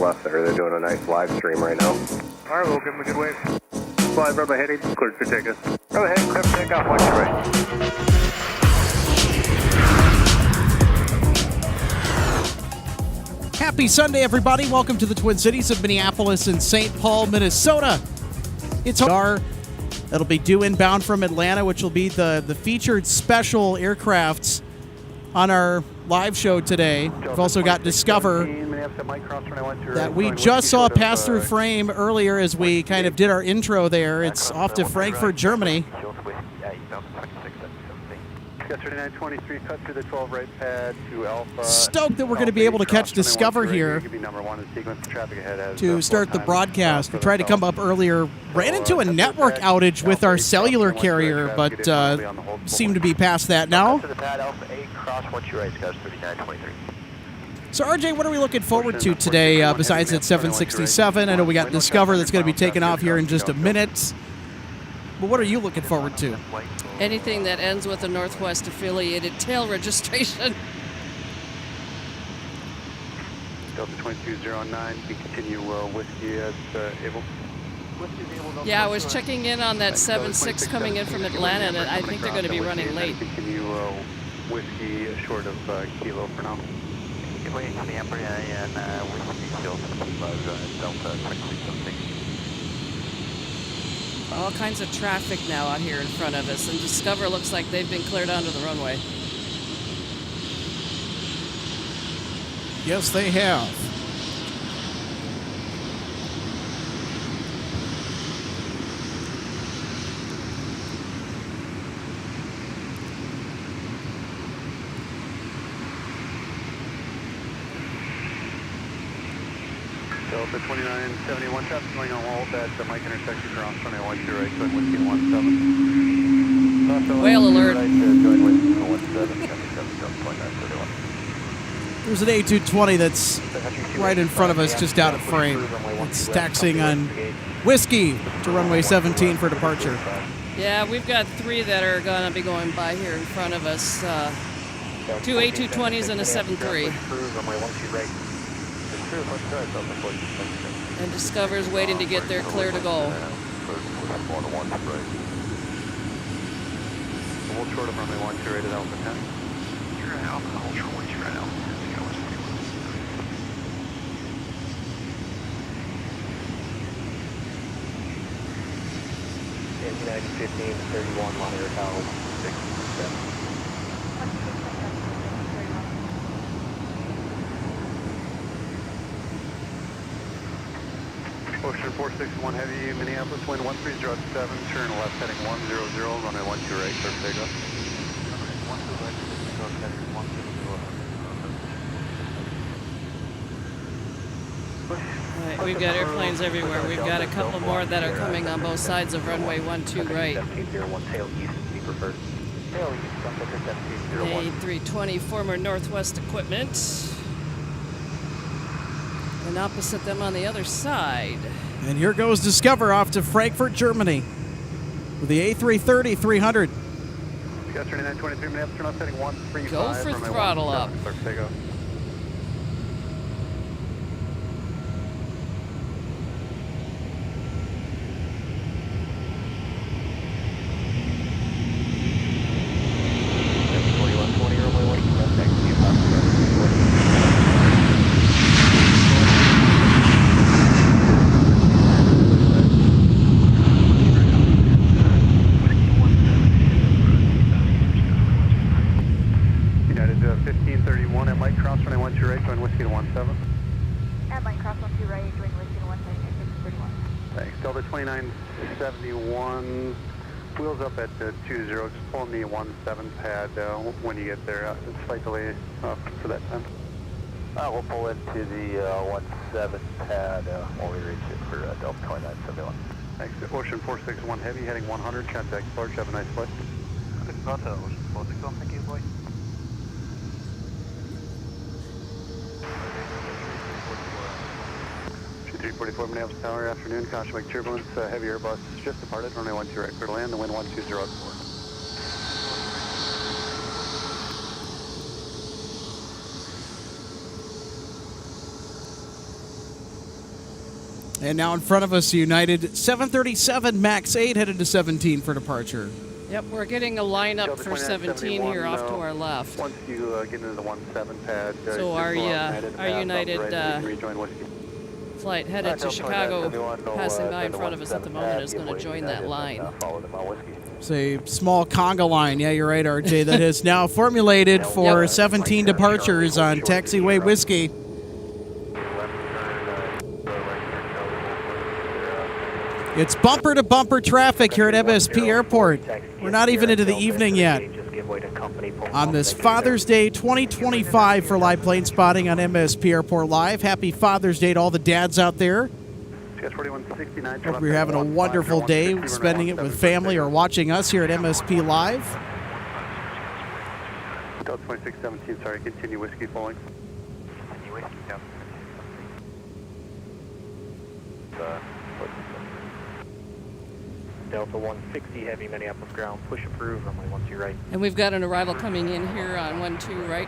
left there. They're doing a nice live stream right now. All right, we'll give them a good wave. Fly runway heading, cleared for takeoff. Go ahead, clear for takeoff, watch your right. Happy Sunday, everybody. Welcome to the Twin Cities of Minneapolis and St. Paul, Minnesota. It's our that'll be due inbound from Atlanta, which will be the featured special aircrafts on our live show today. We've also got Discover that we just saw pass through frame earlier as we kind of did our intro there. It's off to Frankfurt, Germany. 3923, cut through the 12 right pad to Alpha. Stoked that we're going to be able to catch Discover here to start the broadcast. We tried to come up earlier, ran into a network outage with our cellular carrier, but seem to be past that now. So RJ, what are we looking forward to today besides at 767? I know we got Discover that's going to be taking off here in just a minute. But what are you looking forward to? Anything that ends with a Northwest affiliated tail registration. Delta 2209, you can continue whiskey as able. Yeah, I was checking in on that 7-6 coming in from Atlanta, and I think they're going to be running late. Continue whiskey short of kilo for now. Waiting for the Emperor and whiskey still Delta 2206. All kinds of traffic now out here in front of us, and Discover looks like they've been cleared onto the runway. Yes, they have. Delta 2971, traffic going on hold at the Mike intersection for on 21 to right, going whiskey 17. Whale alert. There's an A220 that's right in front of us, just out of frame. It's taxiing on whiskey to runway 17 for departure. Yeah, we've got 3 that are going to be going by here in front of us. 2 A220s and a 7-3. And Discover's waiting to get their clear to go. Hold short of runway 12 right at Alpha 10. You're at Alpha, hold short 12 right at Alpha 10. 15, 31, monitor tower 6, 7. Ocean 461 heavy, Minneapolis, wind 1307, turn left heading 100, runway 12 right, clear for takeoff. All right, we've got airplanes everywhere. We've got a couple more that are coming on both sides of runway 12 right. A320 former Northwest equipment. And opposite them on the other side. And here goes Discover off to Frankfurt, Germany with the A330-300. Got 3923 minutes, turn off heading 135. Go for throttle up. Takeoff. Thanks. Delta 2971, wheels up at 20, just pulling the 17 pad when you get there. Slight delay for that time. We'll pull into the 17 pad when we reach it for Delta 2971. Thanks. Ocean 461 heavy, heading 100, contact Clark. Have a nice flight. Ocean 461, thank you, boy. 344 Minneapolis Tower, afternoon, caution wake turbulence, heavy Airbus just departed, runway 12 right, clear to land, the wind 1204. And now in front of us, United 737 MAX 8 headed to 17 for departure. Yep, we're getting a lineup Delta for 17 here off to our left. Once you get into the 17 pad, So our United rejoin Whiskey. flight headed to Chicago, passing by in front of us at the moment, is going to join that line. It's a small conga line. Yeah, you're right, RJ. That is now formulated for 17 departures on taxiway Whiskey. It's bumper-to-bumper traffic here at MSP Airport. We're not even into the evening yet. On this Father's Day 2025 for live plane spotting on MSP Airport Live. Happy Father's Day to all the dads out there. Hope you're having a wonderful day, spending it with family or watching us here at MSP Live. Delta 2617, sorry, continue Whiskey flowing. Delta 160, heavy Minneapolis ground, push approved, runway 12 right. And we've got an arrival coming in here on 12 right.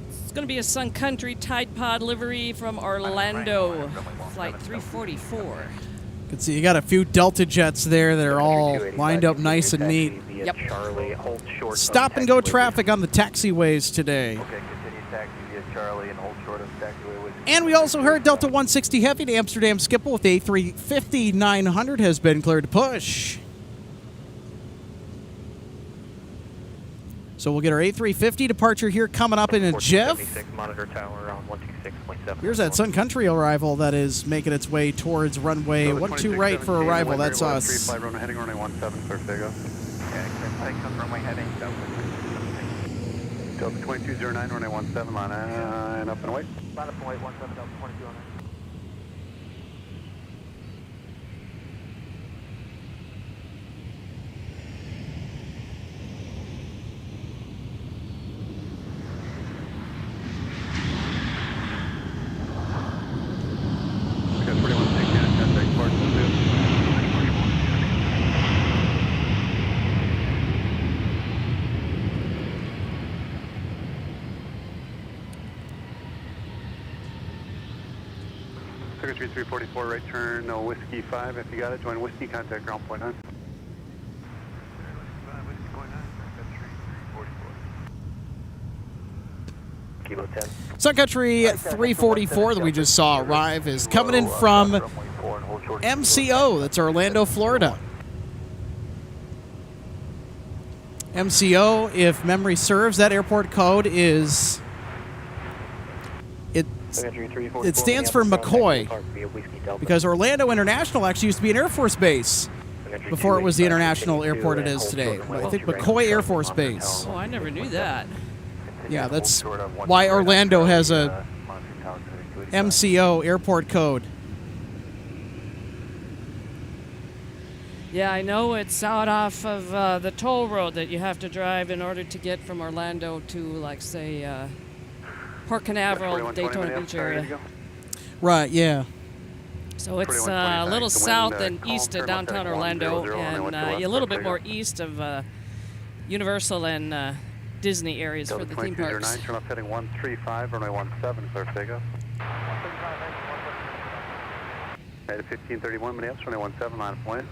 It's going to be a Sun Country Tide Pod livery from Orlando, flight 344. You can see you got a few Delta jets there that are all lined up nice and neat. Yep. Stop and go traffic on the taxiways today. Okay, continue taxi via Charlie and hold short of taxiway with. And we also heard Delta 160 Heavy to Amsterdam Schiphol with A350 900 has been cleared to push. So we'll get our A350 departure here coming up in a jiff. Monitor tower on 126.7. Here's that Sun Country arrival that is making its way towards runway 12 right for arrival. That's us. Heading runway 17, clear for takeoff. Runway heading. Delta 2209, runway 17, line up and wait. Line up and wait, 17, Delta 2209. Secretary 344, right turn, no Whiskey 5. If you got it, join Whiskey, contact ground point 9. Kilo 10. Sun Country 344 that we just saw arrive is coming in from MCO. That's Orlando, Florida. MCO, if memory serves, that airport code is... It stands for McCoy, because Orlando International actually used to be an Air Force base before it was the international airport it is today. I think McCoy Air Force Base. Oh, I never knew that. Yeah, that's why Orlando has a MCO airport code. Yeah, I know it's out off of the toll road that you have to drive in order to get from Orlando to, like, say, Port Canaveral, Daytona Beach area. Right, yeah. So it's a little south and east of downtown Orlando, and a little bit more east of Universal and Disney areas for the theme parks. Turn off heading 135, runway 17, clear for takeoff. At 1531, Minneapolis, runway 17, line of point.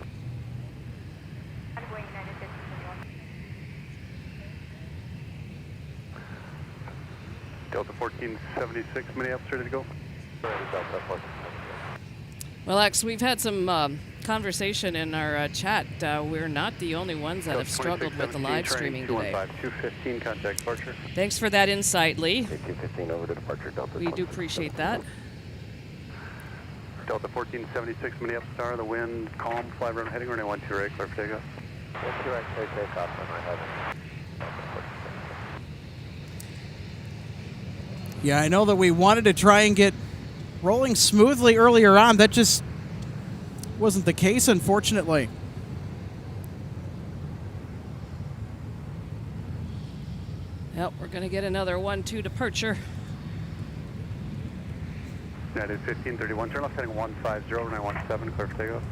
Delta 1476, Minneapolis, ready to go? Well, X, we've had some conversation in our chat. We're not the only ones that have struggled with the live streaming today. 215, contact departure. Thanks for that insight, Lee. 215 over to departure, Delta. We do appreciate that. Delta 1476, Minneapolis Tower, the wind calm, fly run heading runway 12 right, clear for takeoff. 12 right, clear takeoff, runway heading. Yeah, I know that we wanted to try and get rolling smoothly earlier on. That just wasn't the case, unfortunately. Yep, we're going to get another 1-2 departure. United 1531, turn off heading 150, runway 17, clear for takeoff.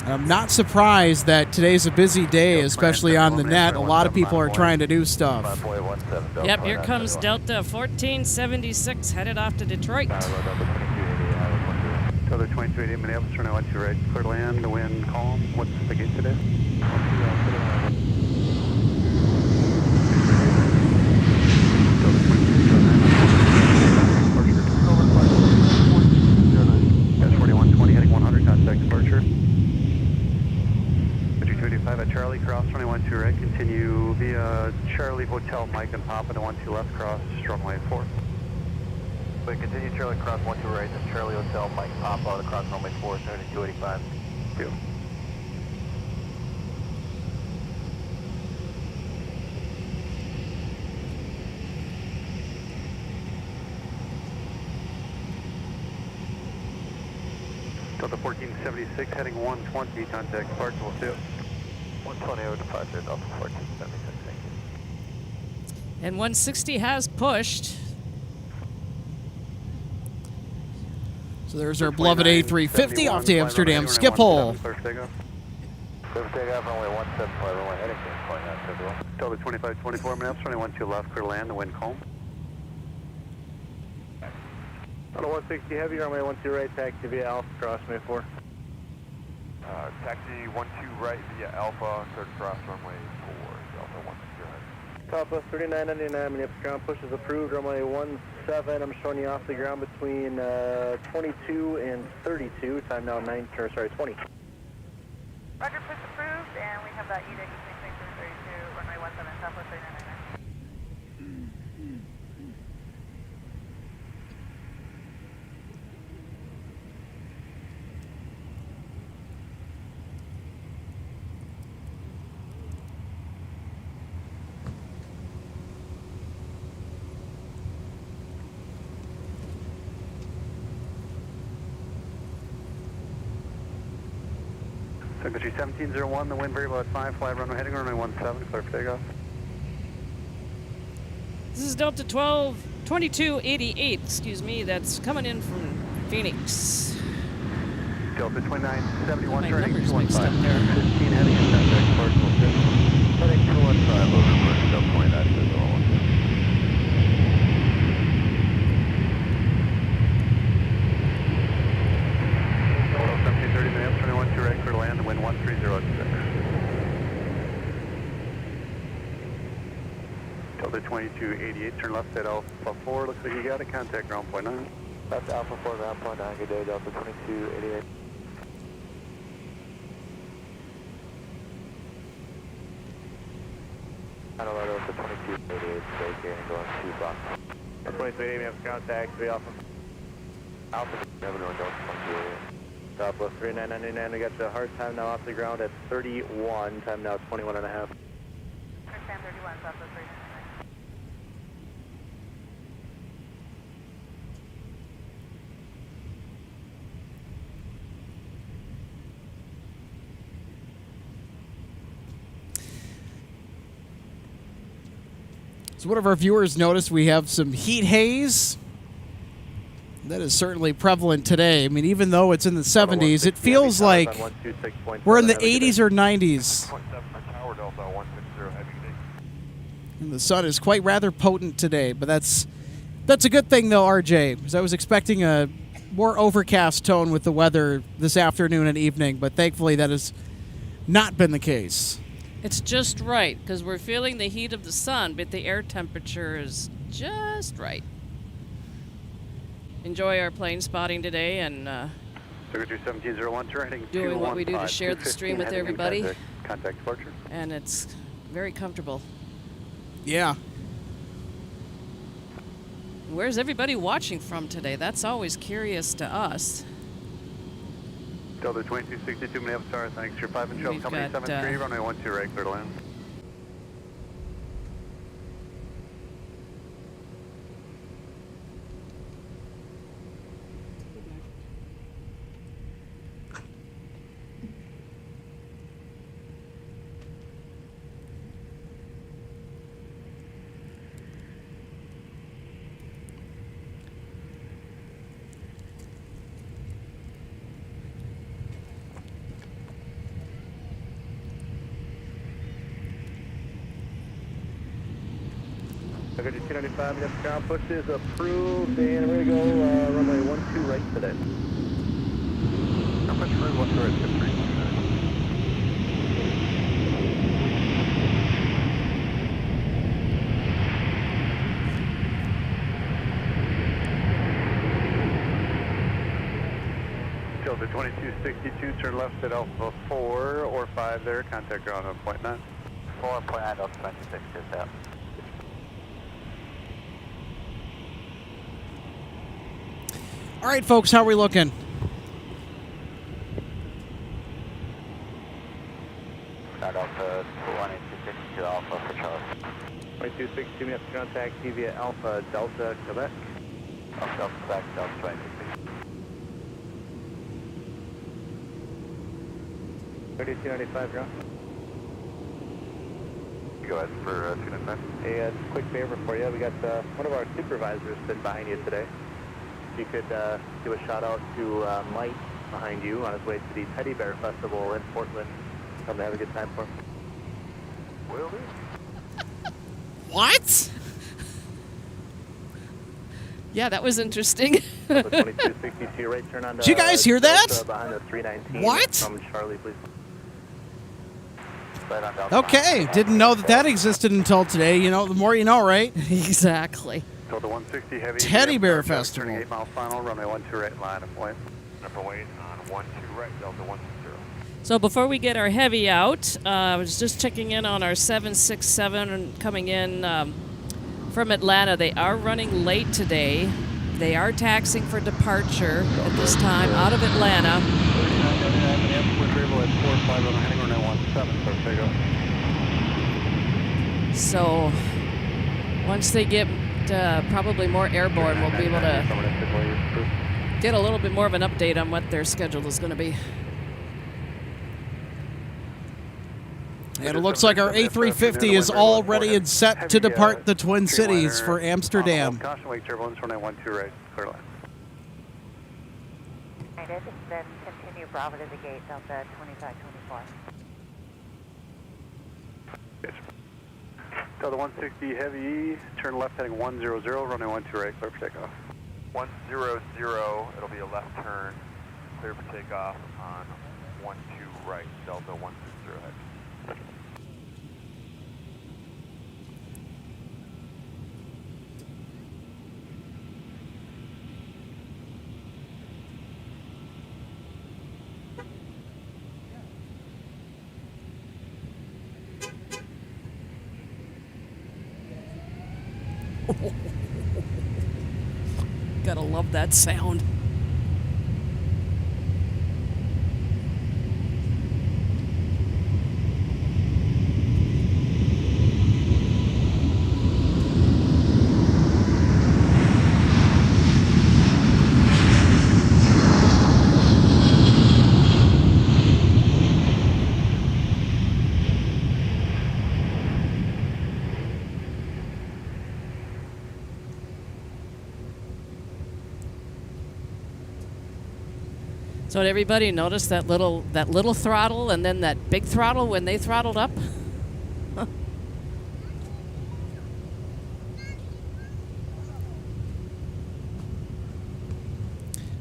I'm not surprised that today's a busy day, especially on the net. A lot of people are trying to do stuff. Yep, here comes Delta 1476 headed off to Detroit. Delta 2288 Minneapolis, runway 12 right, clear to land, the wind calm. What's the gate today? That's 4120 heading 100, contact departure. 285 at Charlie, cross runway 12 right, continue via Charlie Hotel Mike and Papa to 12 left, cross runway 4. Wait, continue Charlie, cross 12 right, that's Charlie Hotel Mike and Papa to cross runway 4, 285. Two. Delta 1476 heading 120, contact departure, we'll see you. 120 over departure, Delta 1476, thank you. And 160 has pushed. So there's our beloved A350 off to Amsterdam Schiphol. Clear takeoff, runway 175, runway heading 6.9, Delta 2524 minutes, runway 12 left, clear to land, the wind calm. Delta 160 heavy, runway 12 right, taxi via Alpha, cross runway 4. Taxi 12 right via Alpha, third cross runway 4, Alpha 160. Papa 3999, Minneapolis ground push is approved, runway 17. I'm showing you off the ground between 22 and 32. Time now 20. Roger, push approved, and we have that EDIC between 32, runway 17, Southwest 3999. Secretary 1701, the wind variable at 5, fly runway heading runway 17, clear for takeoff. This is Delta 2288, excuse me, that's coming in from Phoenix. Delta 2971, My turning number's 215. mixed up there. 15 heading and contact departure, we'll see you. Heading 215, over for Delta 29, is all. Land, wind 1306. Delta 2288, turn left at Alpha 4. Looks like you got a contact ground point 9. That's Alpha 4, ground point 9. Good day, Delta 2288. I don't know, Delta 2288, stay here and going 2 blocks. Delta 2288, we have contact, via Alpha. Alpha, never going Delta 2288. Southwest 3999, we got the hard time now off the ground at 31, time now 21 and a half. First time 31, Southwest 3999. So one of our viewers noticed we have some heat haze. That is certainly prevalent today. I mean, even though it's in the 70s, it feels like we're in the 80s or 90s. And the sun is quite rather potent today, but that's a good thing, though, RJ, because I was expecting a more overcast tone with the weather this afternoon and evening, but thankfully that has not been the case. It's just right, because we're feeling the heat of the sun, but the air temperature is just right. Enjoy our plane spotting today and Secretary 1701, turning doing what we do to share the stream with everybody. Contact departure. And it's very comfortable. Yeah. Where's everybody watching from today? That's always curious to us. Delta 2262, Minneapolis, thanks. Your 5 and show, We've company got, 73, runway 12, right, clear to land. Secretary 295, Minneapolis ground push is approved, and we're going to go runway 12 right today. Pittsburgh, 1 2 right, skip 3. Delta 2262, turn left at Alpha 4 or 5 there, contact ground on point 9. 4.9, Delta 2262, tap. All right, folks, how are we looking? Delta 2262, Alpha for Charlie. 2262, we have to contact TV at Alpha Delta, Quebec. Alpha Delta, Quebec, Delta 2262. 3295, ground. Go ahead for 295. Hey, quick favor for you. We got one of our supervisors sitting behind you today. If you could give a shout out to Mike behind you on his way to the Teddy Bear Festival in Portland. Come to have a good time for him. Will do. What? Yeah, that was interesting. 2262, right turn on. Did you guys hear that? Behind the 319. What? From Charlie, please. Okay, didn't know that existed until today. You know, the more you know, right? Exactly. Delta 160 heavy. Teddy Bear Festival. Turning 8 mile final, runway 12 right, line of flight. Number weight on 12 right, Delta 160. So before we get our heavy out, I was just checking in on our 767 coming in from Atlanta. They are running late today. They are taxiing for departure at this time out of Atlanta. So once they get probably more airborne, we'll be able to get a little bit more of an update on what their schedule is going to be. And it looks like our A350 is all ready and set to depart the Twin Cities for Amsterdam. Caution wake turbulence, runway 12 right, clear line. United, then continue Bravo to the gate, Delta 2524. Delta 160 heavy, turn left heading 100, runway 12 right, clear for takeoff. 100, it'll be a left turn, clear for takeoff on 12 right, Delta 160 head. Gotta love that sound. So did everybody notice that little throttle and then that big throttle when they throttled up?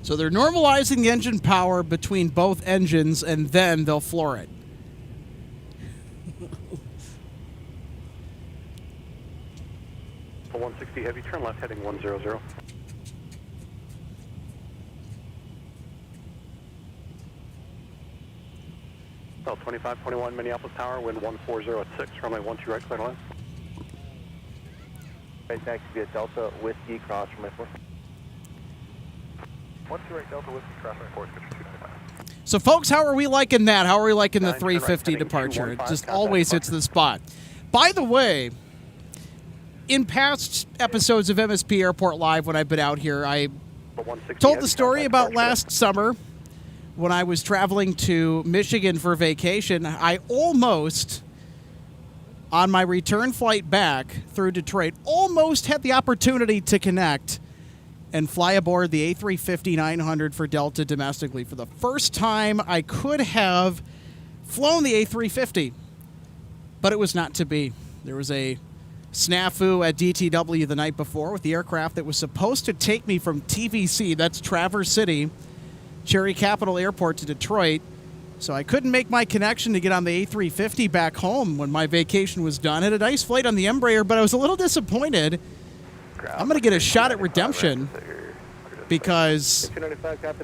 So they're normalizing the engine power between both engines, and then they'll floor it. For 160 heavy, turn left heading 100. Well, 2521 Minneapolis Tower, wind 140 at 6, runway 12 right, clear line. Right, taxi via Delta Whiskey, cross runway 4. 12 right, Delta Whiskey, cross runway 4, switch 295. So, folks, how are we liking that? How are we liking the 9, 350 right, departure? It 215, just contact always hits the spot. By the way, in past episodes of MSP Airport Live, when I've been out here, I told the story about last summer when I was traveling to Michigan for vacation. I almost, on my return flight back through Detroit, almost had the opportunity to connect and fly aboard the A350-900 for Delta domestically. For the first time, I could have flown the A350, but it was not to be. There was a snafu at DTW the night before with the aircraft that was supposed to take me from TVC, that's Traverse City, Cherry Capital Airport to Detroit. So I couldn't make my connection to get on the A350 back home when my vacation was done. Had a nice flight on the Embraer, but I was a little disappointed. I'm going to get a shot at redemption because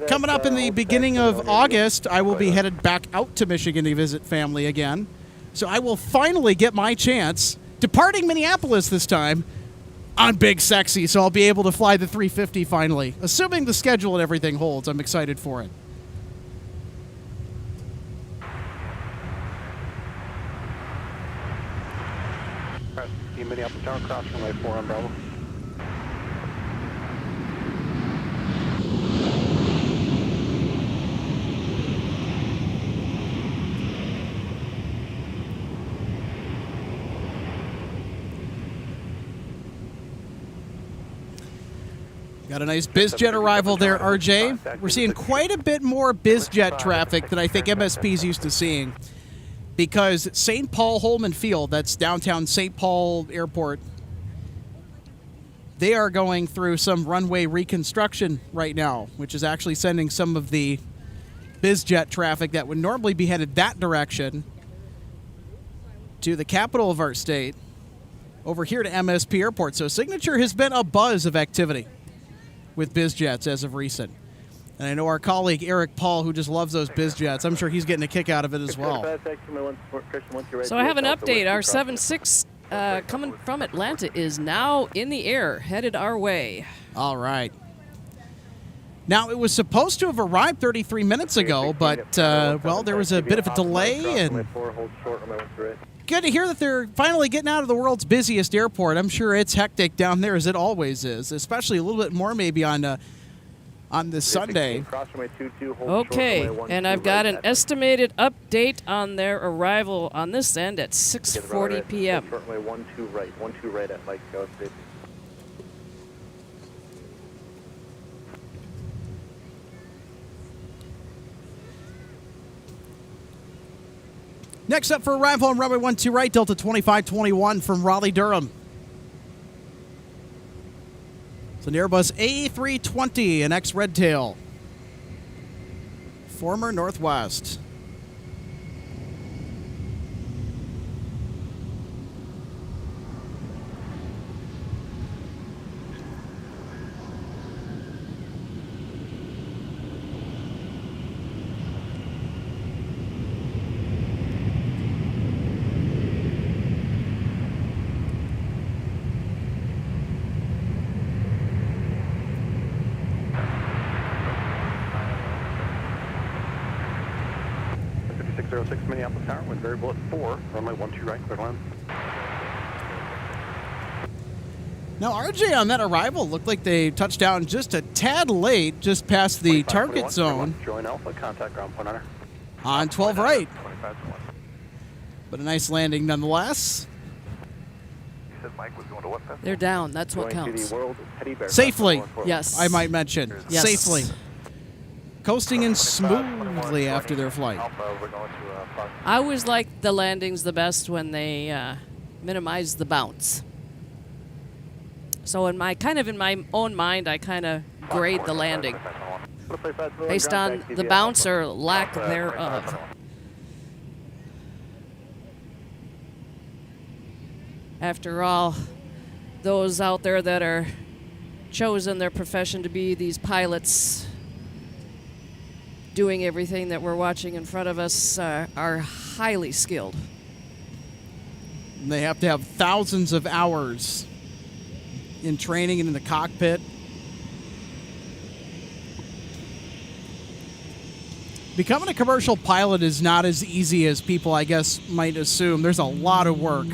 coming up in the beginning of August, I will be headed back out to Michigan to visit family again. So I will finally get my chance, departing Minneapolis this time, on Big Sexy. So I'll be able to fly the 350 finally. Assuming the schedule and everything holds, I'm excited for it. Minneapolis Tower, cross runway 4 on Bravo. Got a nice BizJet arrival there, RJ. We're seeing quite a bit more BizJet traffic than I think MSP's used to seeing. Because St. Paul Holman Field, that's downtown St. Paul Airport, they are going through some runway reconstruction right now, which is actually sending some of the BizJet traffic that would normally be headed that direction to the capital of our state, over here to MSP Airport. So Signature has been a buzz of activity with BizJets as of recent. And I know our colleague Eric Paul, who just loves those BizJets, I'm sure he's getting a kick out of it as well. So I have an update. Our 76 coming from Atlanta is now in the air, headed our way. All right. Now, it was supposed to have arrived 33 minutes ago, but, well, there was a bit of a delay. And good to hear that they're finally getting out of the world's busiest airport. I'm sure it's hectic down there, as it always is, especially a little bit more maybe on this Sunday. Okay, and I've got an estimated update on their arrival on this end at 6:40 p.m. Short runway 12 right, 12 right at Mike Go. Next up for arrival on runway 12 right, Delta 2521 from Raleigh-Durham. It's an Airbus A320, an ex-Redtail. Former Northwest. Minneapolis Tower, wind variable at 4, runway 12 right, clear line. Now, RJ, on that arrival, looked like they touched down just a tad late, just past the target zone. Join Alpha, contact ground point honor. On 12 right. But a nice landing nonetheless. You said Mike was going to what? They're down. That's what counts. Safely. Yes. I might mention. Yes. Safely. Coasting in smoothly after their flight. I always like the landings the best when they minimize the bounce. So in my own mind, I kind of grade the landing based on the bounce or lack thereof. After all, those out there that are chosen their profession to be these pilots doing everything that we're watching in front of us are highly skilled. And they have to have thousands of hours in training and in the cockpit. Becoming a commercial pilot is not as easy as people, I guess, might assume. There's a lot of work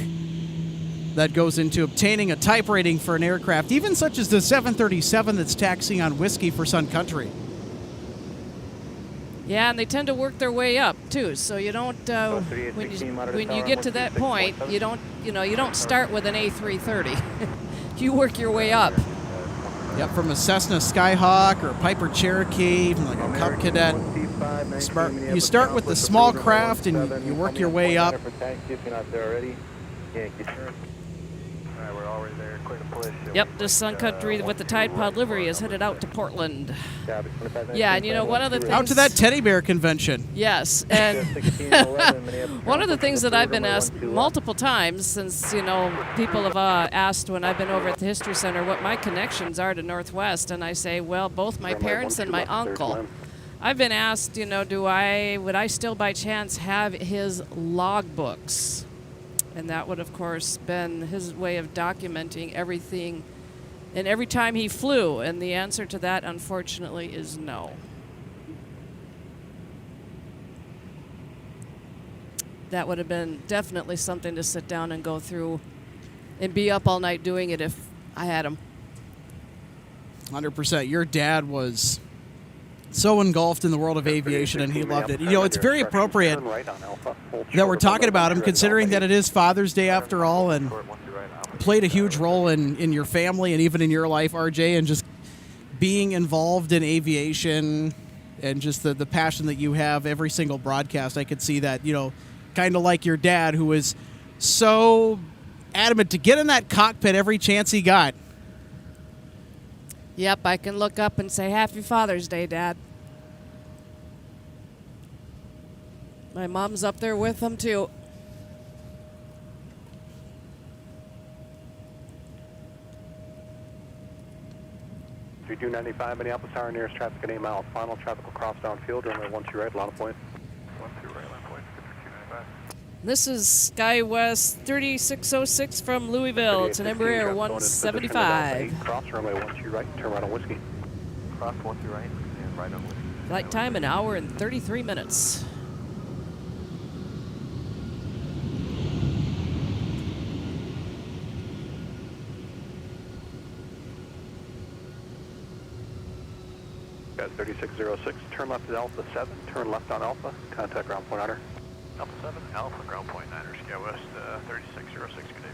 that goes into obtaining a type rating for an aircraft, even such as the 737 that's taxiing on whiskey for Sun Country. Yeah, and they tend to work their way up too. So you don't when you get to that point, you don't start with an A330. You work your way up. Yep, from a Cessna Skyhawk or a Piper Cherokee, from like a Cub Cadet. You start with the small craft and you work your way up. Alright, we're already there. Clear to push. Yep, the Sun Country with the Tide Pod livery is headed out to Portland. Yeah, and you know, one of the things... Out to that teddy bear convention. Yes, and one of the things that I've been asked multiple times since, you know, people have asked when I've been over at the History Center what my connections are to Northwest, and I say, well, both my parents and my uncle. I've been asked, you know, would I still by chance have his logbooks? And that would, of course, been his way of documenting everything and every time he flew. And the answer to that, unfortunately, is no. That would have been definitely something to sit down and go through and be up all night doing it if I had him. 100%. Your dad was so engulfed in the world of aviation, and he loved it. You know, it's very appropriate that we're talking about him, considering that it is Father's Day after all, and played a huge role in your family and even in your life, RJ, and just being involved in aviation and just the passion that you have every single broadcast. I could see that, you know, kind of like your dad, who was so adamant to get in that cockpit every chance he got. Yep, I can look up and say, Happy Father's Day, Dad. My mom's up there with him, too. $3295 Minneapolis Tower, nearest traffic at 8 miles. Final traffic will cross downfield, runway 12 right, line of point. 12 right, line point, 3295. This is SkyWest 3606 from Louisville. It's an Embraer 175. Cross runway 12 right, turn right on Whiskey. Cross 12 right, and right on Whiskey. Flight time, 1 hour and 33 minutes. Got 3606, turn left at Alpha 7, turn left on Alpha, contact ground point honor. Alpha 7, Alpha, ground point 9er, SkyWest 3606, good day.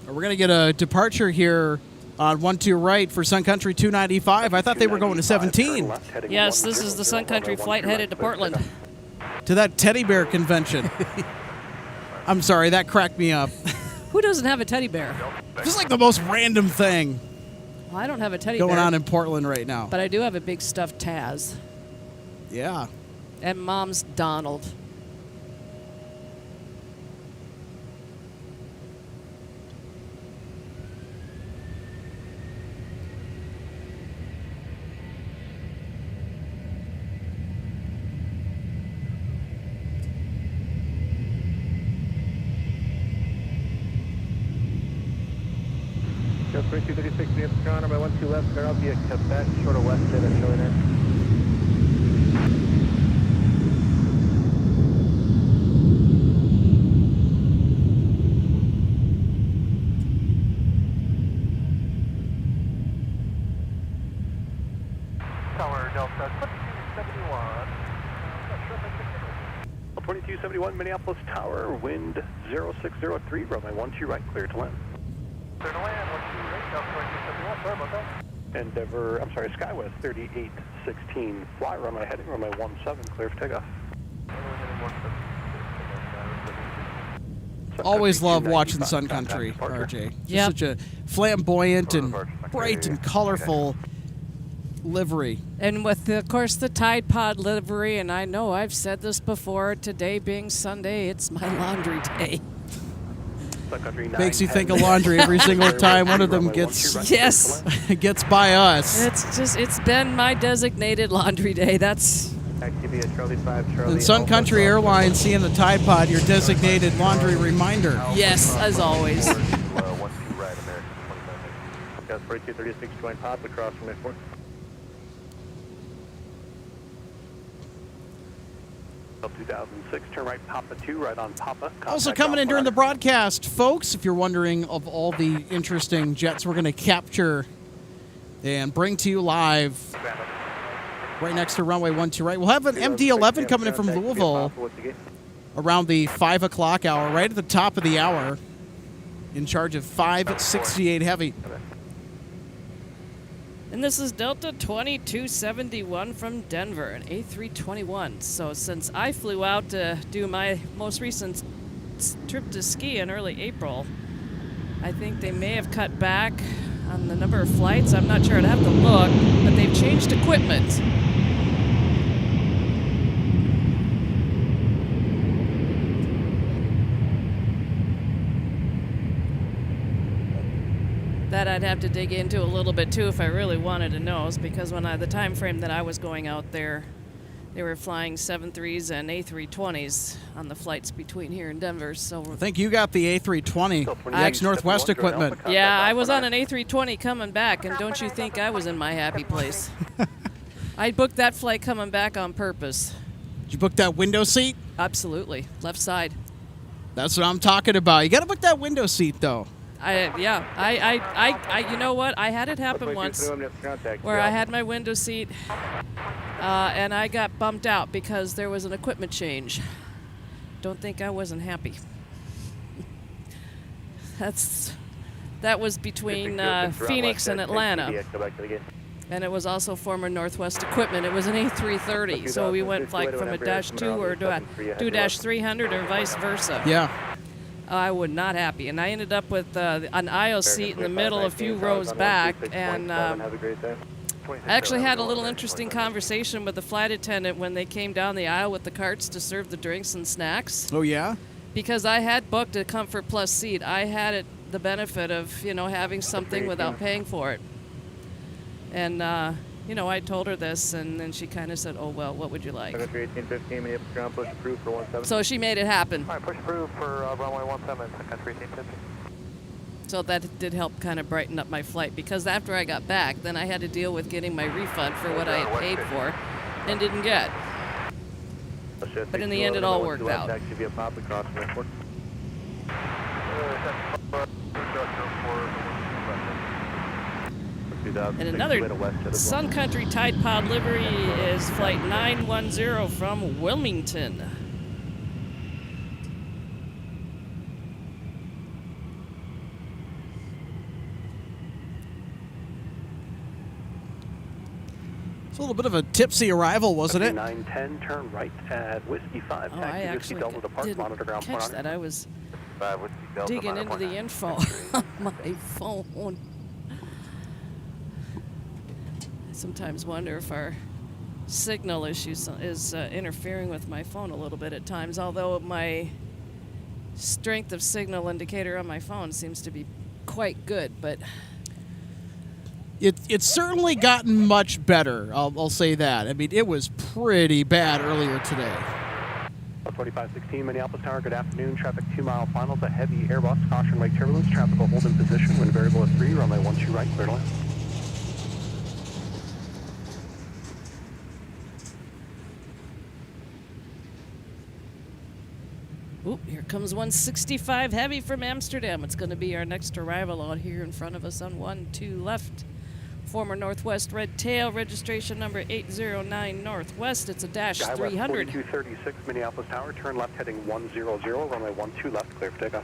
We're going to get a departure here on 12 right for Sun Country 295. I thought they were going to 17. Yes, this is the Sun Country flight headed to Portland. To that teddy bear convention. I'm sorry, that cracked me up. Who doesn't have a teddy bear? Just like the most random thing Well, I don't have a teddy bear. going on in Portland right now. But I do have a big stuffed Taz. Yeah. And Mom's Donald. Just 3236 Minneapolis Tower, by 12 left, clear out via Quebec, short of west, and showing there. Tower Delta 2271. 2271 Minneapolis Tower, wind 0603, runway 12 right, clear to land. Clear to land, 12 right, Delta 2271, sorry about that. SkyWest 3816, fly runway heading, runway 17, clear for takeoff. Always love watching Sun Country, RJ. Just such a flamboyant and bright and colorful livery. And with, of course, the Tide Pod livery, and I know I've said this before, today being Sunday, it's my laundry day. Makes you think of laundry every single time one of them gets Yes. gets by us. It's been my designated laundry day. That's... And Sun Country Airlines, seeing the Tide Pod, your designated laundry reminder. Yes, as always. 12 right, American 25. Got 4236, join Pop across from airport. Delta 2006, turn right, Papa 2, right on Papa. Also coming in during the broadcast, folks, if you're wondering of all the interesting jets we're going to capture and bring to you live right next to runway 12 right. We'll have an MD-11 coming in from Louisville around the 5 o'clock hour, right at the top of the hour, in charge of 568 Heavy. And this is Delta 2271 from Denver, an A321. So since I flew out to do my most recent trip to ski in early April, I think they may have cut back on the number of flights. I'm not sure. I'd have to look, but they've changed equipment. That I'd have to dig into a little bit too if I really wanted to know, because when the time frame that I was going out there, they were flying 737s and A320s on the flights between here and Denver. So I think you got the A320 ex-Northwest equipment. yeah, I was on an A320 coming back, and don't you think I was in my happy place? I booked that flight coming back on purpose. Did you book that window seat? Absolutely, left side. That's what I'm talking about. You got to book that window seat, though. You know what? I had it happen once where I had my window seat and I got bumped out because there was an equipment change. Don't think I wasn't happy. That was between Phoenix and Atlanta. And it was also former Northwest equipment. It was an A330, so we went like from a -2 or to a 2-300 or vice versa. Yeah. I was not happy, and I ended up with an aisle seat in the middle, a few rows back, and I actually had a little interesting conversation with the flight attendant when they came down the aisle with the carts to serve the drinks and snacks. Oh, yeah? Because I had booked a Comfort Plus seat. I had the benefit of, having something without paying for it. And, I told her this, and then she kind of said, oh, well, what would you like? So she made it happen. All right, push approved for runway 17, Sun Country 1850. So that did help kind of brighten up my flight, because after I got back, then I had to deal with getting my refund for what I had paid for and didn't get. But in the end, it all worked out. And another Sun Country Tide Pod livery is Flight 910 from Wilmington. It's a little bit of a tipsy arrival, wasn't it? 910, turn right at Whiskey 5. Oh, I actually didn't catch that. I was digging into the info on my phone. I sometimes wonder if our signal issue is interfering with my phone a little bit at times, although my strength of signal indicator on my phone seems to be quite good, but It's certainly gotten much better, I'll say that. I mean, it was pretty bad earlier today. 4516 Minneapolis Tower, good afternoon. Traffic 2 mile finals, a heavy Airbus, caution right turbulence, traffic will hold in position, wind variable at 3, runway 12 right, clear to land. Oop, here comes 165 heavy from Amsterdam. It's going to be our next arrival out here in front of us on 12 left. Former Northwest Red Tail, registration number 809 Northwest. It's a -300. 4236 Minneapolis Tower, turn left heading 100, runway 12 left, clear for takeoff.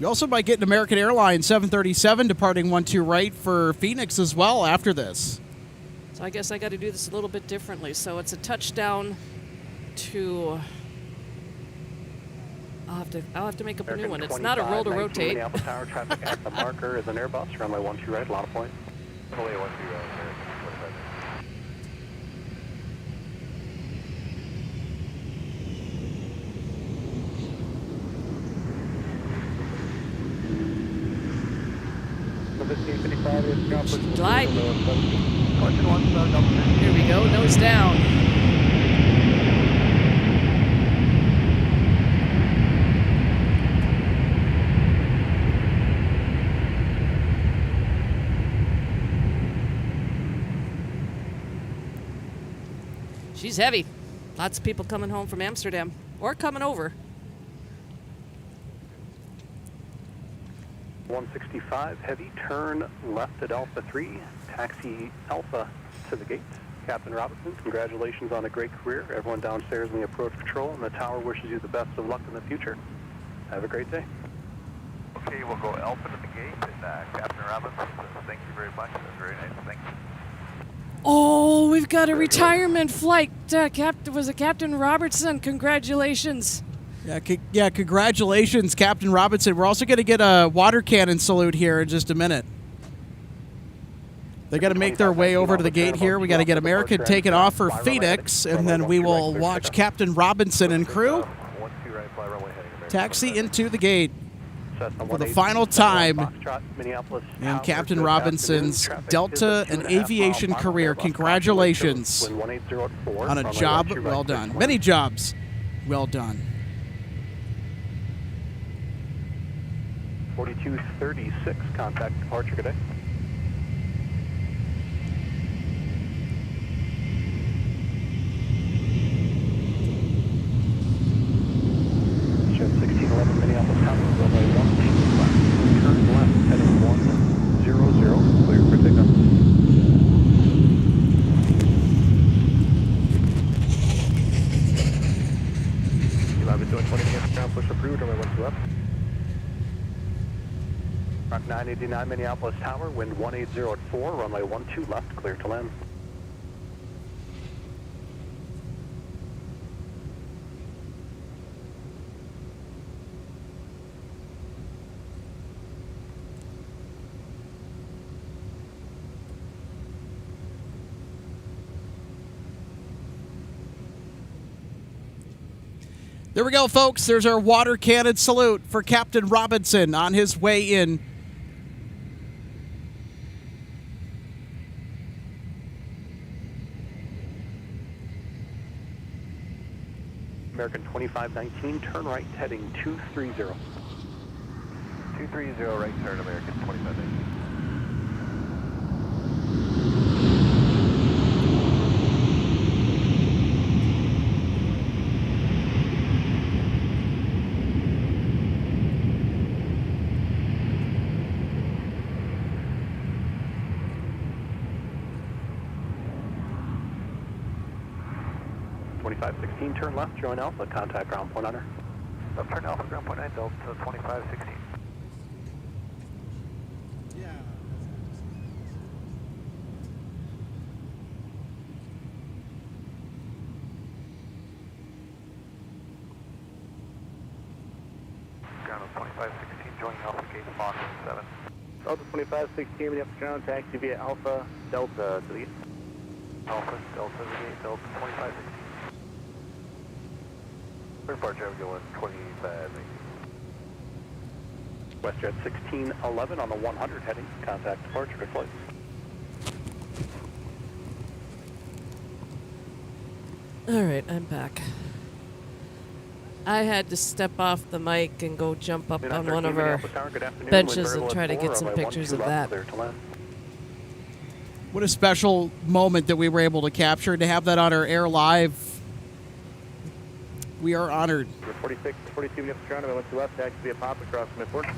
You also might get an American Airlines 737 departing 12 right for Phoenix as well after this. So I guess I got to do this a little bit differently. So it's a touchdown to... I'll have to make up a new one. It's not a roll to rotate. Minneapolis Tower, traffic at the marker is an Airbus, runway 12 right, Lana Point. Runway 12 right. Glide. Here we go, nose down. She's heavy. Lots of people coming home from Amsterdam or coming over. 165 heavy, turn left at Alpha 3, taxi Alpha to the gate. Captain Robinson, congratulations on a great career. Everyone downstairs in the approach patrol and the tower wishes you the best of luck in the future. Have a great day. Okay, we'll go Alpha to the gate, and Captain Robinson, thank you very much. That's very nice. Thank you. Oh, We've got a retirement flight. Was it Captain Robertson? Congratulations. Yeah, congratulations, Captain Robinson. We're also going to get a water cannon salute here in just a minute. They got to make their way over to the gate here. We got to get American taken off for Phoenix, and then we will watch Captain Robinson and crew taxi into the gate for the final time in Captain Robinson's Delta and aviation career. Congratulations on a job well done. Many jobs well done. 4236, contact departure, good day. Show 1611 Minneapolis Tower, runway 12 left, turn left, heading 100, clear for takeoff. Eli, doing 20 minutes now, push approved, runway 12 left. Rock 989 Minneapolis Tower, wind 180 at 4, runway 12 left, clear to land. There we go, folks. There's our water cannon salute for Captain Robinson on his way in. American 2519, turn right, heading 230. 230, right turn, American 2519. Turn left, join Alpha, contact ground point under. Left turn Alpha, ground point 9, Delta 2516. Yeah. Ground 2516, joining Alpha, gate Fox 7. Delta 2516, we have to ground taxi via Alpha, Delta to the east. Alpha, Delta to the gate, Delta 2516. Departure, going 25. WestJet 1611 on the 100 heading, contact departure, good flight. All right, I'm back. I had to step off the mic and go jump up on one of our benches and try to get some pictures of that. What a special moment that we were able to capture, to have that on our air live. We are honored. 46, 42 minutes ground, I went to left, taxi via pop across midport.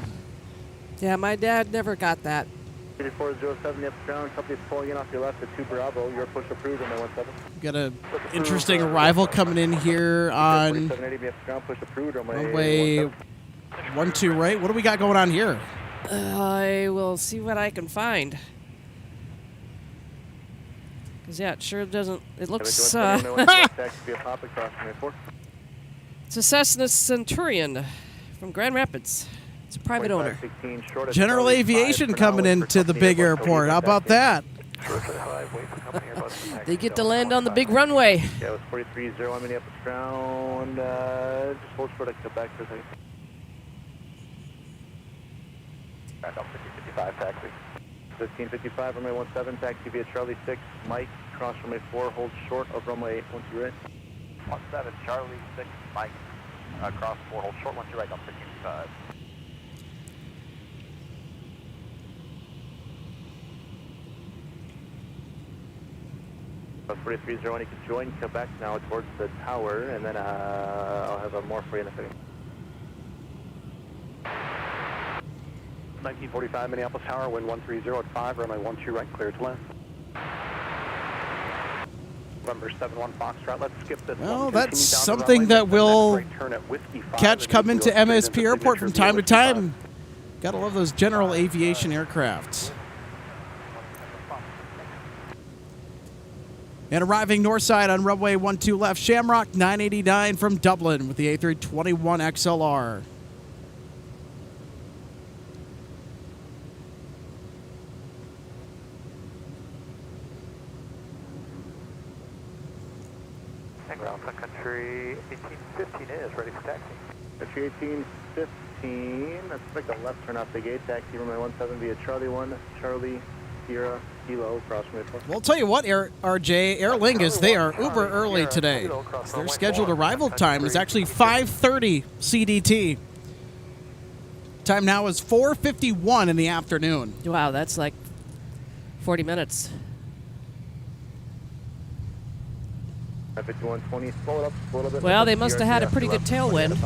Yeah, my dad never got that. 8407 minutes ground, company's pulling in off your left at 2 Bravo, your push approved on my 17. Got a interesting arrival coming in here on runway 12 right. What do we got going on here? I will see what I can find. Because, yeah, it sure doesn't... It looks... It's a Cessna Centurion from Grand Rapids. It's a private owner. General Aviation coming into the big airport. How about that? They get to land on the big runway. Yeah, it was 4301 Minneapolis ground. Just hold short of Quebec for a second. Back up 1555 taxi. 1555 runway 17 taxi via Charlie 6. Mike, cross runway 4, hold short of runway 12 right. 17 Charlie 6 Mike, cross 4, hold short 12 right, up 1555. That's 4301, you can join Quebec now towards the tower, and then I'll have more for you in a second. 1945 Minneapolis Tower, wind 130 at 5, runway 12 right, clear to land. November 71 Foxtrot, let's skip this. Well, that's something that we'll catch come into MSP Airport from time to time. Gotta love those general aviation aircrafts. And arriving north side on runway 12 left, Shamrock 989 from Dublin with the A321 XLR. Ground Sun Country 1815 is ready for taxi. Country 1815, let's make a left turn off the gate, taxi runway 17 via Charlie 1, Charlie, Sierra, Kilo, cross runway 4. Well, I'll tell you what, RJ, Aer Lingus, they are uber early today. Their scheduled arrival time is actually 5:30 CDT. Time now is 4:51 in the afternoon. Wow, that's like 40 minutes. 5120, slow it up a little bit. Well, they must have had a pretty good tailwind.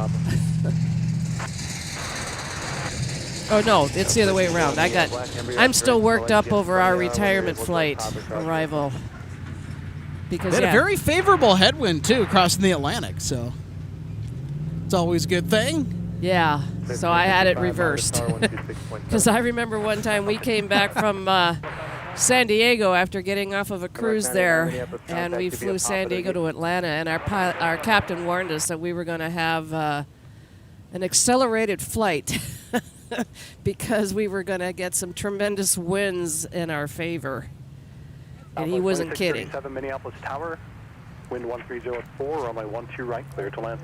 Oh no, it's the other way around. I'm still worked up over our retirement flight arrival. Because They had a very favorable headwind, too, crossing the Atlantic, so it's always a good thing. yeah, so I had it reversed. Because I remember one time we came back from San Diego after getting off of a cruise there, and we flew San Diego to Atlanta, and our captain warned us that we were going to have an accelerated flight because we were going to get some tremendous winds in our favor. And he wasn't kidding. 7 Minneapolis Tower, wind 1304, runway 12 right, clear to land.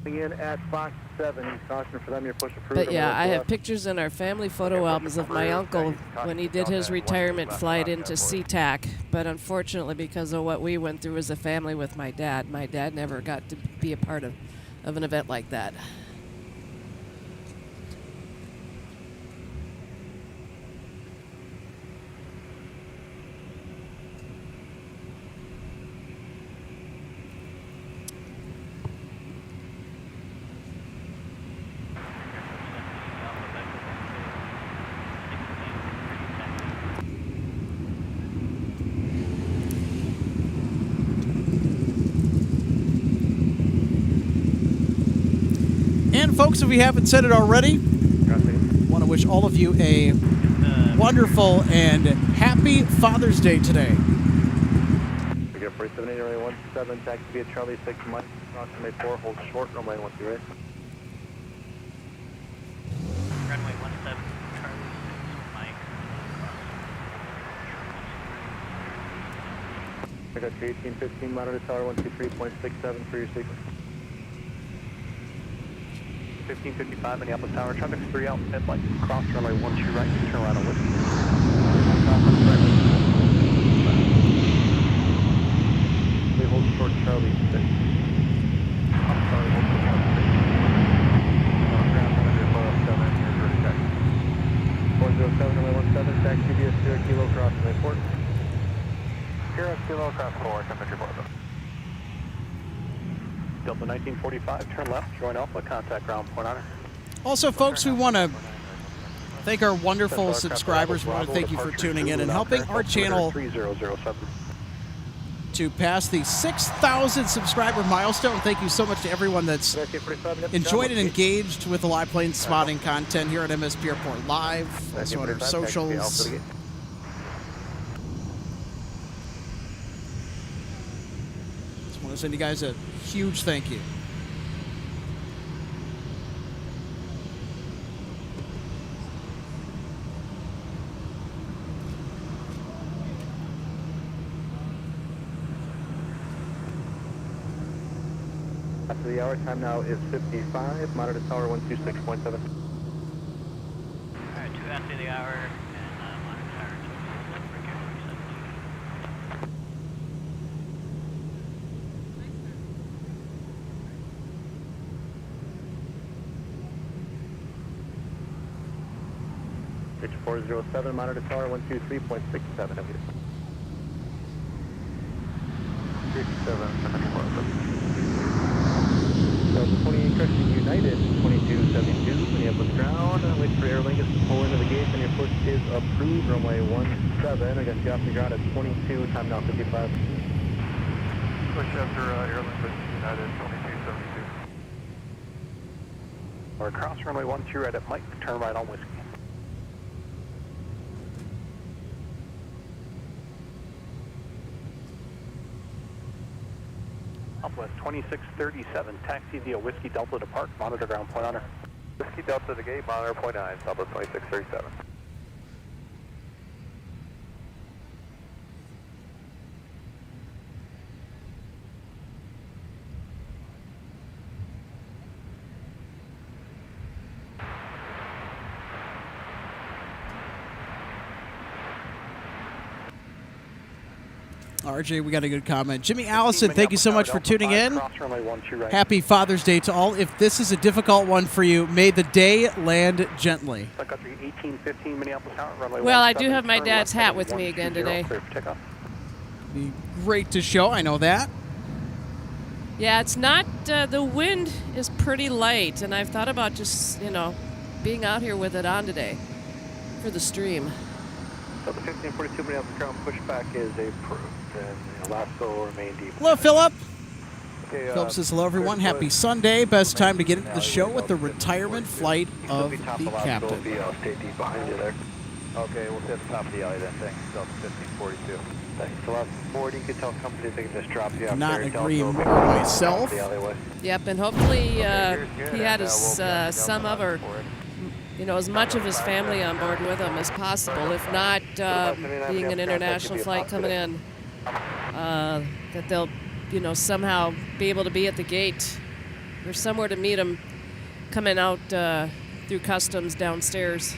In at Fox 7, caution for them, your push approved. But yeah, I have pictures in our family photo albums of my uncle when he did his retirement flight into SeaTac. But unfortunately, because of what we went through as a family with my dad never got to be a part of an event like that. And folks, if we haven't said it already, want to wish all of you a wonderful and happy Father's Day today. We got 4780 runway 17, taxi via Charlie 6, Mike, cross runway 4, hold short, runway 12 right. Runway 17, Charlie 6, Mike. I got 1815, monitor tower 123.67 for your sequence. 1555 Minneapolis Tower, traffic 3 out, headlight, cross runway 12 right, turn right on Whiskey. We hold short Charlie 6. I'm sorry, hold short Charlie 6. Ground manager 407, here's ready taxi. 407, runway 17, taxi via Sierra Kilo, cross runway 4. Sierra Kilo, cross 4, temperature 4. Delta 1945, turn left, join Alpha, contact ground point honor. Also, folks, we want to thank our wonderful subscribers. We want to thank you for tuning in and helping our channel to pass the 6,000 subscriber milestone. Thank you so much to everyone that's enjoyed and engaged with the live plane spotting content here at MSP Airport Live, also on our socials. Just want to send you guys a huge thank you. After the hour, time now is 55, monitor tower 126.7. Alright, 2 after the hour, and monitor tower 227 for Gary 17. Pitch 407, monitor tower 123.67. Have you? 37, Delta 28 correction United 2272, Minneapolis ground. Wait for Aer Lingus to pull into the gate, and your push is approved. Runway 17. I got you off the ground at 22, time now 55. Push after Aer Lingus United 2272. Or cross runway 12 right at Mike, turn right on Whiskey. Southwest 2637, taxi via Whiskey Delta to Park, monitor ground point honor. Whiskey Delta to gate, monitor point 9, Southwest 2637. RJ, we got a good comment. Jimmy Allison, thank you so much for tuning in. Happy Father's Day to all. If this is a difficult one for you, may the day land gently. Sun Country 1815, Minneapolis Tower, runway Well, I 17, do have my turn dad's left hat heading with me again 120, today. clear for takeoff. Be great to show, I know that. Yeah, it's not, the wind is pretty light, and I've thought about just, being out here with it on today for the stream. So the 1542 Minneapolis ground pushback is approved, and the last will remain deep. Hello, Philip. Okay, Philip says hello, everyone. Happy Sunday. Best time to get into the show with the retirement flight of the captain. Stay deep behind you there. Okay, we'll stay at the top of the alley then. Thanks, Delta 1542. Thanks. So last 40, you can tell companies they can just drop you off Not there. agree more myself. The alleyway. Yep, and hopefully he had We'll be some of or as much of his family on board with him as possible. If not, being an international flight coming in, that they'll, somehow be able to be at the gate or somewhere to meet him coming out through customs downstairs.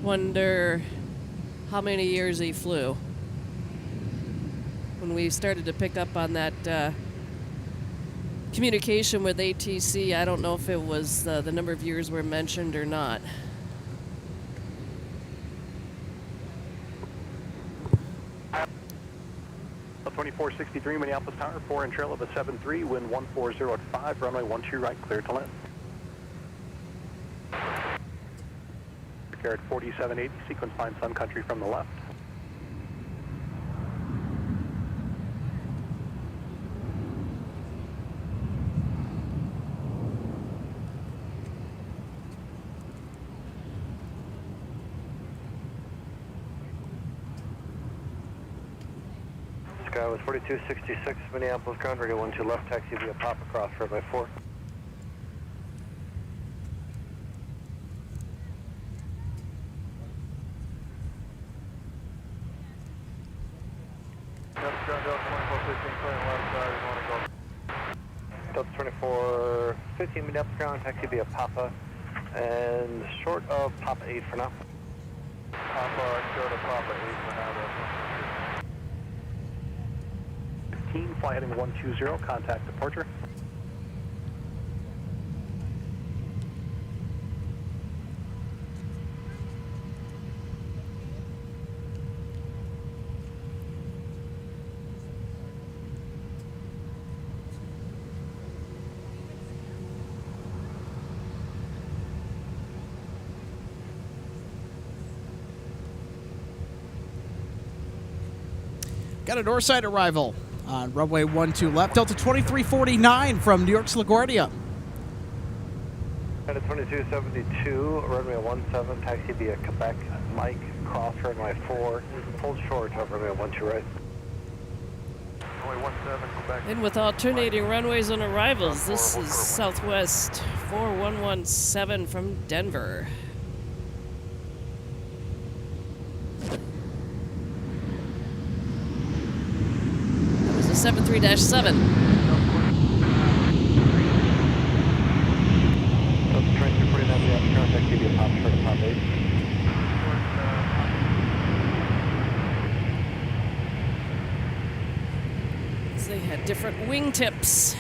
Wonder how many years he flew. When we started to pick up on that communication with ATC, I don't know if it was the number of years were mentioned or not. Up 2463 Minneapolis Tower, 4 in trail of a 73, wind 140 at 5, runway 12 right, clear to land. At 4780, sequence line Sun Country from the left. Sky was 4266 Minneapolis ground, radio 12 left, taxi via pop across runway 4. Delta 2415 Minneapolis ground, taxi via Papa, and short of Papa 8 for now. Papa, short of Papa 8 for now. 15, fly heading 120, contact departure. Got a Northside arrival on runway 12 left. Delta 2349 from New York's LaGuardia. At 2272, runway 17, taxi via Quebec, Mike, cross runway 4, hold short of runway 12 right. Runway 17, Quebec. And with alternating runways and arrivals, this is Southwest 4117 from Denver. That was a 73-7. Delta 2249, we have taxi via pop short of Pop 8. They had different wingtips.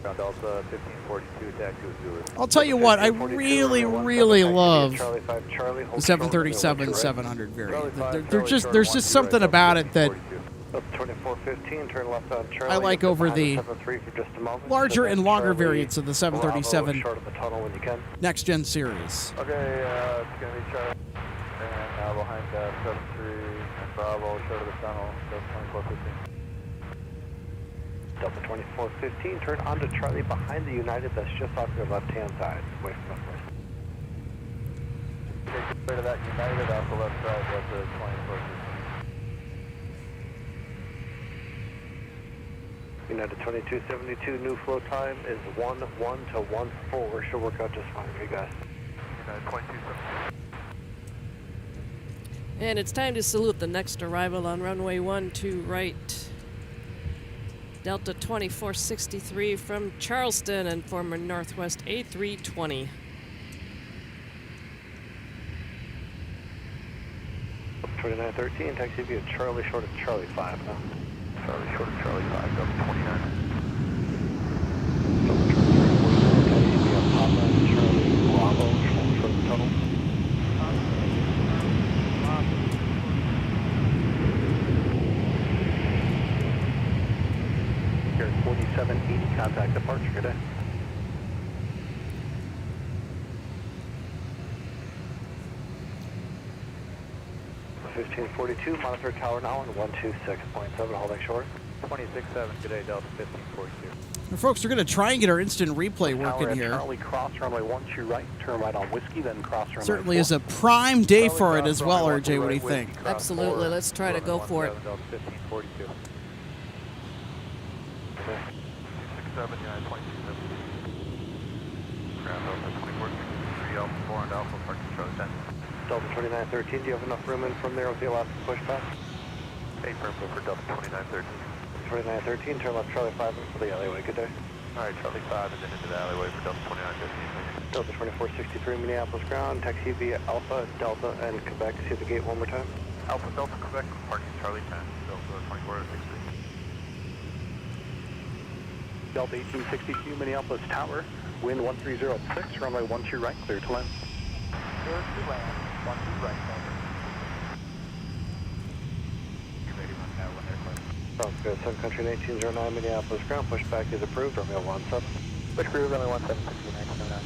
Delta 1542, taxi with Zulu. I'll tell you what, I really love the 737-700 variant. There's just something about it that 2415, turn left on Charlie. I like over the larger and longer variants of the Bravo, 737 short of the tunnel when you can. Next Gen series. Okay, it's going to be Charlie. And now behind 73 and Bravo, short of the tunnel, Delta 2415. Delta 2415, turn onto Charlie behind the United that's just off your left-hand side, away from the place. Clear to that United off the left side, that's the 24. United 2272, new flow time is 1-1 to 1-4. Should work out just fine for you guys. United 2272. And it's time to salute the next arrival on runway 12 right. Delta 2463 from Charleston and former Northwest A320. Delta 2913, taxi via Charlie short of Charlie 5 now. Charlie short of Charlie 5, Delta 29. Delta 2349, taxi via Papa Charlie Bravo short of tunnel. Here 4780, contact departure, good day. $1542, monitor tower now on 126.7, holding short. 267, good day, Delta 1542. Now, folks, we're going to try and get our instant replay Tower working at here. Charlie, cross runway 12 right, turn right on Whiskey, then cross runway Certainly 4. is a prime day Charlie for it cross as well, runway RJ. What do you 12 think? Whiskey, cross Absolutely, 4, let's try to go for it. Delta 1542. 267, United 2272. Ground Delta 2463, Alpha 4 and Alpha, park control 10. Delta 2913, do you have enough room in from there with the Alaska pushback? 8 firm for Delta 2913. 2913, turn left Charlie 5 for the alleyway, good day. Alright, Charlie 5 and then into the alleyway for Delta 2913. Delta 2463, Minneapolis ground, taxi via Alpha, Delta, and Quebec. See the gate one more time. Alpha Delta Quebec, parking Charlie 10, Delta 2463. Delta 1862, Minneapolis Tower, wind 1306, runway 12 right, clear to land. Clear to land, 12 right, over. 281 now, 1 aircraft. Sounds good. Sun Country 1809, Minneapolis ground, pushback is approved, runway 17. Which crew, runway 17, 1909.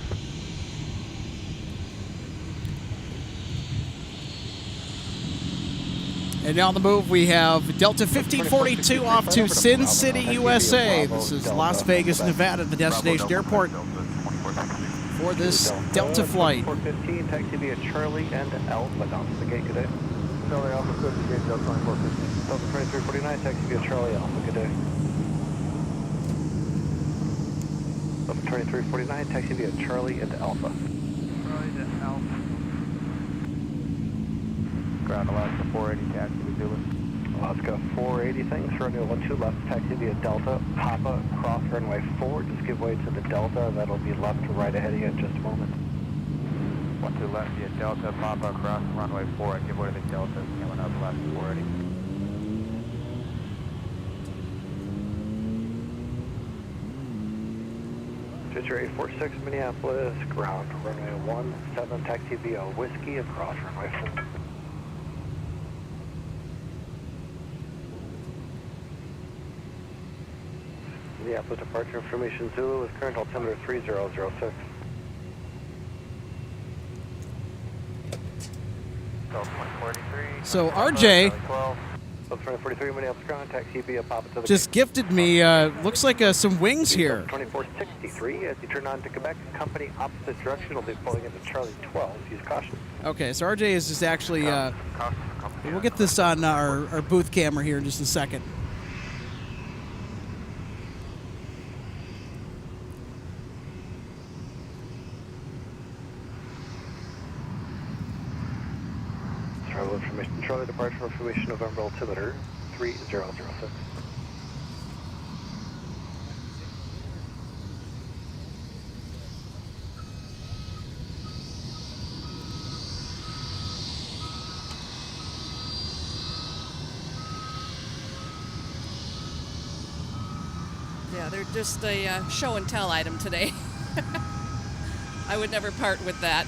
And now on the move, we have Delta 1542 off to Sin City, USA. This is Las Vegas, Nevada, the destination airport for this Delta flight. 415, taxi via Charlie and Alpha down to the gate, good day. Charlie Alpha, clear to the gate, Delta 2415. Delta 2349, taxi via Charlie Alpha, good day. Delta 2349, taxi via Charlie and Alpha. Charlie to Alpha. Ground Alaska 480, taxi to Zulu. Alaska 480, thanks. Runway 12 left, taxi via Delta, Papa, cross runway 4. Just give way to the Delta. That'll be left to right ahead of you in just a moment. 12 left via Delta, Papa, cross runway 4. I give way to the Delta, coming up left 480. Fisher 846, Minneapolis, ground runway 17, taxi via Whiskey, across runway 4. Minneapolis departure information Zulu with current altimeter 3006. Delta 2483. So RJ 12. Delta 2043, Minneapolis ground, taxi via Papa to the just gifted me, looks like some wings here. 2463, as you turn on to Quebec, company opposite direction will be pulling into Charlie 12. Use caution. Okay, so RJ is just actually, Caution for company. we'll get this on our booth camera here in just a second. Travel information, Charlie departure information, November altimeter 3006. Yeah, they're just a show and tell item today. I would never part with that.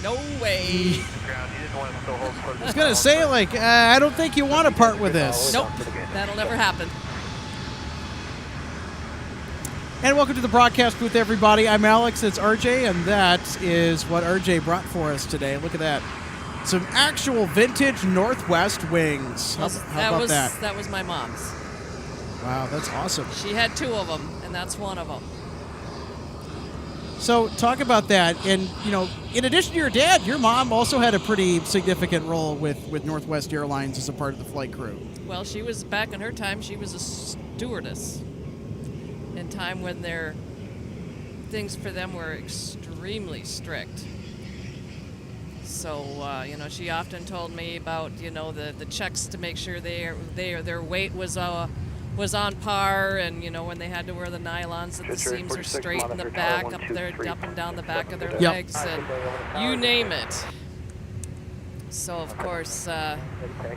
No way. Ground, you didn't want to still hold for I was going to say, like, I don't think you want to part with this. Nope, that'll never happen. And welcome to the broadcast booth, everybody. I'm Alex, it's RJ, and that is what RJ brought for us today. Look at that. Some actual vintage Northwest wings. How about that? That was my mom's. Wow, that's awesome. She had 2 of them, and that's one of them. So talk about that. And, you know, in addition to your dad, your mom also had a pretty significant role with Northwest Airlines as a part of the flight crew. Well, she was, back in her time, she was a stewardess. In time when their things for them were extremely strict. So, you know, she often told me about, you know, the checks to make sure their weight was on par, and, you know, when they had to wear the nylons, that the seams are straight in the back, up and down the back of their legs, and you name it. So, of course,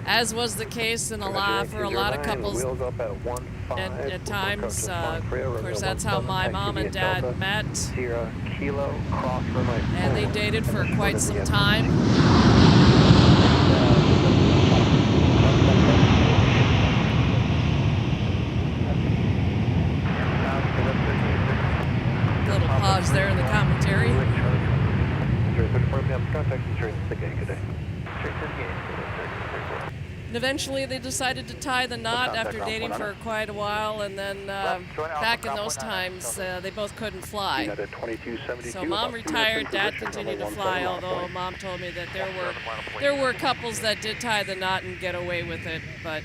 as was the case for a lot of couples, and at times, of course, that's how my mom and dad met, and they dated for quite some time. Little pause there in the commentary. And eventually they decided to tie the knot after dating for quite a while, and then back in those times they both couldn't fly. So mom retired, dad continued to fly, although mom told me that there were couples that did tie the knot and get away with it, but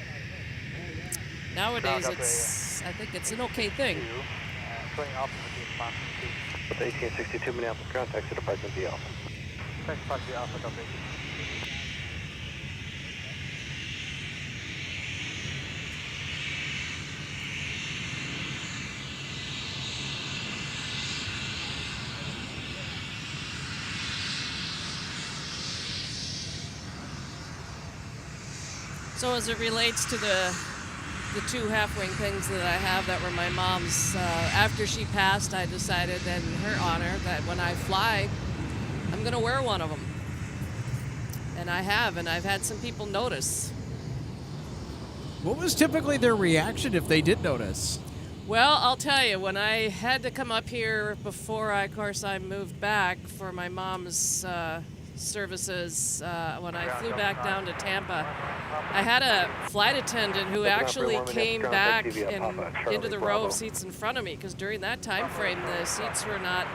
nowadays I think it's an okay thing. 1862 Minneapolis, contact to Department B Alpha. Department B Alpha, Delta 18. So as it relates to the two half-wing things that I have that were my mom's, after she passed, I decided in her honor that when I fly, I'm going to wear one of them. And I have, and I've had some people notice. What was typically their reaction if they did notice? Well, I'll tell you, when I had to come up here before I moved back for my mom's services, when I flew back down to Tampa, I had a flight attendant who actually came back into the row of seats in front of me, because during that time frame the seats were not,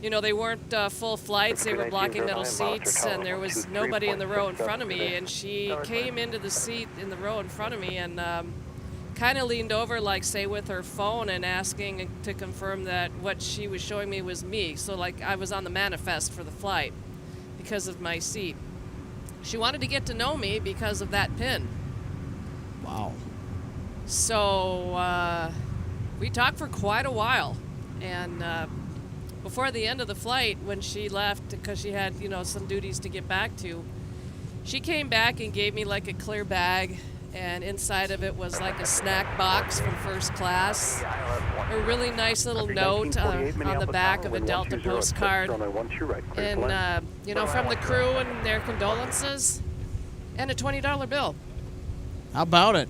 you know, they weren't full flights, they were blocking middle seats, and there was nobody in the row in front of me, and she came into the seat in the row in front of me and kind of leaned over, like, say, with her phone and asking to confirm that what she was showing me was me. So, like, I was on the manifest for the flight because of my seat. She wanted to get to know me because of that pin. Wow. So, we talked for quite a while. And before the end of the flight, when she left, because she had, you know, some duties to get back to, she came back and gave me, like, a clear bag, and inside of it was like a snack box from first class, a really nice little note on the back of a Delta postcard, and you know, from the crew and their condolences, and a $20 bill. How about it?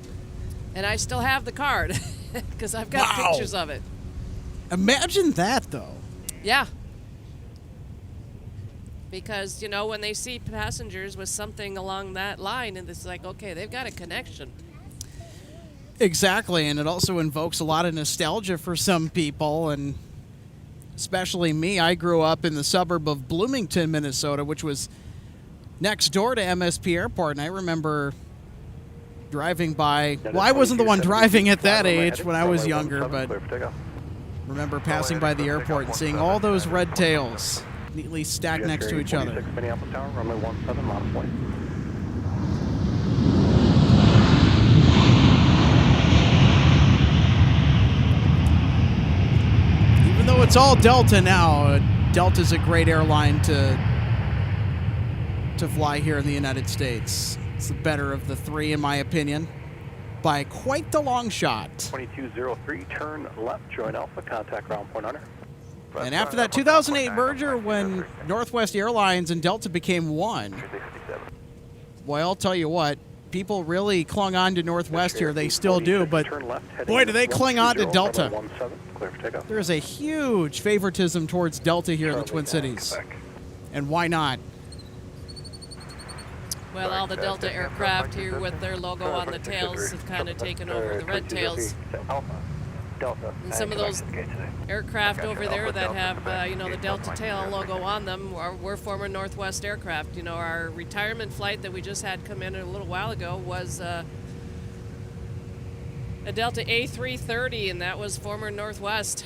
And I still have the card because I've got pictures of it. Imagine that, though. Yeah. Because, you know, when they see passengers with something along that line, and it's like, okay, they've got a connection. Exactly, and it also invokes a lot of nostalgia for some people, and especially me. I grew up in the suburb of Bloomington, Minnesota, which was next door to MSP Airport, and I remember driving by. Well, I wasn't the one driving at that age when I was younger, but remember passing by the airport and seeing all those red tails neatly stacked next to each other. Minneapolis Tower, runway 17, model point. Even though it's all Delta now, Delta's a great airline to fly here in the United States. It's the better of the three, in my opinion, by quite the long shot. 2203, turn left, join Alpha, contact ground point under. And after that 2008 merger, when Northwest Airlines and Delta became one, boy, I'll tell you what, people really clung on to Northwest here. They still do, but boy, do they cling on to Delta. There's a huge favoritism towards Delta here in the Twin Cities. And why not? Well, all the Delta aircraft here with their logo on the tails have kind of taken over the red tails. Delta. And some of those aircraft over Alpha there that Delta, have, Quebec, you know, the gate Delta 1.0, tail logo 6. on them were former Northwest aircraft. You know, our retirement flight that we just had come in a little while ago was a Delta A330, and that was former Northwest.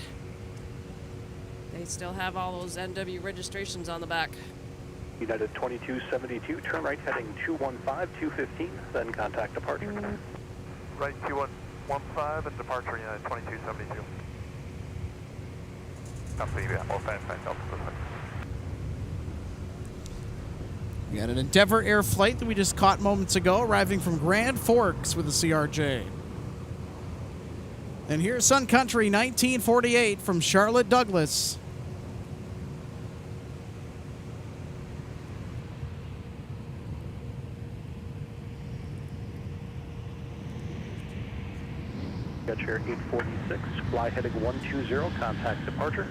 They still have all those NW registrations on the back. United 2272, turn right heading 215, then contact departure. Right 2115 and departure United 2272. Copy, yeah, all fine, Delta. We had an Endeavor Air flight that we just caught moments ago, arriving from Grand Forks with a CRJ. And here's Sun Country 1948 from Charlotte Douglas. Got your 846, fly heading 120, contact departure.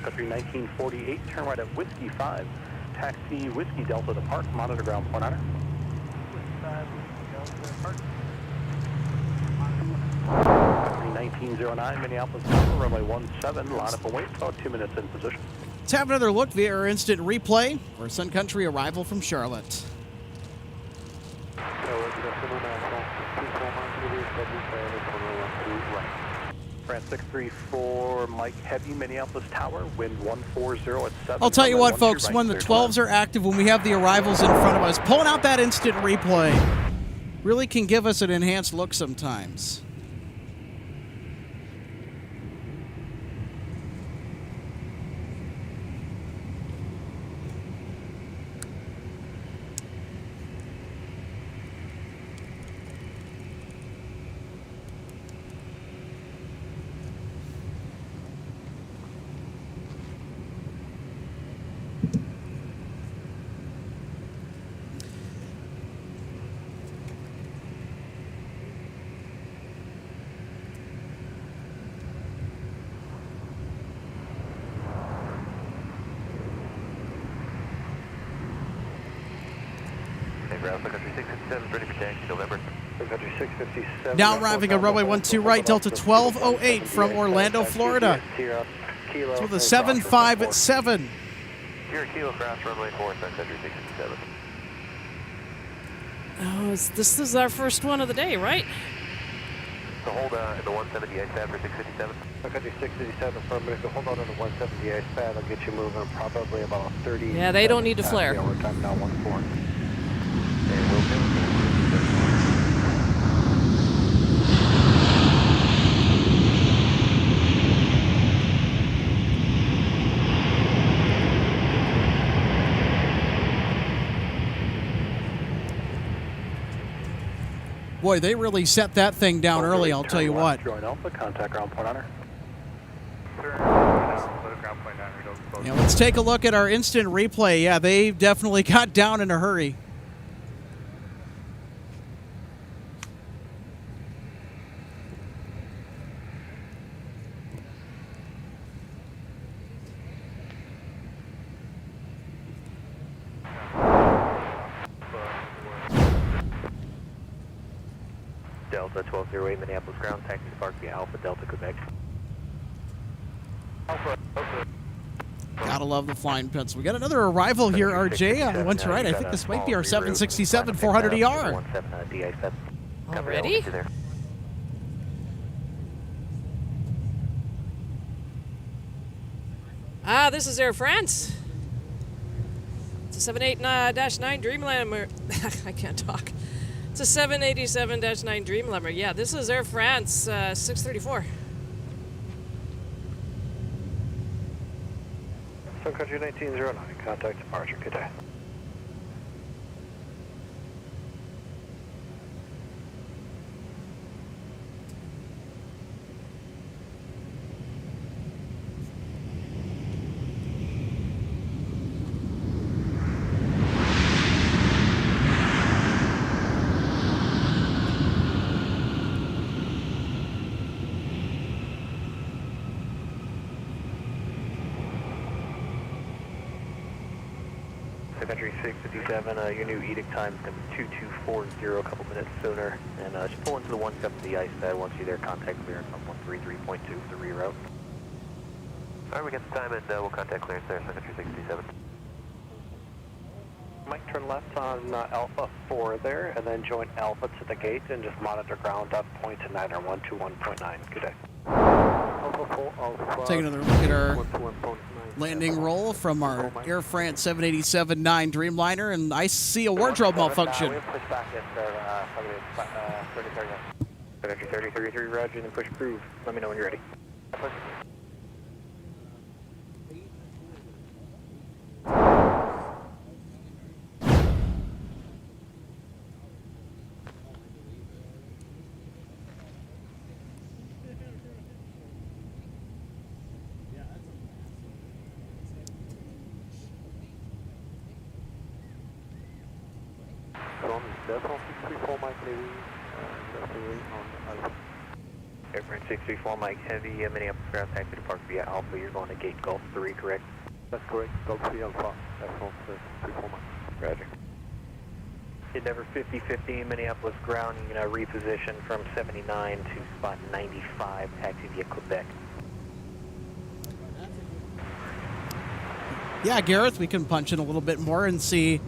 Country 1948, turn right at Whiskey 5, taxi Whiskey Delta depart, monitor ground point honor. Whiskey 5, Whiskey Delta depart. Country 1909, Minneapolis, runway 17, line up and wait, about 2 minutes in position. Let's have another look via our instant replay for Sun Country arrival from Charlotte. France 634, Mike Heavy, Minneapolis Tower, wind 140 at 7. I'll tell you what, runway folks, 12 when the right, 12s are active, when we have the arrivals in front of us, pulling out that instant replay really can give us an enhanced look sometimes. Country 657 ready for taxi, November. Country 657. Now arriving on runway 12 right, Delta 1208 from Orlando, Florida. It's with a 757. Here, Kilo cross runway 4, Sun Country 657. Oh, this is our first one of the day, right? So hold in the 170 ice pad for 657. Country 657 affirmative. So hold on to the 170 ice pad. I'll get you moving probably about 30. Yeah, they don't need to flare. Time now 14. And we'll do. Boy, they really set that thing down early, I'll tell you what. Join Alpha, contact ground point honor. Yeah, let's take a look at our instant replay. Yeah, they definitely got down in a hurry. Delta 1208, Minneapolis ground, taxi to via Alpha Delta, Quebec. Alpha. Gotta love the flying pencil. We got another arrival here, RJ. On one to right. I think this might be our 767 400ER. Already? Ah, this is Air France. It's a 78-9 Dreamliner. I can't talk. It's a 787-9 Dreamliner. Yeah, this is Air France 634. Sun Country 1909, contact departure, good day. Sun Country 657, your new edict time is going to be 2240, a couple minutes sooner. And just pull into the 170 ice pad. Once you're there, contact clearance on 133.2 to reroute. Alright, we got the time and we'll contact clearance there, Sun Country 657. Mike, turn left on Alpha 4 there, and then join Alpha to the gate and just monitor ground up point to 9 or 121.9. Good day. Take another look at our landing roll from our Air France 787-9 Dreamliner, and I see a wardrobe malfunction. We push back at 3033, roger, and then push approve. Let me know when you're ready. Air France 634, Mike Heavy, Minneapolis ground taxi to Park via Alpha. You're going to gate Gulf 3, correct? That's correct. Gulf 3 Alpha. That's all 634 Mike. Roger. Endeavor 5050, Minneapolis ground, you're going to reposition from 79 to spot 95, taxi via Quebec. Yeah, Gareth, we can punch in a little bit more and see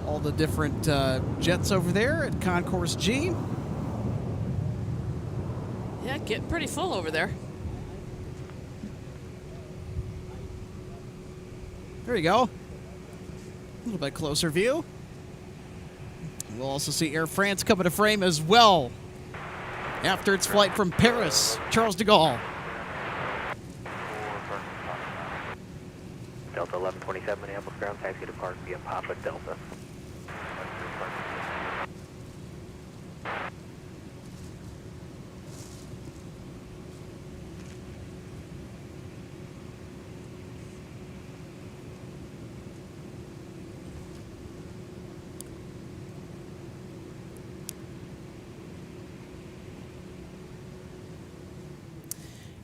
all the different jets over there at Concourse G. Yeah, getting pretty full over there. There you go. A little bit closer view. We'll also see Air France coming to frame as well after its flight from Paris, Charles de Gaulle. Delta 1127, Minneapolis ground taxi to Park via Papa Delta.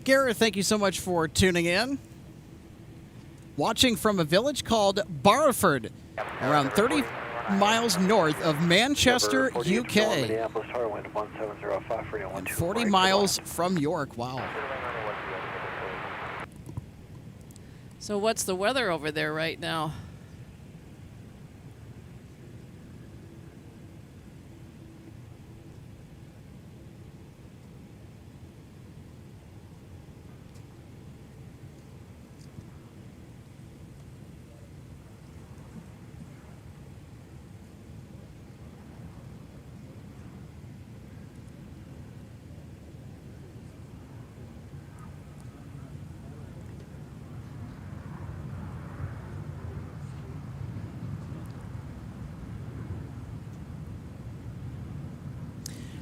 Gareth, thank you so much for tuning in. Watching from a village called Barford, around 30 miles north of Manchester, UK. And 40 miles from York. Wow. So what's the weather over there right now?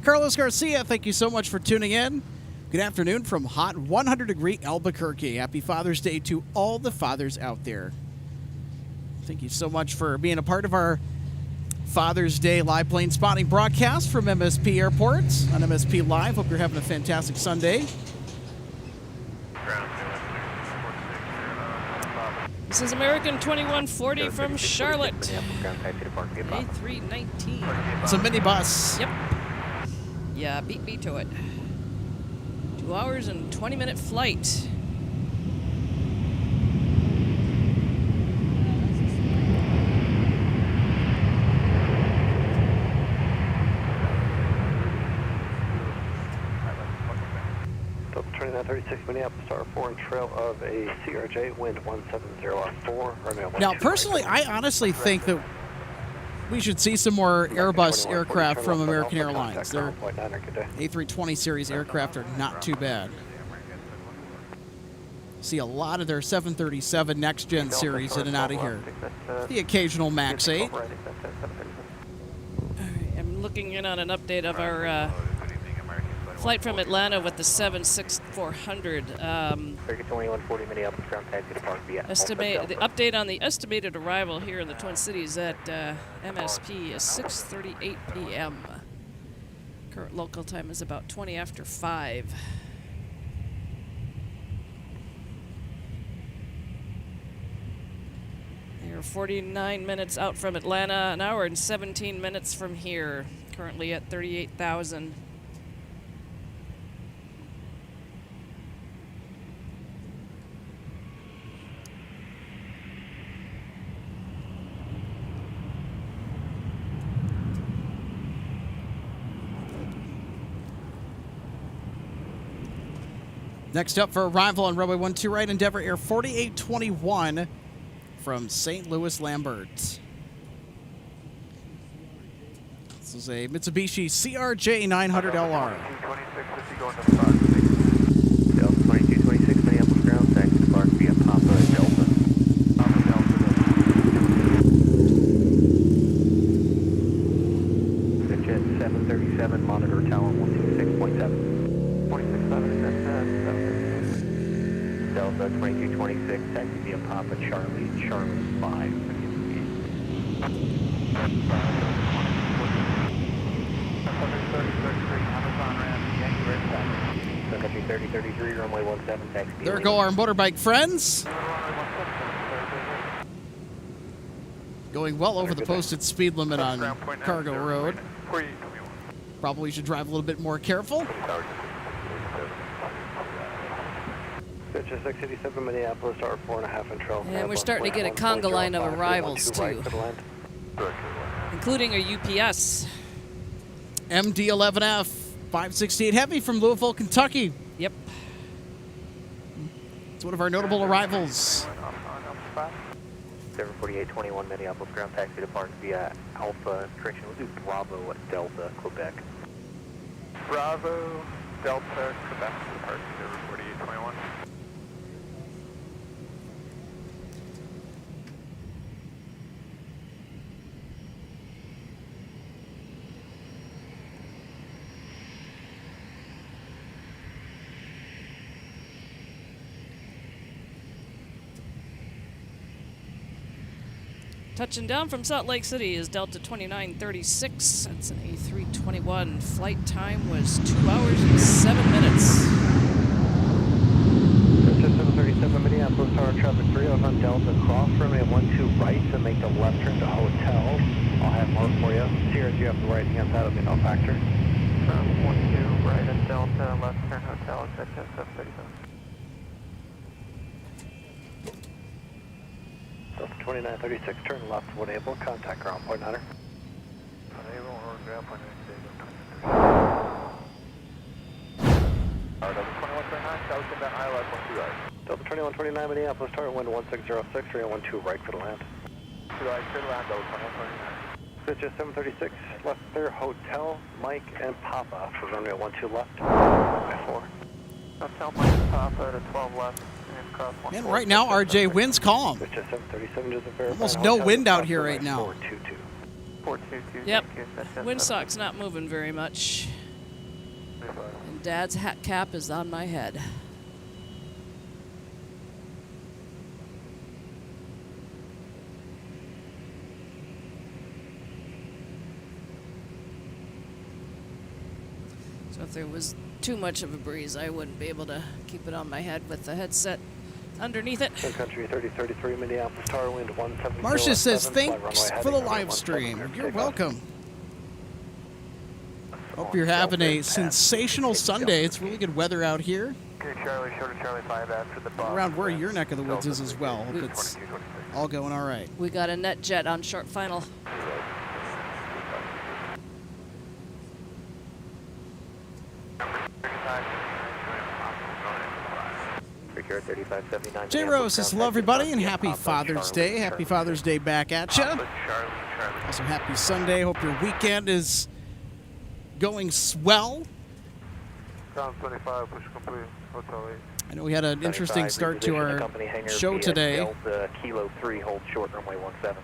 Carlos Garcia, thank you so much for tuning in. Good afternoon from hot 100-degree Albuquerque. Happy Father's Day to all the fathers out there. Thank you so much for being a part of our Father's Day live plane spotting broadcast from MSP Airport on MSP Live. Hope you're having a fantastic Sunday. This is American 2140 from Charlotte. A319. It's a minibus. Yep. Yeah, beat me to it. 2 hours and 20-minute flight. Delta 2936, Minneapolis, Star 4 and trail of a CRJ, wind 170-4. Now, personally, I honestly think that we should see some more Airbus aircraft from American Airlines. Their A320 series aircraft are not too bad. See a lot of their 737 next-gen series in and out of here. The occasional MAX 8. All right, I'm looking in on an update of our flight from Atlanta with the 76400. American 2140, Minneapolis, ground taxi to Park via The update on the estimated arrival here in the Twin Cities at MSP is 6:38 p.m. Current local time is about 20 after 5. We're 49 minutes out from Atlanta, an hour and 17 minutes from here. Currently at 38,000. Next up for arrival on runway 12 right, Endeavor Air 4821 from St. Louis Lambert. This is a Mitsubishi CRJ 900LR. 2226, going to Fox. Delta 2226, Minneapolis ground, taxi to Park via Papa Delta. Papa Delta. Pitch at 737, monitor tower 126.7. 267, that's 736. Delta 2226, taxi via Papa Charlie 5. Sun Country 3033, runway 17, taxi. There go our motorbike friends. Going well over the posted speed limit on Cargo Road. Probably should drive a little bit more careful. Pitch 687, Minneapolis, tower 4.5 and trail. And we're starting to get a conga line of arrivals too, including our UPS. MD-11F 568 Heavy from Louisville, Kentucky. Yep. It's one of our notable arrivals. 74821, Minneapolis ground, taxi to Park via Alpha correction. We'll do Bravo at Delta, Quebec. Bravo, Delta, Quebec, Park 4821. Touching down from Salt Lake City is Delta 2936. That's an A321. Flight time was 2 hours and 7 minutes. Pitch 737, Minneapolis, tower traffic 3 on Delta, cross runway 12 right to make the left turn to hotel. I'll have more for you. Sierra, you have the right hand side, will be no factor. 12 right at Delta, left turn hotel, exit 737. Delta 2936, turn left, would able, contact ground point hunter. Unable or ground point Delta 2129, South inbound ILS 12 right. Delta 2129, Minneapolis, target wind 1606, 312 right for the land. 2 right, clear to land, Delta 2129. Pitch 736, left clear, hotel, Mike and Papa for runway 12 left, by 4. Hotel, Mike and Papa to 12 left. And right now, RJ, wind's calm. Almost no wind out here right now. Yep. Windsock's not moving very much. And Dad's hat cap is on my head. So if there was too much of a breeze, I wouldn't be able to keep it on my head with the headset underneath it. Sun Country 3033, Minneapolis, tower wind 17. Marcia says thanks for the live stream. You're welcome. Hope you're having a sensational Sunday. It's really good weather out here. Okay, Charlie, short of Charlie 5 after the bus. Around where your neck of the woods is as well. Hope it's all going all right. We got a net jet on short final. J-Rose says hello, everybody, and happy Father's Day. Happy Father's Day back at you. Also, happy Sunday. Hope your weekend is going swell. Ground 25, push complete, hotel 8. I know we had an interesting start to our show today. Delta Kilo 3, hold short, runway 17.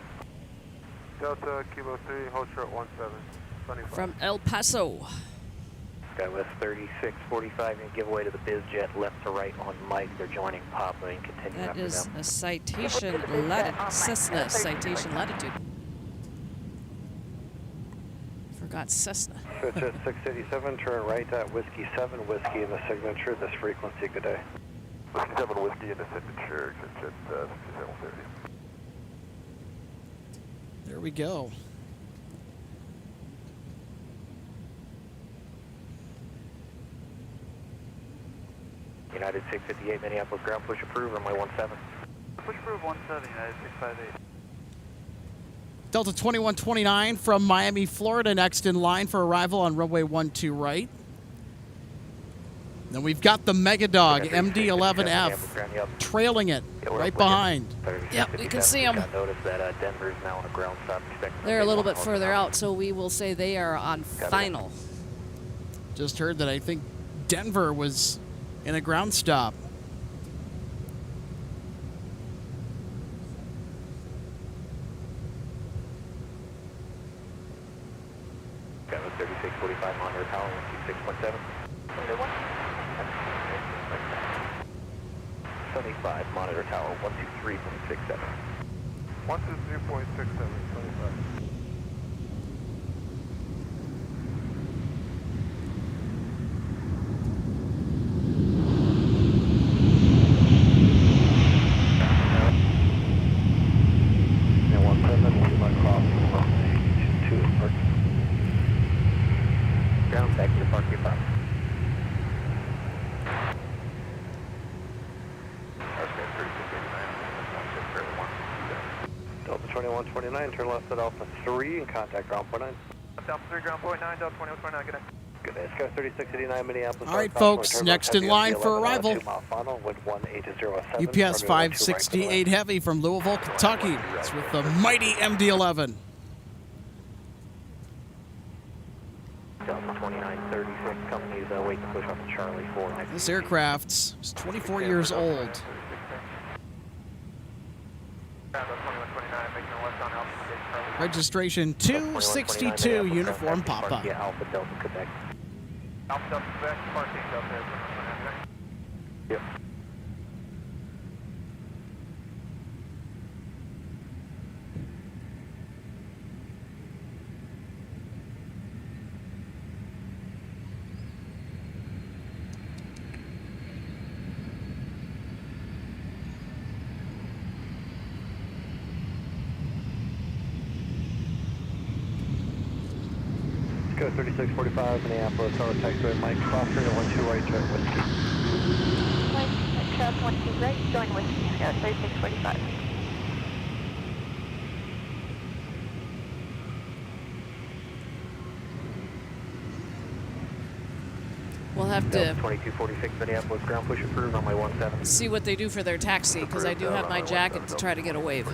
Delta Kilo 3, hold short 17. 25. From El Paso. Skywest 3645, and give away to the BizJet left to right on Mike. They're joining Papa and continue That after is them. a citation Cessna citation latitude. Forgot Cessna. Switch at 687, turn right at Whiskey 7, Whiskey in the signature, this frequency, good day. Whiskey 7, Whiskey in the signature, switch at 6730. There we go. United 658, Minneapolis ground push approved, runway 17. Push approved 17, United 658. Delta 2129 from Miami, Florida, next in line for arrival on runway 12 right. Then we've got the Mega Dog, MD-11F, trailing it right behind. Yep, we can see them. Notice that Denver is now on a ground stop. They're a little bit further out, so we will say they are on final. Just heard that I think Denver was in a ground stop. Got a 3645 monitor tower, 126.7. 75 monitor tower, 123.67. 123.67, 25. Ground back to the park, your Delta 2129, turn left at Alpha 3 and contact ground point 9. Alpha 3, ground point 9, Delta 2129, good day. Good day, Sky 3689, Minneapolis. All right, folks, next in line for arrival. UPS 568 Heavy from Louisville, Kentucky. It's with the mighty MD-11. Delta 2936, company's waiting to push off to Charlie 4 next. This aircraft is 24 years old. Registration 262, Uniform Papa. Alpha Delta Quebec. Alpha Delta Quebec, parking Delta. Yep. Go 3645, Minneapolis, tower taxiway, Mike, crossing at 12 right, join whiskey. Mike, cross 12 right, join whiskey, 3645. We'll have to 2246, Minneapolis, ground push approved, runway 17. see what they do for their taxi, because I do have my jacket to try to get a wave.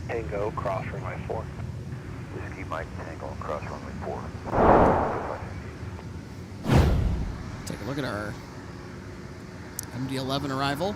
Tango, cross runway 4. Whiskey, Mike, Tango, cross runway 4. Take a look at our MD-11 arrival.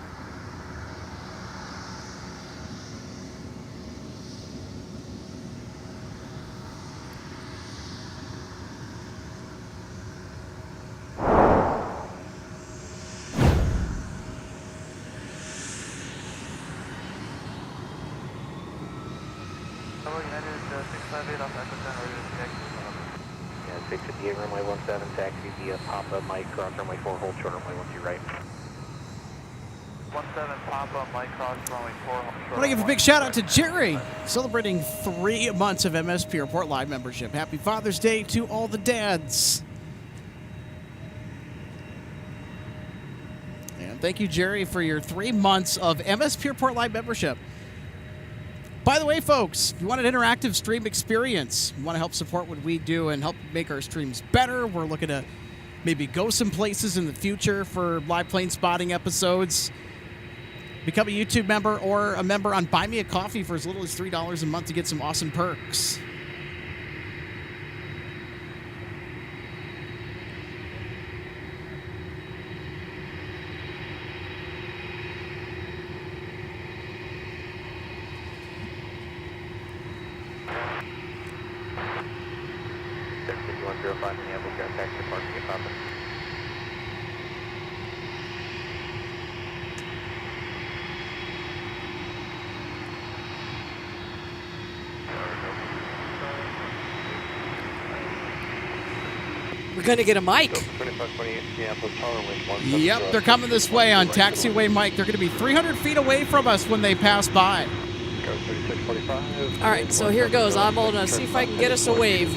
Yeah, 658, runway 17, taxi via Papa, Mike, cross runway 4, hold short runway 12 right. 17 Papa, Mike, cross runway 4, hold short. I want to give a big shout out to Jerry, celebrating 3 months of MSP Airport Live membership. Happy Father's Day to all the dads. And thank you, Jerry, for your 3 months of MSP Airport Live membership. By the way, folks, if you want an interactive stream experience, you want to help support what we do and help make our streams better, we're looking to maybe go some places in the future for live plane spotting episodes. Become a YouTube member or a member on Buy Me a Coffee for as little as $3 a month to get some awesome perks. Minneapolis, ground taxi, parking at Papa. We're going to get a mic. 2528, Minneapolis, tower wind 17. Yep, they're coming this way on taxiway Mike. They're going to be 300 feet away from us when they pass by. 3645. All right, so here goes. I'm gonna see if I can get us a wave.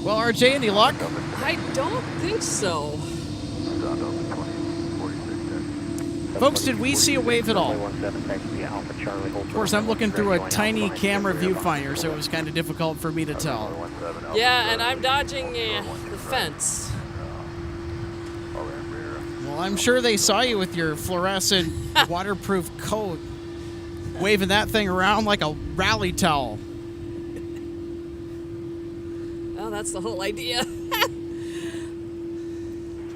Well, RJ, any luck? I don't think so. Folks, did we see a wave at all? Of course, I'm looking through a tiny camera viewfinder, so it was kind of difficult for me to tell. Yeah, and I'm dodging the fence. Well, I'm sure they saw you with your fluorescent waterproof coat, waving that thing around like a rally towel. Oh, that's the whole idea.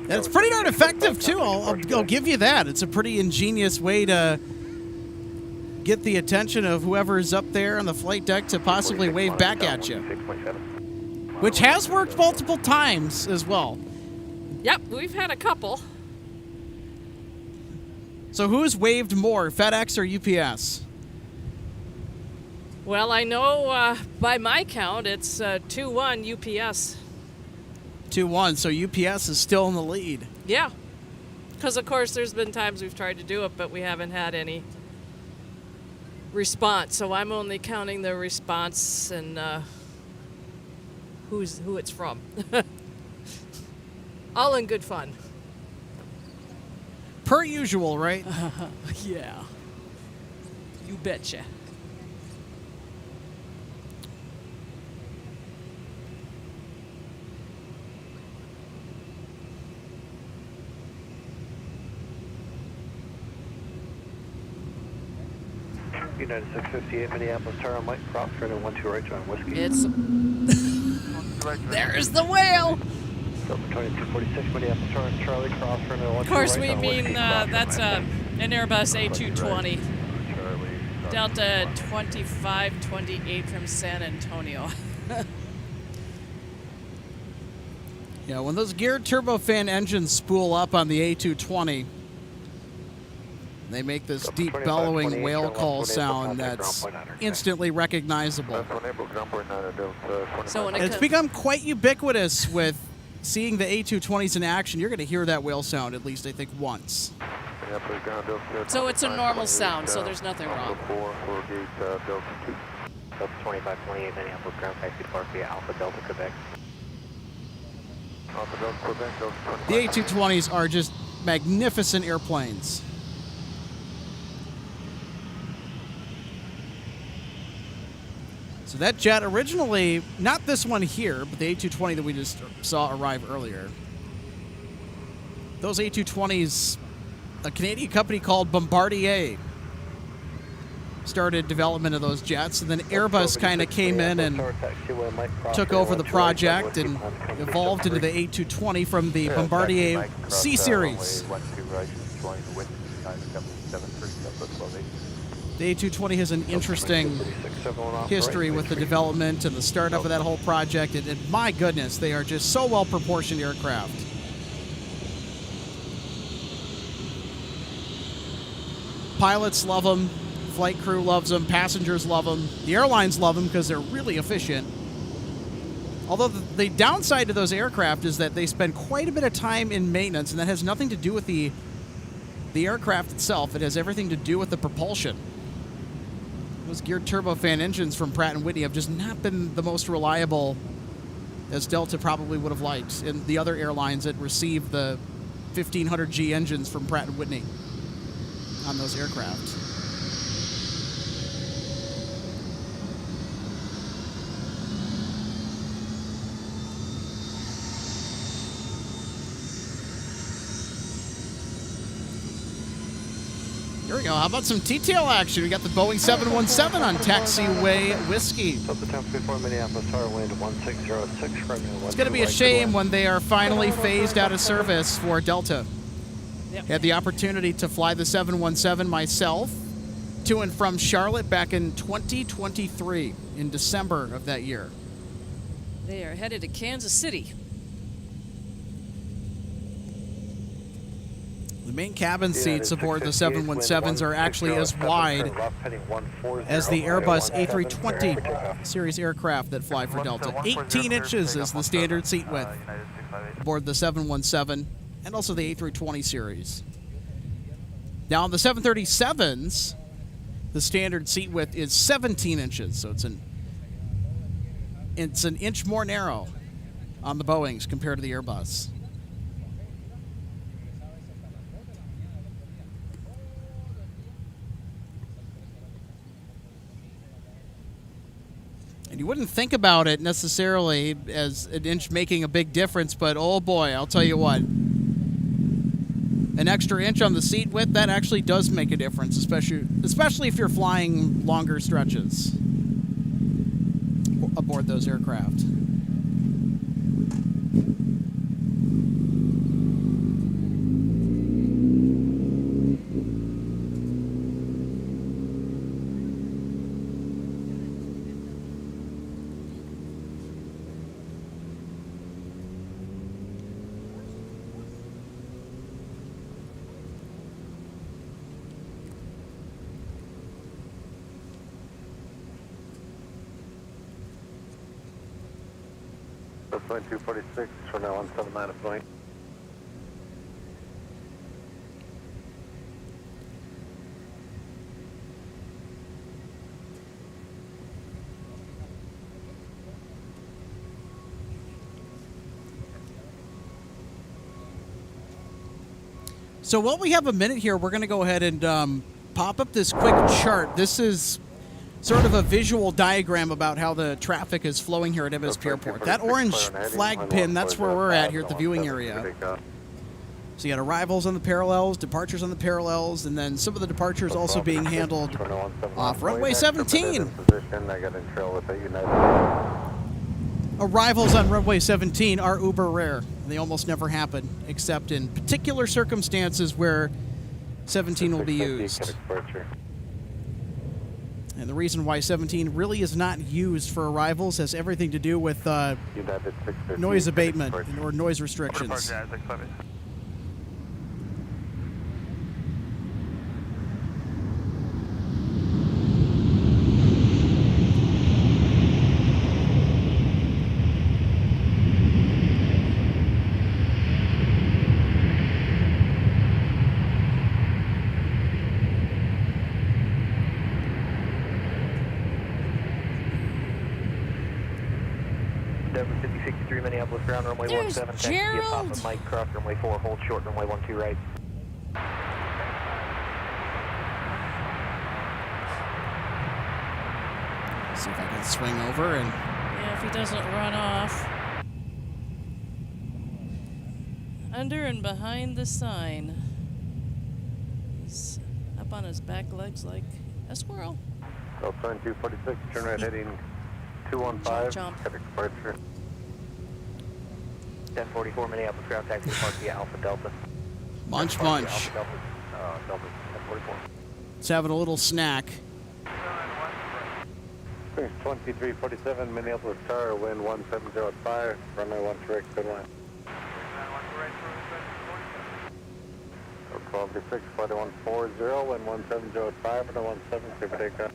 And it's pretty darn effective, too. I'll give you that. It's a pretty ingenious way to get the attention of whoever's up there on the flight deck to possibly wave back at you. Which has worked multiple times as well. Yep, we've had a couple. So who's waved more, FedEx or UPS? Well, I know by my count, it's 2-1 UPS. 2-1, so UPS is still in the lead. Yeah. Because, of course, there's been times we've tried to do it, but we haven't had any response. So I'm only counting the response and who it's from. All in good fun. Per usual, right? Yeah. You betcha. United 658 Minneapolis Tower, Mike Cross, running 12 right, join Whiskey. It's... There's the whale! Delta 2246 Minneapolis Tower, Charlie Cross, running 12 right. Of course, we on mean Whiskey, that's an Airbus A220. Charlie. Delta 2528 from San Antonio. Yeah, when those geared turbofan engines spool up on the A220, they make this deep bellowing whale call sound that's instantly recognizable. So when And it's become quite ubiquitous with seeing the A220s in action. You're going to hear that whale sound at least, I think, once. So it's a normal sound, so there's nothing wrong. Delta 2528 Minneapolis ground taxi Park via Alpha Delta Quebec. Alpha Delta Quebec, Delta 25. The A220s are just magnificent airplanes. So that jet originally, not this one here, but the A220 that we just saw arrive earlier. Those A220s, a Canadian company called Bombardier started development of those jets, and then Airbus kind of came in and took over the project and evolved into the A220 from the Bombardier C Series. The A220 has an interesting history with the development and the startup of that whole project, and my goodness, they are just so well proportioned aircraft. Pilots love them, flight crew loves them, passengers love them, the airlines love them because they're really efficient. Although the downside to those aircraft is that they spend quite a bit of time in maintenance, and that has nothing to do with the aircraft itself. It has everything to do with the propulsion. Those geared turbofan engines from Pratt & Whitney have just not been the most reliable as Delta probably would have liked, and the other airlines that received the 1500G engines from Pratt & Whitney on those aircraft. Here we go. How about some T-tail action? We got the Boeing 717 on taxiway whiskey. Delta 1044 Minneapolis, tower wind 1606 from It's going to be a shame when they are finally phased out of service for Delta. Yep. Had the opportunity to fly the 717 myself to and from Charlotte back in 2023, in December of that year. They are headed to Kansas City. The main cabin seats aboard the 717s are actually as wide as the Airbus A320 series aircraft that fly for Delta. 18 inches is the standard seat width aboard the 717 and also the A320 series. Now on the 737s, the standard seat width is 17 inches, so it's an inch more narrow on the Boeings compared to the Airbus. And you wouldn't think about it necessarily as an inch making a big difference, but oh boy, I'll tell you what. An extra inch on the seat width, that actually does make a difference, especially if you're flying longer stretches aboard those aircraft. Point 246 for now on 79 at point. So while we have a minute here, we're going to go ahead and pop up this quick chart. This is sort of a visual diagram about how the traffic is flowing here at MSP Airport. That orange flag pin, that's where we're at here at the viewing area. So you got arrivals on the parallels, departures on the parallels, and then some of the departures also being handled off runway 17. Arrivals on runway 17 are uber rare. They almost never happen, except in particular circumstances where 17 will be used. And the reason why 17 really is not used for arrivals has everything to do with noise abatement or noise restrictions. Minneapolis ground runway There's 17, taxi Gerald. pop of Mike cross runway 4, hold short runway 12 right. See if I can swing over and Yeah, if he doesn't run off. Under and behind the sign. He's up on his back legs like a squirrel. Delta 246, turn right heading 215, Jump. traffic departure. 1044 Minneapolis ground taxi park via Alpha Delta. munch. Delta 1044. It's having a little snack. 2347 Minneapolis Tower, wind 1705, runway 1 direct, good line. 1236, flight 140, wind 1705, runway 17, clear for takeoff.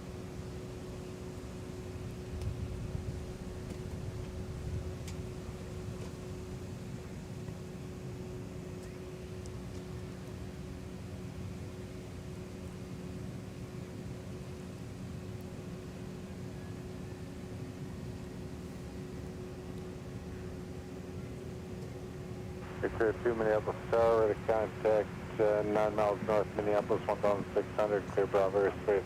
Victor 2 Minneapolis Tower, to contact 9 miles north Minneapolis 1600, clear Bravo airspace.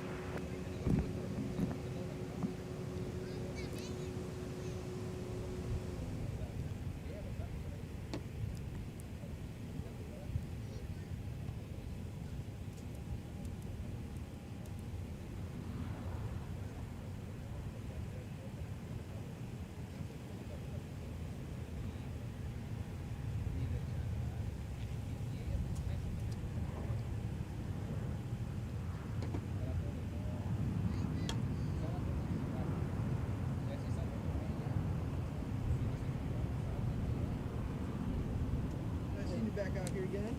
Back out here again.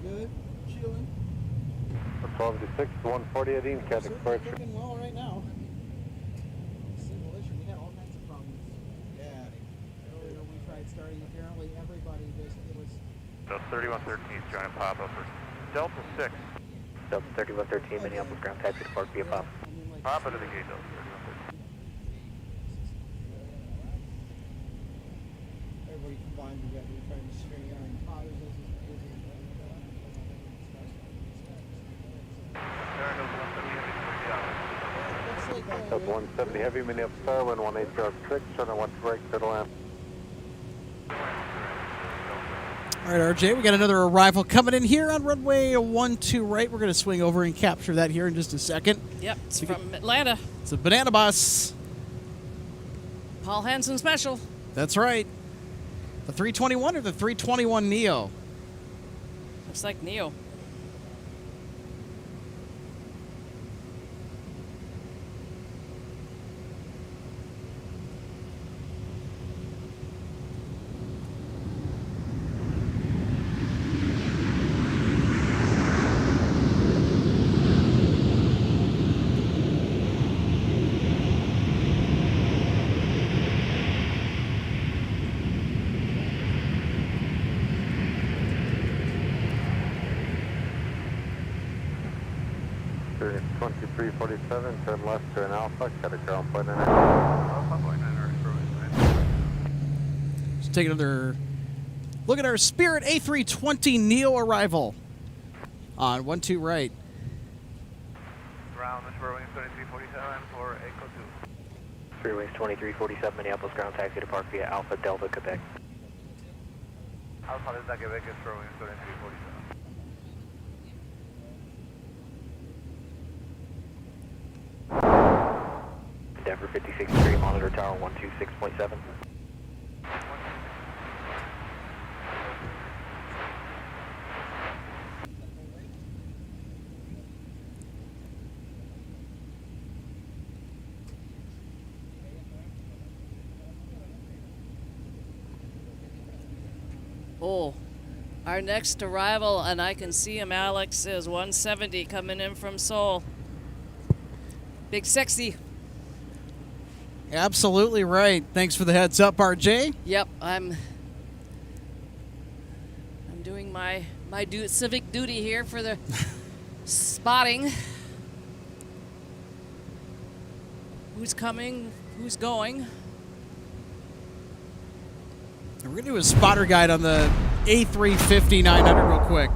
Good. Chilling. 1256, 140 at Incat departure. Cooking well right now. Single issue. We had all kinds of problems. Yeah. Earlier we tried starting. Apparently everybody it was. So 3113 trying to pop up for Delta 6. Delta 3113, Minneapolis ground taxi to Park via Pop. Pop into the gate, Delta 3113. Everybody combined together. We're trying to string out potters. Delta 170 heavy, Minneapolis Tower, wind 1806, turn on 1 to right, clear to land. All right, RJ, we got another arrival coming in here on runway 12 right. We're going to swing over and capture that here in just a second. Yep, it's from Atlanta. It's a banana bus. Paul Hansen special. That's right. The 321 or the 321 Neo? Looks like Neo. Sirius 2347, turn left, turn Alpha, cut a ground point in it. Let's take another look at our Spirit A320 Neo arrival on 12 right. Ground, Mr. Wings 2347 for Echo 2. Three Wings 2347, Minneapolis ground taxi to Park via Alpha Delta, Quebec. Alpha Delta, Quebec, Mr. Wings 2347. Denver 56-3, monitor tower 126.7. Oh, our next arrival, and I can see him, Alex, is 170 coming in from Seoul. Big sexy. Absolutely right. Thanks for the heads up, RJ. Yep, I'm doing my civic duty here for the spotting. Who's coming? Who's going? We're going to do a spotter guide on the A350-900 real quick.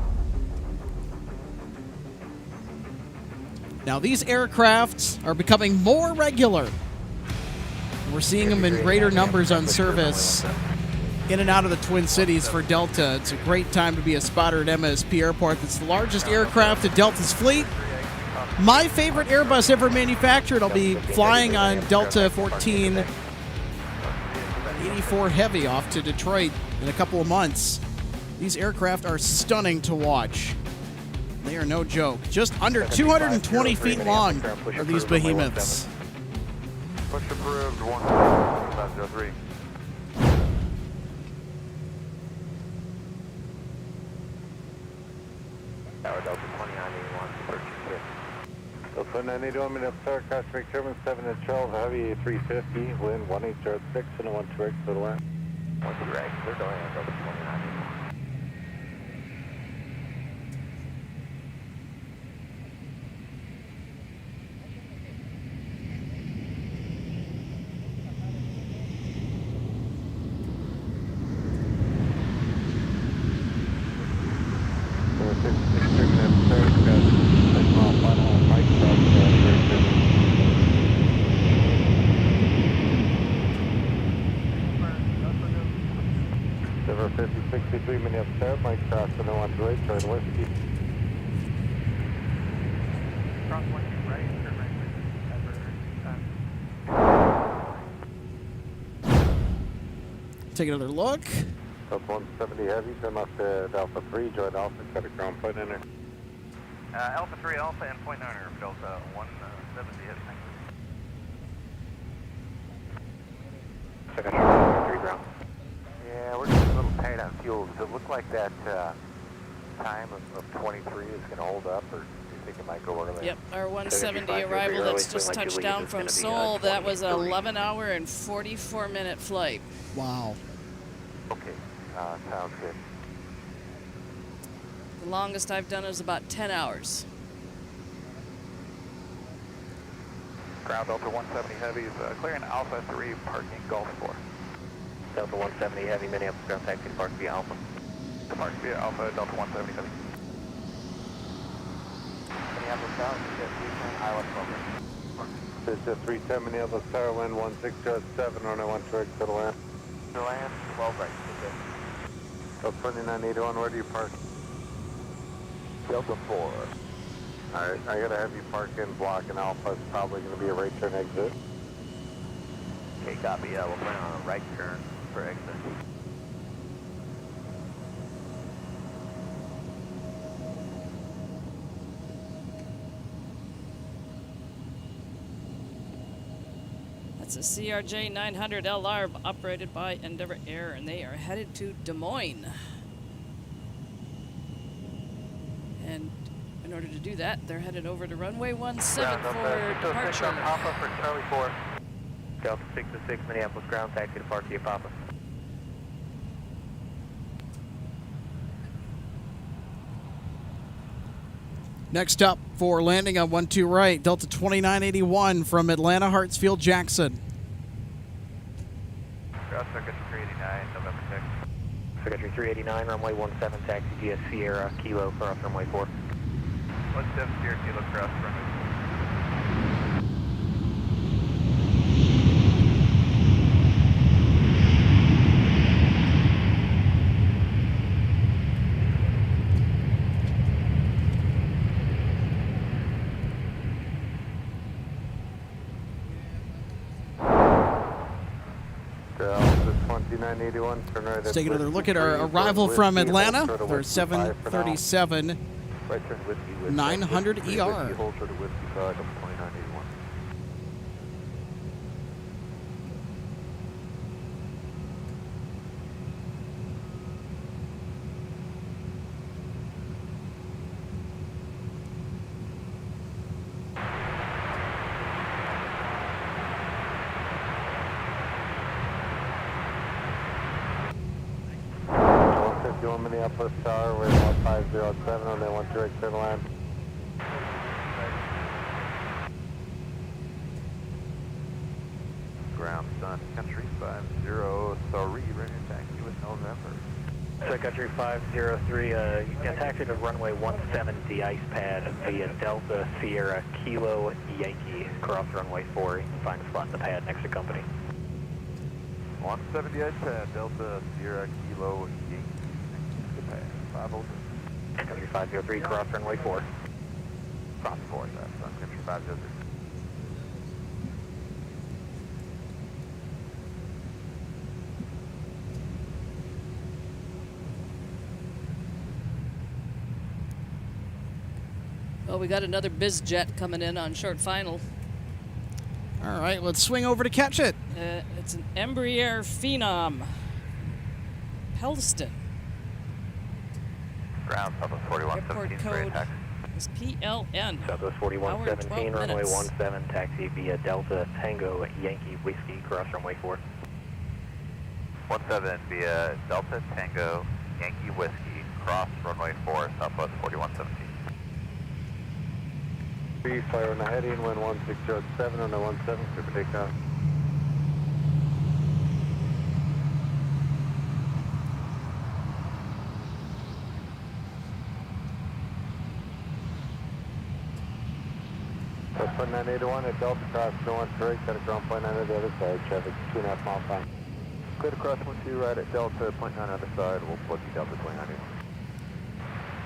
Now, these aircrafts are becoming more regular. We're seeing them in greater numbers on service in and out of the Twin Cities for Delta. It's a great time to be a spotter at MSP Airport. It's the largest aircraft in Delta's fleet. My favorite Airbus ever manufactured. I'll be flying on Delta 1484 Heavy off to Detroit in a couple of months. These aircraft are stunning to watch. They are no joke. Just under 220 feet long are these behemoths. Push approved, 1503. Tower Delta 2981, departure clear. Delta 981, Minneapolis Tower, cross break turbine 7 and 12, heavy 350, wind 1806, and a 1 to right, clear to land. 1 to right, clear to land, Delta 2981. November 5063 Minneapolis Airport, cross the 128, turn whiskey. Cross 12 right, turn right, Take another look. Delta 170 Heavy, turn left to Alpha 3, join Alpha, cut a ground point in there. Alpha 3 Alpha and point niner, Delta 170 Heavy. Second, 3 ground. Yeah, we're just a little tight on fuel. Does it look like that time of 23 is going to hold up, or do you think it might go early? Yep, our 170 arrival that's just touched down from Seoul, that was an 11-hour and 44-minute flight. Wow. Okay, sounds good. The longest I've done is about 10 hours. Ground Delta 170 Heavy is clearing Alpha 3, parking Golf 4. Delta 170 Heavy, Minneapolis ground taxi to park via Alpha. Park via Alpha, Delta 170 Heavy. Minneapolis Tower, Island Program. This is 310 Minneapolis Tower, wind 1607, runway 12 to the land. To land, 12 right, okay. Delta 2981, where do you park? Delta 4. Alright, I gotta have you park in block and Alpha. It's probably gonna be a right turn exit. Okay, copy. Yeah, we'll plan on a right turn for exit. That's a CRJ 900 LR operated by Endeavour Air, and they are headed to Des Moines. And in order to do that, they're headed over to runway 17 for departure. Papa for Charlie 4. Delta 606 Minneapolis ground taxi to park via Papa. Next up for landing on 12 right, Delta 2981 from Atlanta Hartsfield Jackson. Cross circuit 389, November 6. Secretary 389, runway 17 taxi via Sierra Kilo, cross runway 4. 17 Sierra Kilo, cross runway 4. Delta 2981, turn right. Let's take another look at our arrival from Atlanta for 737 Right turn whiskey with 900 whiskey, ER. Whiskey, hold short of whiskey, Delta 2981. Minneapolis Tower, we're 1507 on the 12 exit line. Ground Sun Country 50, sorry, ready to taxi with November. Sun Country 503, you can taxi to runway 17 ice pad via Delta Sierra Kilo Yankee, cross runway 4. You can find a spot in the pad next to company. 170 ice pad, Delta Sierra Kilo Yankee. 503. Country 503, cross runway 4. Cross 4, that's Sun Country 503. Well, we got another biz jet coming in on short final. All right, let's swing over to catch it. It's an Embraer Phenom. Helston. Ground Southwest 4117, Airport straight code taxi. is PLN. Southwest Hour and 4117, 12 runway minutes. 17 taxi via Delta Tango Yankee Whiskey, cross runway 4. 17 via Delta Tango Yankee Whiskey, cross runway 4, Southwest 4117. Fire on the heading, wind 1607 on the 17, clear for takeoff. That's 981 at Delta cross, no one straight, got a ground point under the other side, traffic 2.5 miles on. Clear to cross 12 right at Delta, point 9 other side, we'll plug you Delta 29.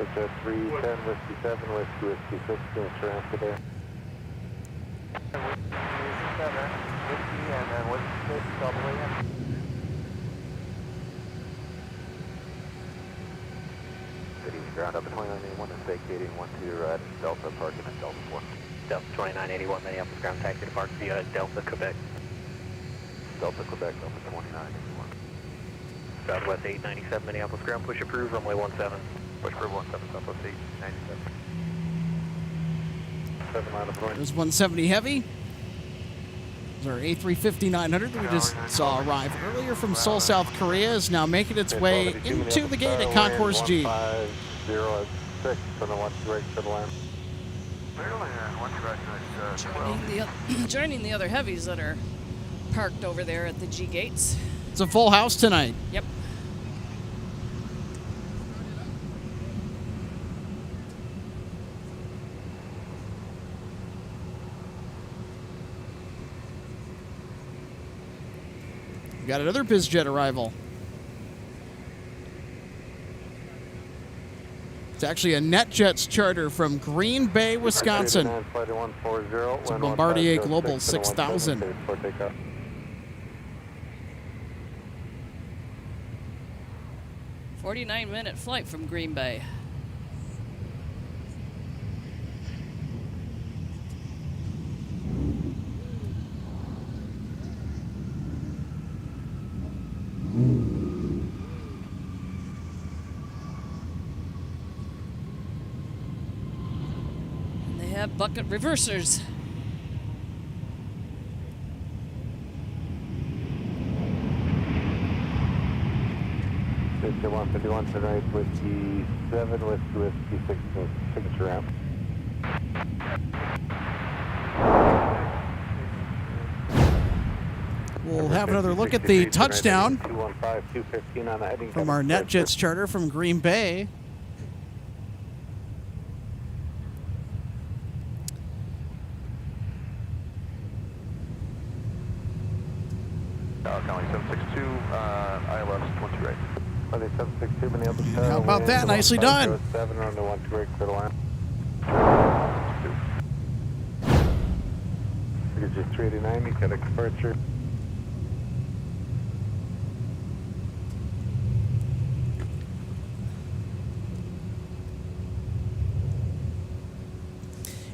It's a 310, Whiskey 7, Whiskey 6, Mr. Amsterdam. Whiskey 7, Whiskey, and then Whiskey 6, all the way in. City's ground up at 2981 and vacating 12 right at Delta, parking at Delta 4. Delta 2981, Minneapolis ground taxi to park via Delta, Quebec. Delta, Quebec, Delta 2981. Southwest 897, Minneapolis ground, push approved, runway 17. Push for 17, Southwest 897. 7 line of point. There's 170 Heavy. There's our A350-900 that we just saw arrive earlier from Seoul, South Korea, is now making its way into the gate at Concourse G. 1506, and then 1 right to the line. Joining the other heavies that are parked over there at the G gates. It's a full house tonight. Yep. We got another BizJet arrival. It's actually a NetJets charter from Green Bay, Wisconsin. It's a Bombardier Global 6000. 49-minute flight from Green Bay. And they have bucket reversers. 151 tonight, Whiskey 7, Whiskey 6, signature ramp. We'll have another look at the touchdown 215, 215 on the heading from our NetJets charter from Green Bay. County 762, ILS 20 right. 762, Minneapolis. How about that? Nicely done. 7 on the 1 2 right, clear the line. It's just 389, you got a departure.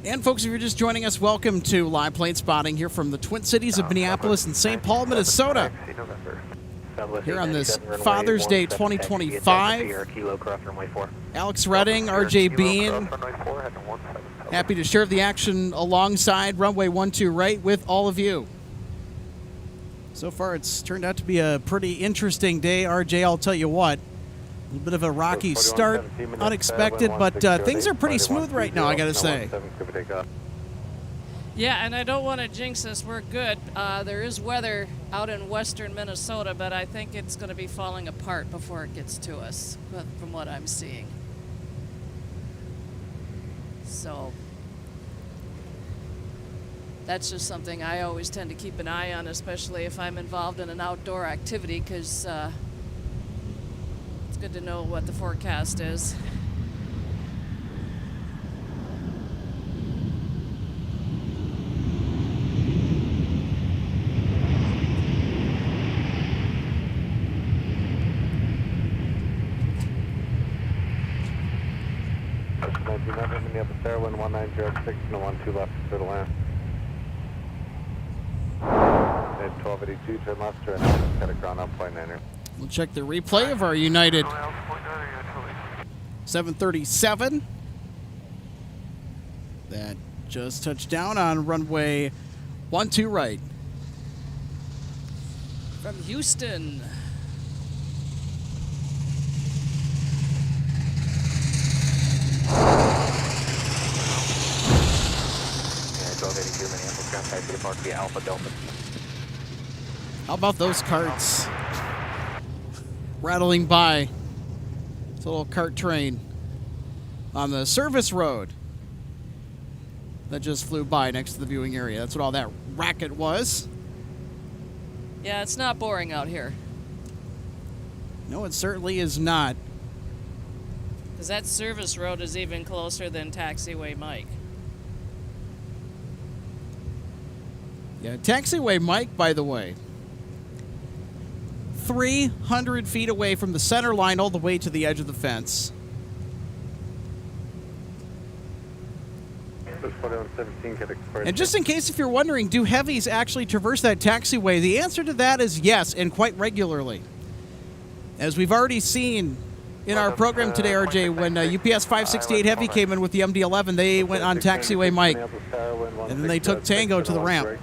And folks, if you're just joining us, welcome to Live Plane Spotting here from the Twin Cities of Minneapolis and St. Paul, Minnesota. Here on this Father's Day 2025. Alex Redding, RJ Bean, happy to share the action alongside runway 12 right with all of you. So far, it's turned out to be a pretty interesting day. RJ, I'll tell you what. A little bit of a rocky start, unexpected, but things are pretty smooth right now, I gotta say. Yeah, and I don't want to jinx us. We're good. There is weather out in western Minnesota, but I think it's going to be falling apart before it gets to us, from what I'm seeing. So that's just something I always tend to keep an eye on, especially if I'm involved in an outdoor activity, because it's good to know what the forecast is. Minneapolis Airline 1906 and 12 left to the land. At 1282, turn left, turn out, got a ground up, point 9er. We'll check the replay of our United 737 that just touched down on runway 12 right. From Houston. How about those carts rattling by? It's a little cart train on the service road that just flew by next to the viewing area. That's what all that racket was. Yeah, it's not boring out here. No, it certainly is not. Because that service road is even closer than Taxiway Mike. Yeah, Taxiway Mike, by the way, 300 feet away from the center line all the way to the edge of the fence. And just in case if you're wondering, do heavies actually traverse that taxiway? The answer to that is yes, and quite regularly. As we've already seen in our program today, RJ, when UPS 568 Heavy came in with the MD-11, they went on Taxiway Mike, and then they took Tango to the ramp,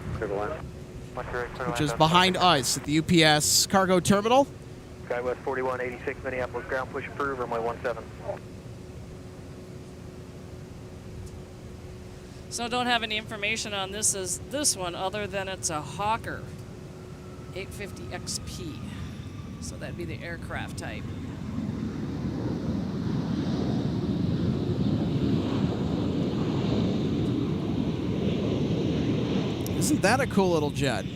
which is behind us at the UPS cargo terminal. SkyWest 4186 Minneapolis ground push approved, runway 17. So don't have any information on this one other than it's a Hawker 850 XP. So that'd be the aircraft type. Isn't that a cool little jet?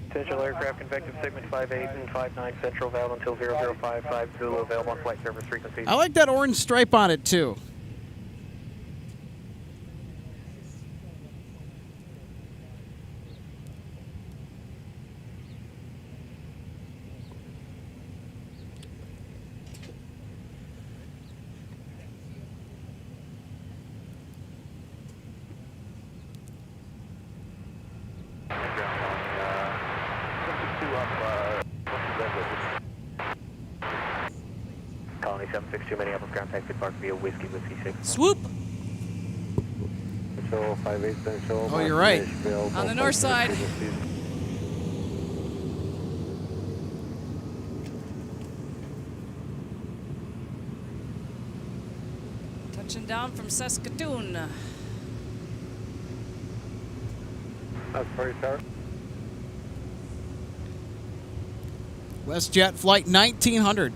Potential aircraft convective segment 58 and 59 central valve until 0055 Zulu available on flight service frequency. I like that orange stripe on it, too. Colony 762 Minneapolis ground taxi park via Whiskey 6. Swoop! Oh, you're right. On the north side. Touching down from Saskatoon. That's very tower. WestJet Flight 1900.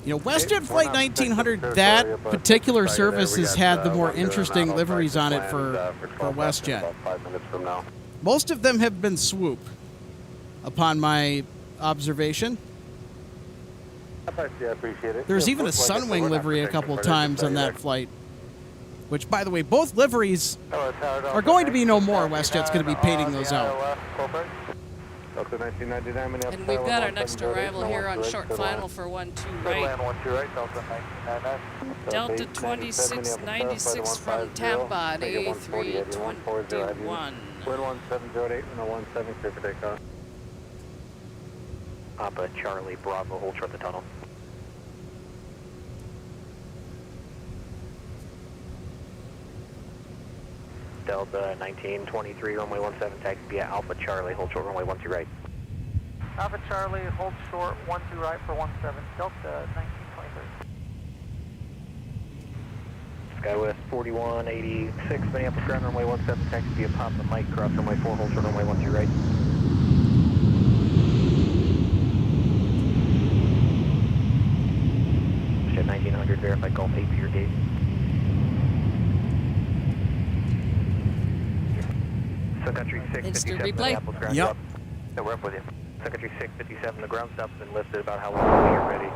You know, WestJet Flight 1900, that particular service has had the more interesting liveries on it for WestJet. 5 minutes from now. Most of them have been swoop, upon my observation. I appreciate it. There's even a Sunwing livery a couple times on that flight. Which, by the way, both liveries are going to be no more. WestJet's going to be painting those out. And we've got our next arrival here on short final for 12 right. Delta 2696 from Tampa at A321. Wind 1708 and 17 clear for takeoff. Papa Charlie Bravo, hold short the tunnel. Delta 1923, runway 17, taxi via Alpha Charlie, hold short runway 12 right. Alpha Charlie, hold short, 12 right for 17, Delta 1923. SkyWest 4186, Minneapolis ground runway 17, taxi via Papa Mike, cross runway 4, hold short runway 12 right. Jet 1900, verify Gulf 8 for your gate. Sun Country 657, Minneapolis ground Yep. stop. No, we're up with you. Sun Country 657, the ground stop's been lifted. About how long are you ready?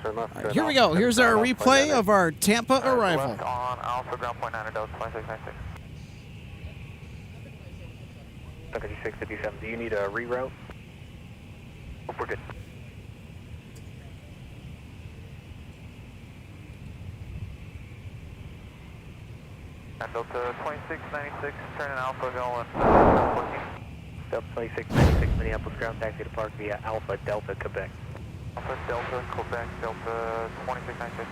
All right, here we go. Here's our replay of our Tampa arrival. Left on Alpha ground point 9 Delta 2696. Sun Country 657, do you need a reroute? Oh, we're good. Delta 2696, turning Alpha going. Delta 2696, Minneapolis ground taxi to park via Alpha Delta Quebec. Alpha Delta Quebec, Delta 2696.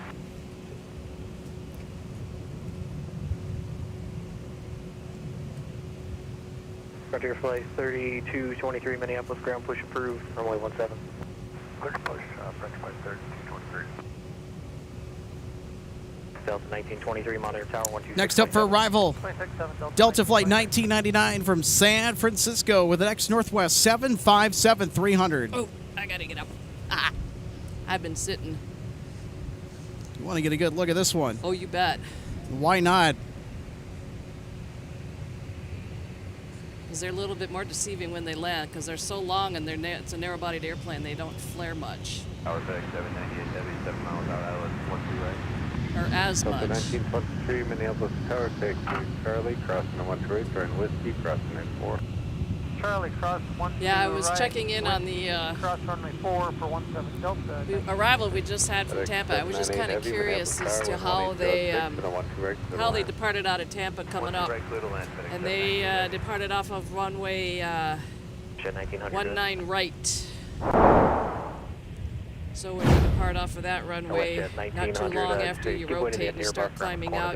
Frontier flight 3223, Minneapolis ground push approved, runway 17. Clear to push, French flight 3223. Delta 1923, monitor tower 126. Next up for arrival, 267 Delta Flight 1999 from San Francisco with an X Northwest 757-300. Oh, I gotta get up. Ah, I've been sitting. You want to get a good look at this one? Oh, you bet. Why not? because they're a little bit more deceiving when they land because they're so long and it's a narrow-bodied airplane. They don't flare much Tower FedEx 798 Heavy, 7 miles out, Island 12 right. or as Delta much. 1923, Minneapolis Tower, taxi Charlie, crossing the 1 right, turn Whiskey, crossing at 4. Charlie, cross 1 Yeah, I was checking in on the cross runway 4 for 17 Delta. arrival we just had from Tampa. I was just kind of curious as to how they departed out of Tampa coming up, and they departed off of runway 19 right. So when you depart off of that runway, not too long after you rotate and start climbing out,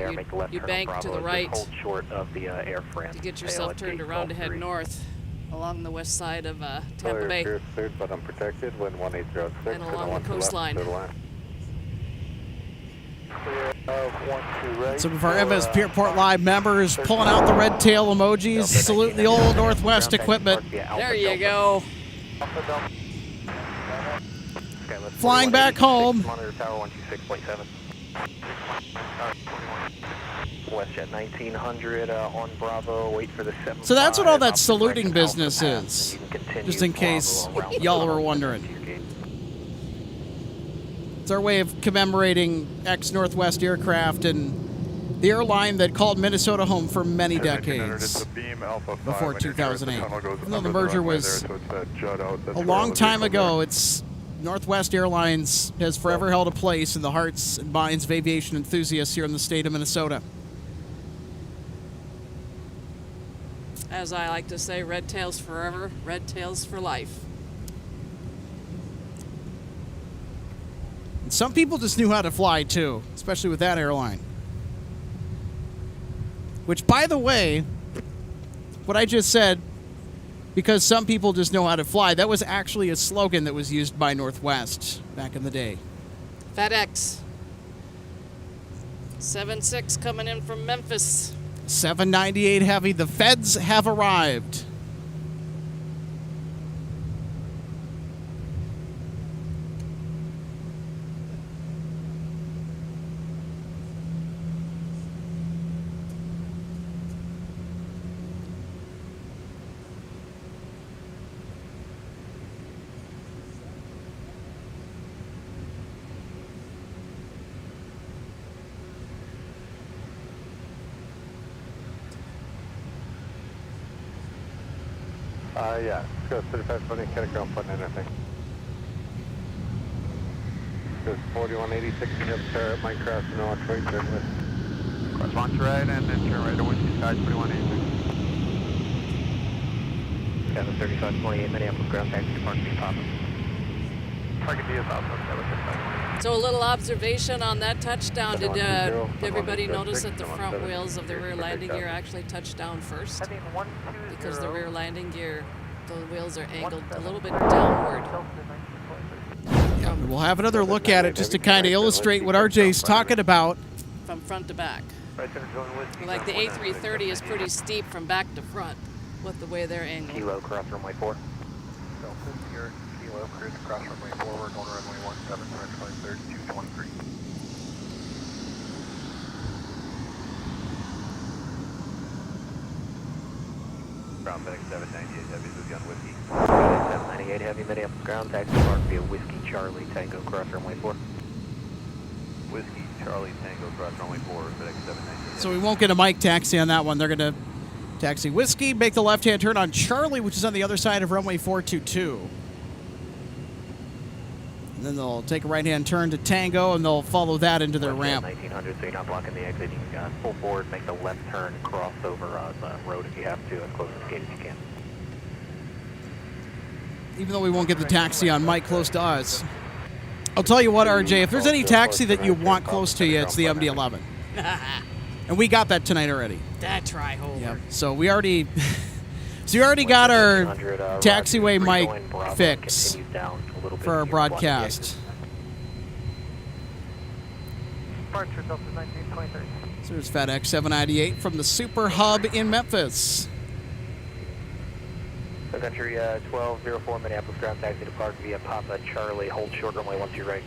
you bank to the right to get yourself turned around to head north along the west side of Tampa Bay Cleared, but unprotected, wind 1806, and along the coastline. Some of our MSP Airport Live members pulling out the red tail emojis, saluting the old Northwest equipment. There you go. Flying back home. Monitor Tower 126.7. WestJet 1900 on Bravo. Wait for the 7. So that's what all that saluting business is, just in case y'all were wondering. It's our way of commemorating ex-Northwest aircraft and the airline that called Minnesota home for many decades before 2008. Even though the merger was a long time ago, it's Northwest Airlines has forever held a place in the hearts and minds of aviation enthusiasts here in the state of Minnesota. As I like to say, red tails forever, red tails for life. And some people just knew how to fly too, especially with that airline. Which, by the way, what I just said, because some people just know how to fly, that was actually a slogan that was used by Northwest back in the day. FedEx 76 coming in from Memphis. 798 Heavy, the feds have arrived. Yeah. Go 3520, get a ground putting in, I think. Go 4186, you have to might cross the North right, turn with. Cross launch right and then turn right to Whiskey side 2186. Got the 3528, Minneapolis ground taxi to Park B Papa. Target D is out, So a little observation on that touchdown. Did everybody notice that the front wheels of the rear landing gear actually touched down first? Because the rear landing gear, the wheels are angled a little bit downward. Yeah, we'll have another look at it just to kind of illustrate what RJ's talking about. From front to back. Like the A330 is pretty steep from back to front with the way they're angled. Kilo, cross runway 4. Delta here, Kilo, cruise across runway 4, we're going to runway 17, turn 23rd, 223. Ground FedEx 798 Heavy, Whiskey on Whiskey. 798 Heavy, Minneapolis ground taxi to Park B Whiskey Charlie Tango, cross runway 4. Whiskey, Charlie, Tango, cross runway 4, FedEx 798. So we won't get a mic taxi on that one. They're going to taxi Whiskey, make the left-hand turn on Charlie, which is on the other side of runway 422. And then they'll take a right-hand turn to Tango, and they'll follow that into their ramp. 1900, so you're not blocking the exit. You can pull forward, make the left turn, cross over the road if you have to, as close to the gate as you can. Even though we won't get the taxi on mic close to us. I'll tell you what, RJ, if there's any taxi that you want close to you, it's the MD-11. And we got that tonight already. That's right, Holder. Yep. So we already got our taxiway mic fix for our broadcast. Departure Delta 1923. So there's FedEx 798 from the Super Hub in Memphis. Sun Country 1204, Minneapolis ground taxi to Park via Papa Charlie, hold short runway 12 right.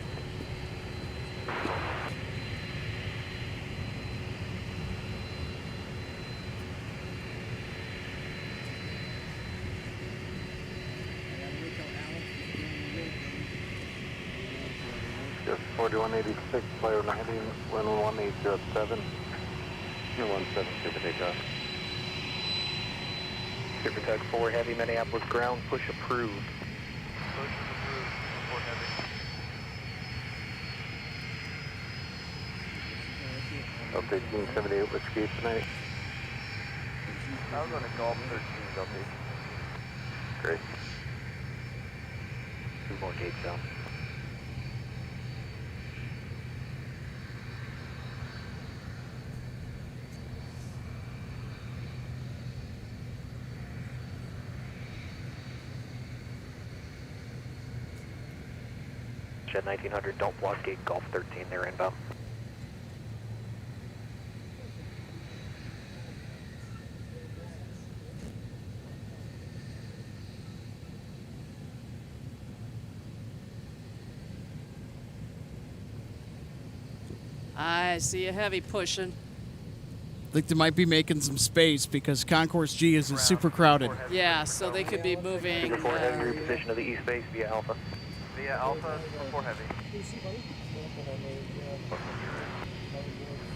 4186, player 90, wind 1807. 17 to takeoff. Super Tug 4 Heavy, Minneapolis ground, push approved. Push is approved. Report heavy. Delta 1878, what's gate tonight? I was on a Golf 13, Delta. Great. 2 more gates down. Shed 1900, don't block gate Golf 13, they're inbound. I see a heavy pushing. I think they might be making some space because Concourse G is super crowded. Yeah, so they could be moving. Super 4 Heavy, reposition of the east base via Alpha. Via Alpha, report heavy.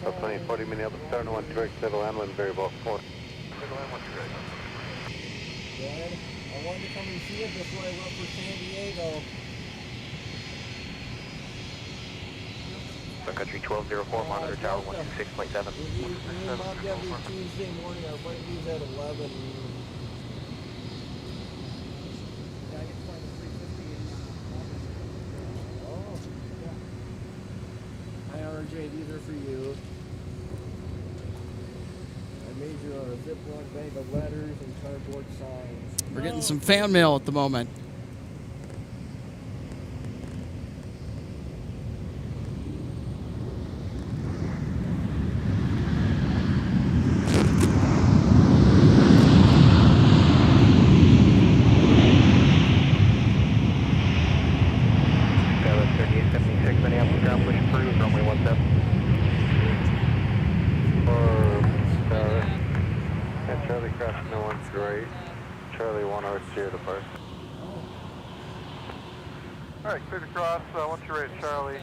Up 2040 Minneapolis, starting 1 direct, settle Amlin, very well 4. Middle end, what's your right? I wanted to come and see it before I left for San Diego. Sun Country 1204, monitor tower 126.7. We mobbed every Tuesday morning. Our flight leaves at 11. Yeah, I get to fly the 350 in August. Oh, yeah. Hi, RJ. These are for you. I made you a Ziploc bag of letters and cardboard signs. We're getting some fan mail at the moment. Charlie crossing the 1 right. Charlie 1 hour steer to park. Alright, clear to cross. Once you're ready, Charlie.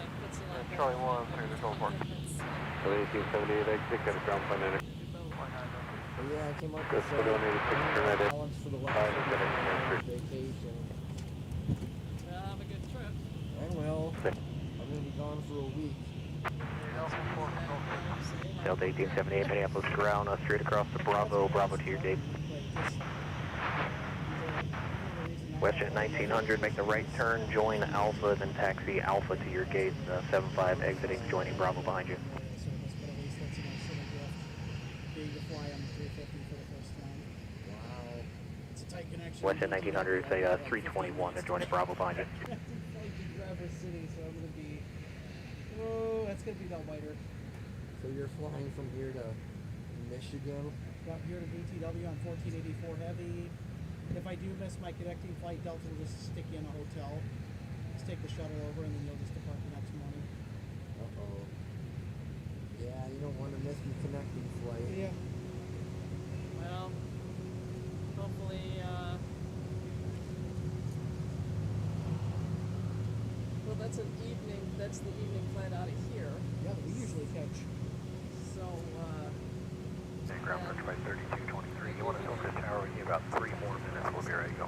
Charlie 1, clear to go for. So 1878 exit, got a ground plane enter. But yeah, I came up Just with for the 186, turn right in. allowance for the 5 last minutes, vacation. Have a good trip. I will. I'm going to be gone for a week. Delta 1878, Minneapolis ground, straight across to Bravo, Bravo to your gate. WestJet 1900, make the right turn, join Alpha, then taxi Alpha to your gate, 75 exiting, joining Bravo behind you. WestJet 1900, say 321, they're joining Bravo behind you. Oh, that's going to be that whiter. So you're flying from here to Michigan? Got here to BTW on 1484 Heavy. If I do miss my connecting flight, Delta will just stick you in a hotel. Just take the shuttle over and then you'll just depart the next morning. Uh-oh. Yeah, you don't want to miss your connecting flight. Yeah. Well, hopefully, well, that's an evening, that's the evening flight out of here. Yeah, we usually catch. So, Ground approach by 3223. You want to talk to the tower? We need about 3 more minutes. We'll be ready to go.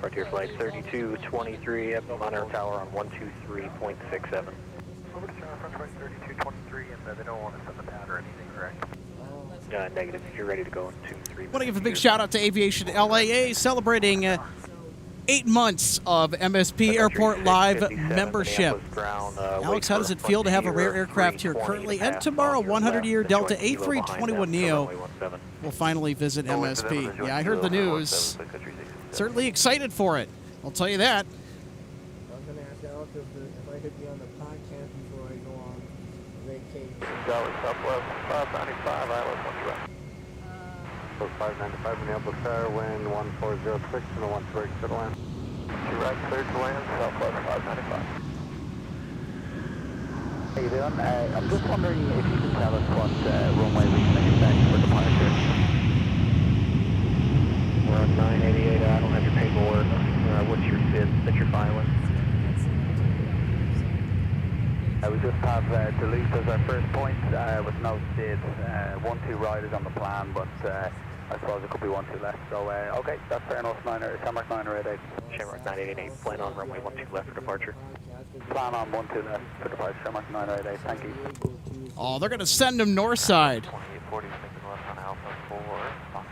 Frontier flight 3223, on our tower on 123.67. Over to tower approach by 3223, and they don't want to send the pad or anything, correct? Negative, you're ready to go in 2-3. Want to give a big shout out to Aviation LAA celebrating 8 months of MSP Airport Live membership. Alex, how does it feel to have a rare aircraft here currently and tomorrow? 100-year Delta A321neo will finally visit MSP. Yeah, I heard the news. Certainly excited for it. I'll tell you that. I was going to ask Alex if I could be on the podcast before I go on vacation. Dallas Southwest 595, ILS 1 direct. So 595 Minneapolis Tower, wind 1406 and a 1 direct to the land. 2 right, cleared to land, Southwest 595. How you doing? I'm just wondering if you can tell us what runway we can expect for departure. We're on 988, I don't have your paperwork. What's your bid that you're filing? I was just have Duluth as our first point with no SID. 1-2 right is on the plan, but I suppose it could be 1-2 left. So, okay, that's fair enough. Shamrock 988. Shamrock 988, plan on runway 12 left for departure. Plan on 1-2 left for departure. Shamrock 988, thank you. Oh, they're going to send him north side. 2840, making left on Alpha 4, Fox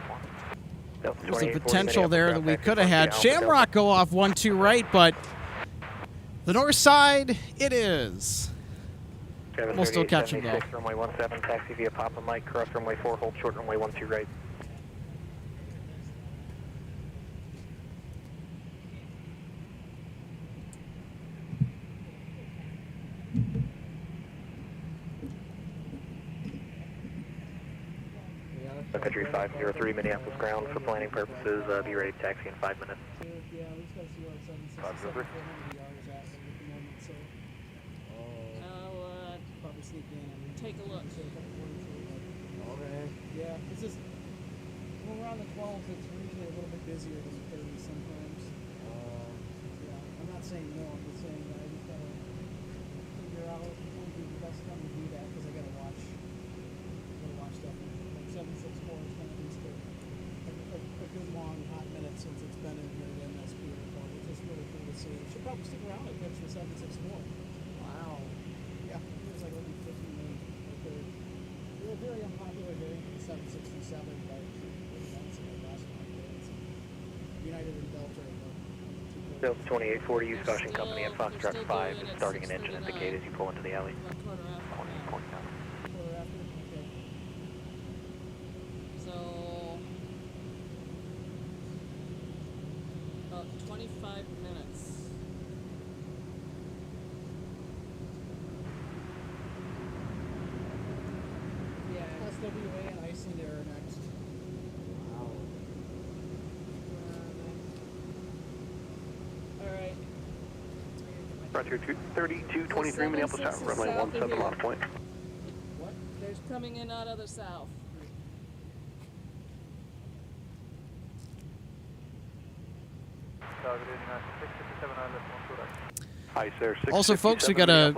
1. There's a potential there that we could have had Shamrock go off 1-2 right, but the north side, it is. We'll still catch him though. Runway 17, taxi via Papa Mike, cross runway 4, hold short runway 12 right. Sun Country 503, Minneapolis ground for planning purposes. Be ready to taxi in 5 minutes. Yeah, we just got to see where it's 767 400 yards at the moment, so I'll probably sneak in and take a look. Okay. Yeah, it's just when we're on the 12th, it's usually a little bit busier than the 30 sometimes. Yeah, I'm not saying no, I'm just saying that I just gotta figure out what would be the best time to do that because I gotta watch stuff. Like 764 is kind of just a good long hot minute since it's been in here at MSP Airport. It's just really cool to see. It should probably stick around and catch the 764. Wow. Yeah, it was like only 50 minutes. They're very unpopular variant of the 767, but that's the last one. United and Delta are the Delta 2840, use caution company at Foxtrot 5 is starting an engine indicate as you pull into the alley. quarter after. Okay. So, about 25 minutes. Yeah. SWA and Iceland Air next. All right. Frontier 3223, Minneapolis Tower, runway 17, launch point. What? There's coming in out of the south. Also, folks, we got a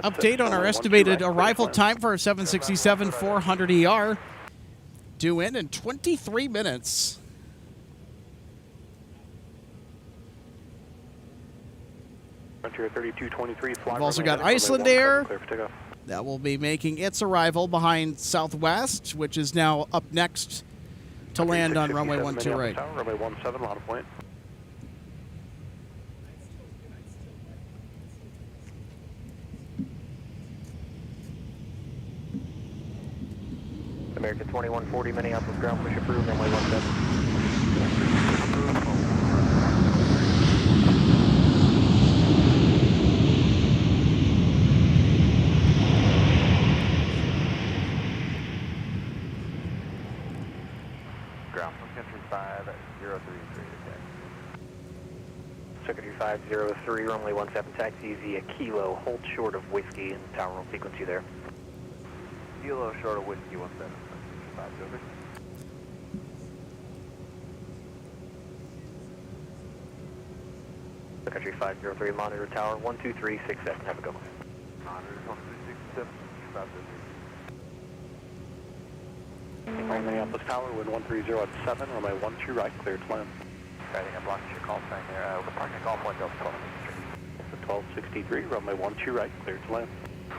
update on our estimated arrival time for our 767 400ER. Due in 23 minutes. Frontier 3223, fly. We've also got Iceland Air. That will be making its arrival behind Southwest, which is now up next to land on runway 12 right. Runway 17, launch point. American 2140, Minneapolis ground push approved, runway 17. Ground from Country 5033, okay. Secretary 503, runway 17, taxi via Kilo, hold short of whiskey, and tower will sequence you there. Kilo short of whiskey 17, 5 over. Country 503, monitor tower 12367, have a go. Monitor 12367, 5 On Minneapolis Tower, wind 130 at 7, runway 12 right, clear to land. I think I blocked your call sign there. We're parking at call point Delta 1263. 1263, runway 12 right, clear to land.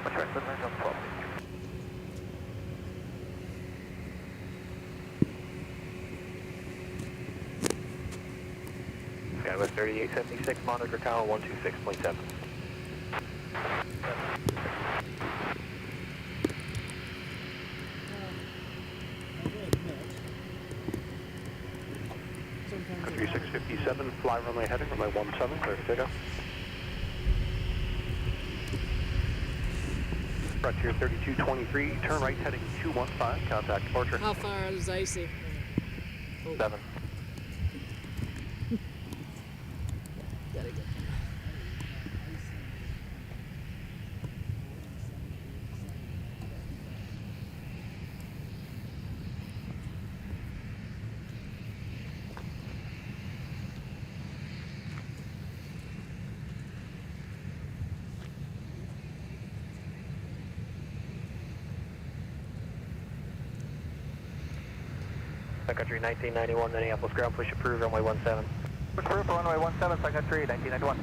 What's right, Delta 1263. Skywest 3876, monitor tower 126.7. Country 657, fly runway heading, runway 17, clear to takeoff. Frontier 3223, turn right heading 215, contact departure. How far is icy? 7. Gotta get. Sun Country 1991, Minneapolis ground, push approved, runway 17. Push approved for runway 17, Sun Country 1991.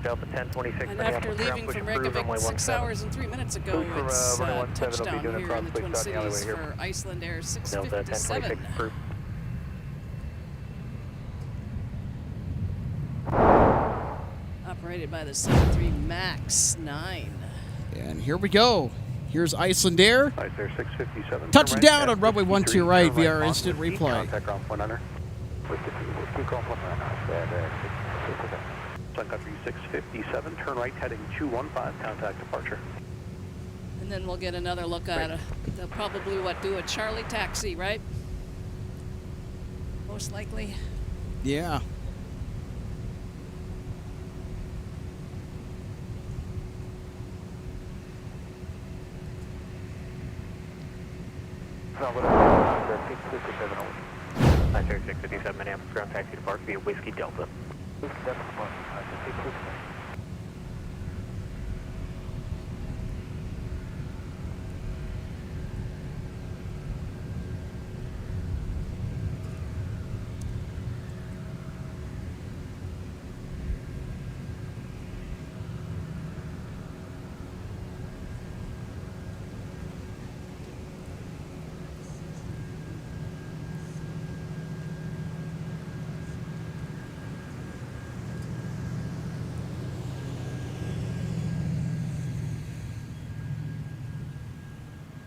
Delta 1026, And after Minneapolis ground, leaving push from approved, Reykjavik runway 6 17. hours and 3 minutes ago, Food for, it's runway 17 will be touchdown doing a here cross in the police Twin out in the alleyway Cities here. for Iceland Air Delta 1026 657. approved. Operated by the 73 MAX 9. And here we go. Here's Iceland Air. Ice Air 657. Touching Turn down right, on runway 12 turn right via our on instant Whiskey, replay. Contact ground 100. Whiskey ground 100. Sun Country 657, turn right heading 215, contact departure. And then we'll get another look at it. They'll probably, do a Charlie taxi, right? Most likely. Yeah. No, what is it? 657, Minneapolis ground taxi depart via Whiskey Delta. Whiskey Delta,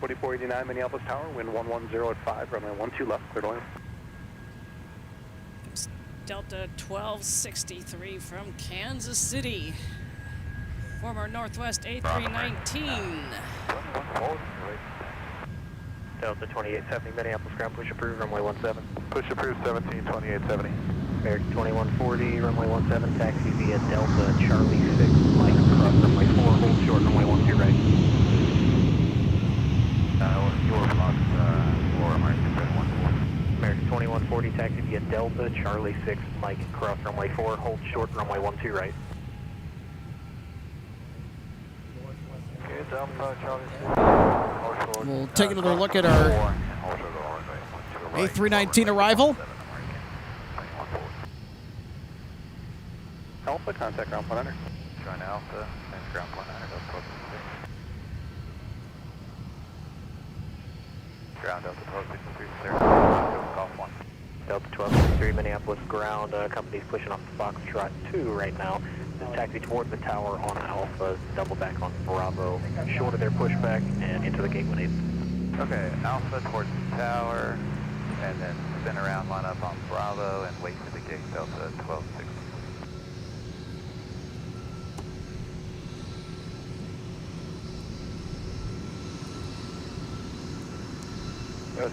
.4489 Minneapolis Tower, wind 110 at 5, runway 12 left, clear to land. Delta 1263 from Kansas City. Former Northwest A319. Delta 2870 Minneapolis ground, push approved, runway 17. Push approved 17, 2870. American 2140, runway 17, taxi via Delta Charlie 6, Mike, cross runway 4, hold short, runway 12 right. Your blocks, or American 2140. American 2140, taxi via Delta Charlie 6, Mike, cross runway 4, hold short, runway 12 right. Okay, Delta Charlie 6. We'll take another look at our A319 arrival. Alpha, contact ground 100. Join Alpha, and ground 100, ground Delta 1263, sir. Golf 1. Delta 1263, Minneapolis ground. Company's pushing off the Foxtrot 2 right now. Just taxi toward the tower on Alpha, double back on Bravo, short of their pushback, and into the gate 18. Okay, Alpha towards the tower, and then spin around, line up on Bravo, and wait for the gate, Delta 1263.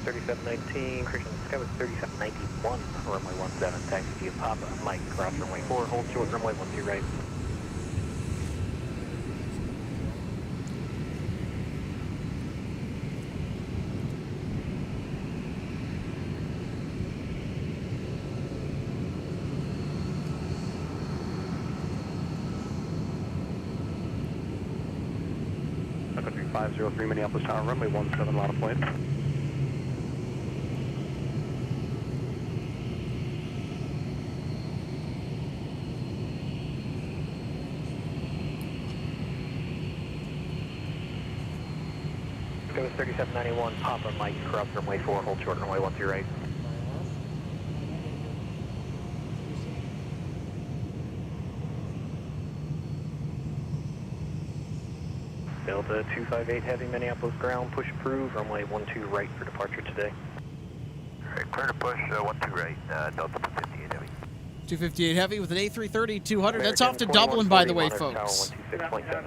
3719, Christian Sky was 3791, runway 17, taxi via Papa, Mike, cross runway 4, hold short, runway 12 right. Sun Country 503, Minneapolis Tower, runway 17, lot of point. It was 3791, Papa Mike, cross runway 4, hold short, runway 12 right. Delta 258 Heavy, Minneapolis ground, push approved, runway 12 right for departure today. Alright, clear to push 12 right, Delta 258 Heavy. 258 Heavy with an A330-200. That's off to Dublin, by the way, folks. 126.7.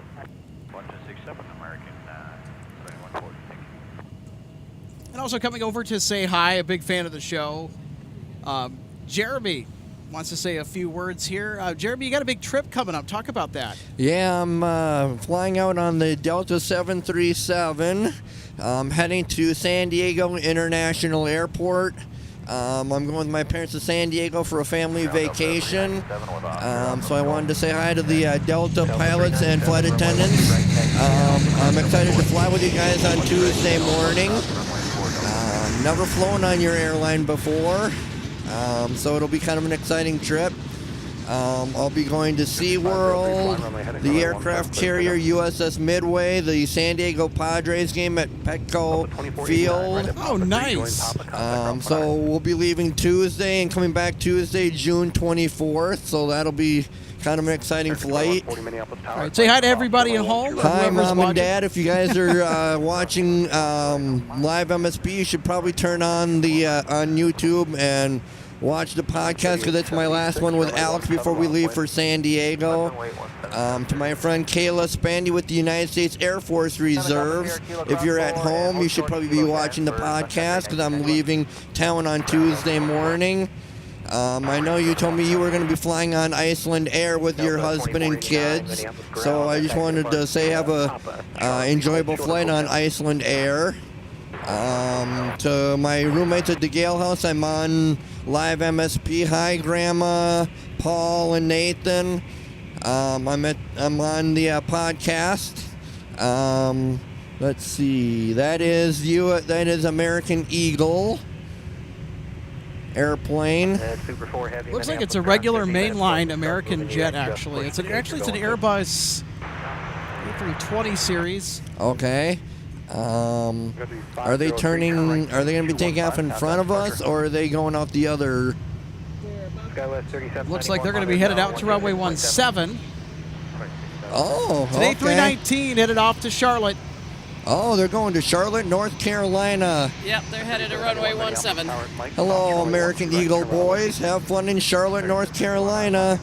1267, American 2140. And also coming over to say hi, a big fan of the show, Jeremy wants to say a few words here. Jeremy, you got a big trip coming up. Talk about that. Yeah, I'm flying out on the Delta 737. I'm heading to San Diego International Airport. I'm going with my parents to San Diego for a family vacation. So I wanted to say hi to the Delta pilots and flight attendants. I'm excited to fly with you guys on Tuesday morning. Never flown on your airline before, so it'll be kind of an exciting trip. I'll be going to SeaWorld, the aircraft carrier USS Midway, the San Diego Padres game at Petco Field. Oh, nice. So we'll be leaving Tuesday and coming back Tuesday, June 24th. So that'll be kind of an exciting flight. All right, say hi to everybody at home. Hi, whoever's Mom watching. and Dad. If you guys are watching live MSP, you should probably turn on the on YouTube and watch the podcast, because it's my last one with Alex before we leave for San Diego. To my friend Kayla Spandy with the United States Air Force Reserves, if you're at home, you should probably be watching the podcast, because I'm leaving town on Tuesday morning. I know you told me you were going to be flying on Iceland Air with your husband and kids, so I just wanted to say have a enjoyable flight on Iceland Air. To my roommates at the Gale House, I'm on live MSP. Hi, Grandma, Paul, and Nathan. I'm on the podcast. Let's see. That is American Eagle airplane. Looks like it's a regular mainline American jet, actually. It's an Airbus A320 series. Okay. Are they going to be taking off in front of us, or are they going out the other? Looks like they're going to be headed out to runway 17. Oh, It's okay. an A319 headed off to Charlotte. Oh, they're going to Charlotte, North Carolina. Yep, they're headed to runway 17. Hello, American Eagle boys. Have fun in Charlotte, North Carolina.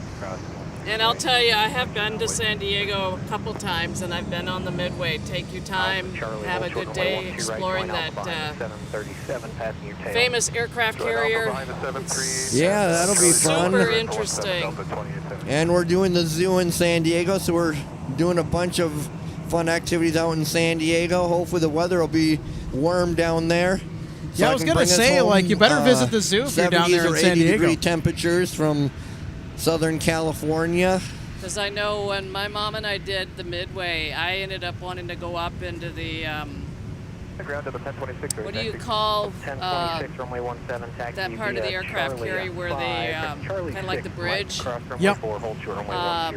And I'll tell you, I have been to San Diego a couple times, and I've been on the Midway. Take your time, have a good day exploring that famous aircraft carrier. Yeah, that'll be fun. Super interesting. And we're doing the zoo in San Diego, so we're doing a bunch of fun activities out in San Diego. Hopefully the weather will be warm down there. So Yeah, I was going to say, like, you better visit the zoo if you're down there in San 70 Diego. degree temperatures from Southern California. Because I know when my mom and I did the Midway, I ended up wanting to go up into the, what do you call that part of the aircraft carrier where they, kind of like the bridge? Yep.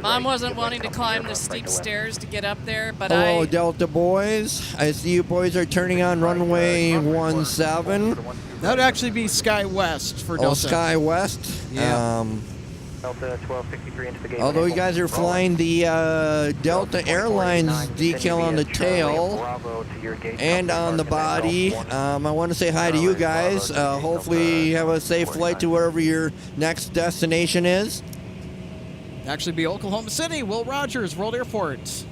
Mom wasn't wanting to climb the steep stairs to get up there, but Hello, Delta boys. I see you boys are turning on runway 17. That would actually be Sky West for Delta. Oh, Sky West. Yeah. Although you guys are flying the Delta Airlines decal on the tail and on the body, I want to say hi to you guys. Hopefully you have a safe flight to wherever your next destination is. Actually be Oklahoma City, Will Rogers World Airport.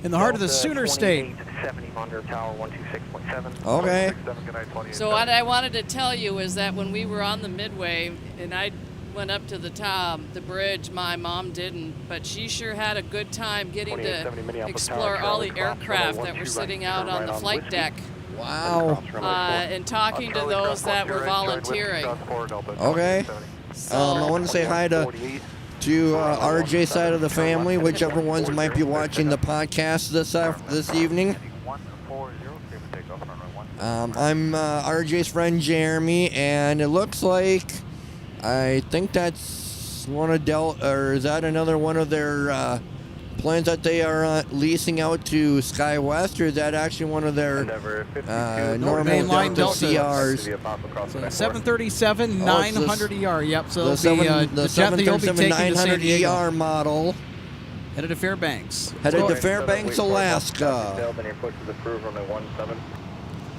In the heart of the Sooner State. Okay. So what I wanted to tell you is that when we were on the Midway and I went up to the top, the bridge, my mom didn't, but she sure had a good time getting to explore all the aircraft that were sitting out on the flight deck. Wow. And talking to those that were volunteering. Okay. I want to say hi to RJ's side of the family, whichever ones might be watching the podcast this evening. I'm RJ's friend Jeremy, and it looks like I think that's one of or is that another one of their planes that they are leasing out to SkyWest, or is that actually one of their normal Mainline Delta CRs? So 737 900 ER. Yep. So the the jet that you'll be 737 taking to San 900 Diego. ER model. Headed to Fairbanks. Headed to Fairbanks, Alaska.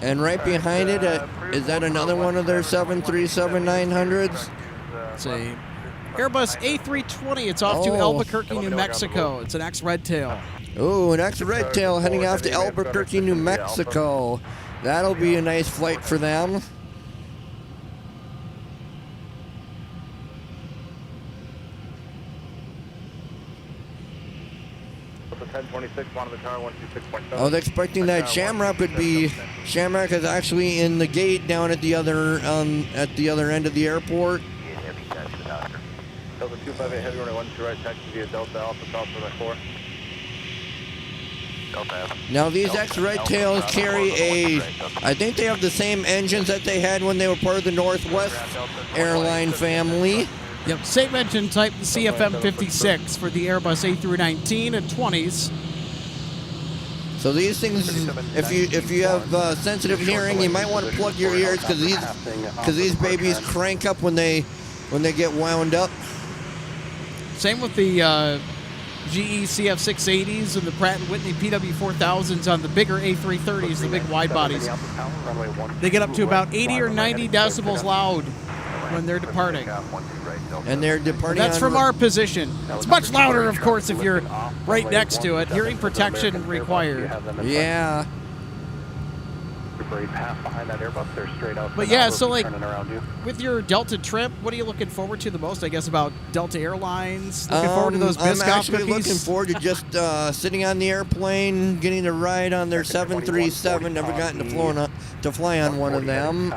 And right behind it, is that another one of their 737 900s? It's a Airbus A320. It's off to Albuquerque, New Mexico. It's an ex-Red Tail. Ooh, an ex-Red Tail heading off to Albuquerque, New Mexico. That'll be a nice flight for them. 1026, one of the tower, 126.7. I was expecting that Shamrock would be. Shamrock is actually in the gate down at the other end of the airport. Delta 258 heavy runway 12 right, taxi via Delta Alpha South runway 4. Now these X-Red Tails carry I think they have the same engines that they had when they were part of the Northwest airline family. Yep, same engine type, the CFM56 for the Airbus A319 and 20s. So these things, if you have sensitive hearing, you might want to plug your ears because these babies crank up when they get wound up. Same with the GE CF680s and the Pratt & Whitney PW4000s on the bigger A330s, the big wide bodies. They get up to about 80 or 90 decibels loud when they're departing. And they're departing. That's from our position. It's much louder, of course, if you're right next to it. Hearing protection required. Yeah. But yeah, so like with your Delta trip, what are you looking forward to the most? I guess about Delta Airlines. Looking forward to those Biscoff I'm actually cookies? looking forward to just sitting on the airplane, getting to ride on their 737. Never gotten to fly on one of them.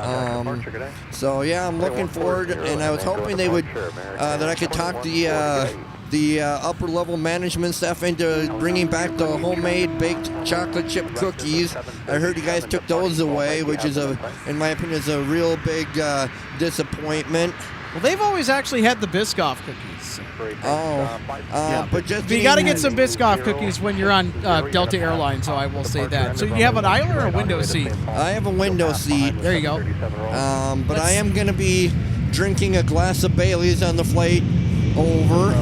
So yeah, I'm looking forward, and I was hoping they would that I could talk the upper level management staff into bringing back the homemade baked chocolate chip cookies. I heard you guys took those away, which is in my opinion, is a real big disappointment. Well, they've always actually had the Biscoff cookies. But you got to get some Biscoff cookies when you're on Delta Airlines, so I will say that. So you have an aisle or a window seat? I have a window seat. There you go. But I am going to be drinking a glass of Bailey's on the flight over.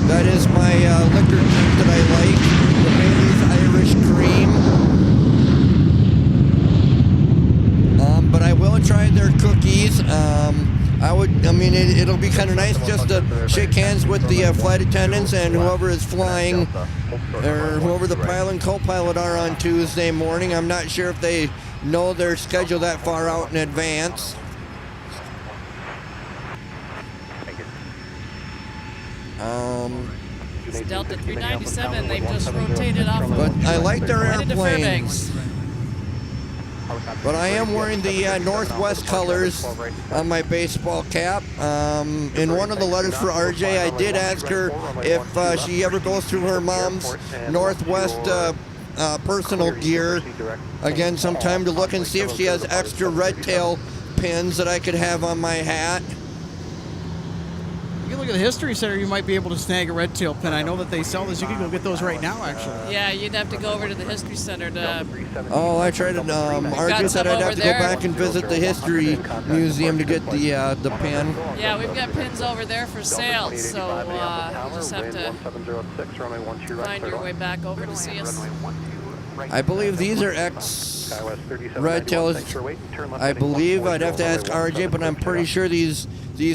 That is my liquor drink that I like, the Bailey's Irish Cream. But I will try their cookies. It'll be kind of nice just to shake hands with the flight attendants and whoever is flying, or whoever the pilot and co-pilot are on Tuesday morning. I'm not sure if they know their schedule that far out in advance. It's Delta 397. They've just rotated off of But I like their headed to airplane. Fairbanks. But I am wearing the Northwest colors on my baseball cap. In one of the letters for RJ, I did ask her if she ever goes through her mom's Northwest personal gear again sometime to look and see if she has extra red tail pins that I could have on my hat. You can look at the History Center, you might be able to snag a red tail pin. I know that they sell those. You can go get those right now, actually. Yeah, you'd have to go over to the History Center to... Oh, I tried to... RJ said I'd have to go back and visit the History Museum to get the pin. Yeah, we've got pins over there for sale, so you just have to find your way back over to see us. I believe these are Red Tails. I believe I'd have to ask RJ, but I'm pretty sure these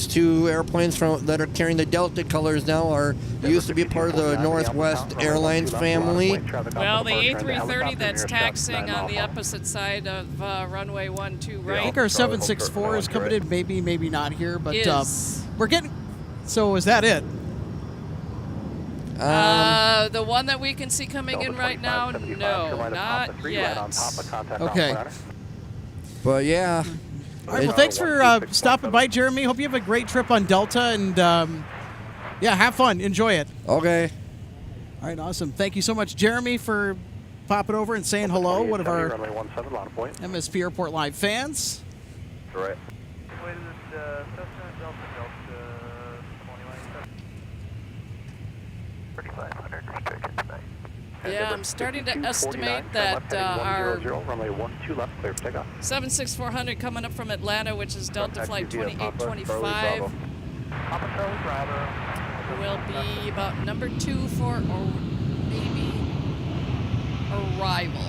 two airplanes that are carrying the Delta colors now used to be part of the Northwest Airlines family. Well, the A330 that's taxiing on the opposite side of runway 12 right. I think our 764 is coming in, maybe not here, but we're getting... So is that it? The one that we can see coming in right now, no, not yet. Okay. But yeah. All right, well, thanks for stopping by, Jeremy. Hope you have a great trip on Delta, and yeah, have fun. Enjoy it. Okay. All right, awesome. Thank you so much, Jeremy, for popping over and saying hello. One of our MSP Airport Live fans. Right. Yeah, I'm starting to estimate that our 76400 coming up from Atlanta, which is Delta Flight 2825, will be about number 2 for maybe arrival.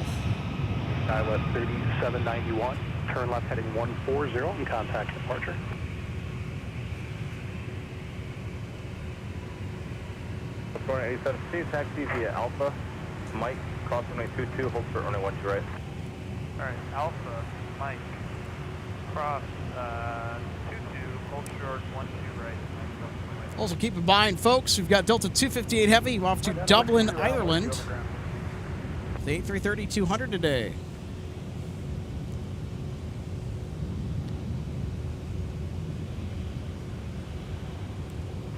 West 3791, turn left heading 140 and contact departure. Florida 87, taxi via Alpha, Mike, cross runway 22, hold for runway 12 right. Alright, Alpha, Mike, cross 22, hold short 12 right, Mike, cross runway Also, keep in mind, folks, we've got Delta 258 Heavy off to Dublin, Ireland. The A330-200 today.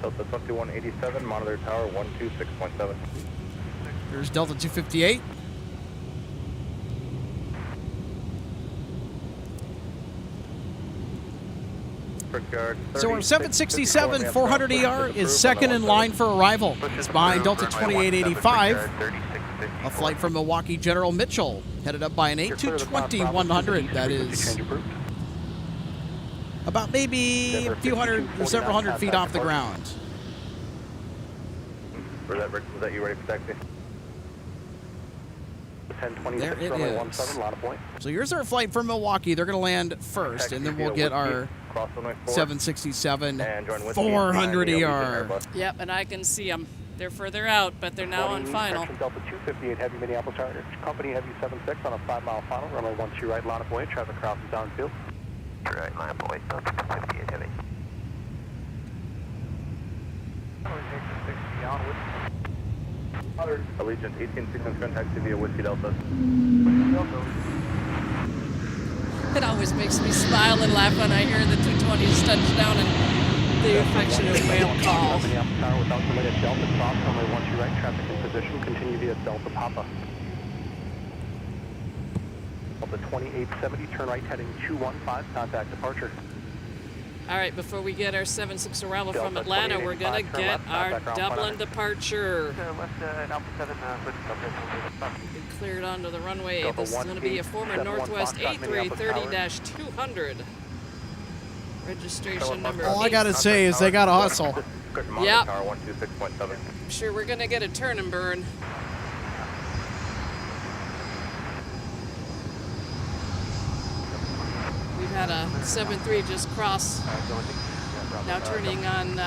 Delta 2187, monitor tower 126.7. Here's Delta 258. So our 767 400ER is second in line for arrival. It's behind Delta 2885, a flight from Milwaukee General Mitchell, headed up by an A220-100. That is about maybe a few hundred, several hundred feet off the ground. Was that you ready for taxi? There it is. So here's our flight from Milwaukee. They're going to land first, and then we'll get our 767 400ER. Yep, and I can see them. They're further out, but they're now on final. Delta 258 Heavy, Minneapolis, Company Heavy 76 on a 5-mile final. Runway 12 right, line of way. Traffic crosses downfield. Right, line of way. Delta 258 Heavy. Allegiant 18 contact via Whiskey Delta. It always makes me smile and laugh when I hear the 220s touch down and the affectionate whale call. Tower without delay at Delta, cross runway 12 right, traffic in position, continue via Delta Papa. Delta 2870, turn right heading 215, contact departure. All right, before we get our 76 arrival from Atlanta, we're going to get our Dublin departure. We cleared onto the runway. This is going to be a former Northwest A330-200. Registration number. All I got to say is they got to hustle. Yep. I'm sure we're going to get a turn and burn. We've had a 7-3 just cross, now turning on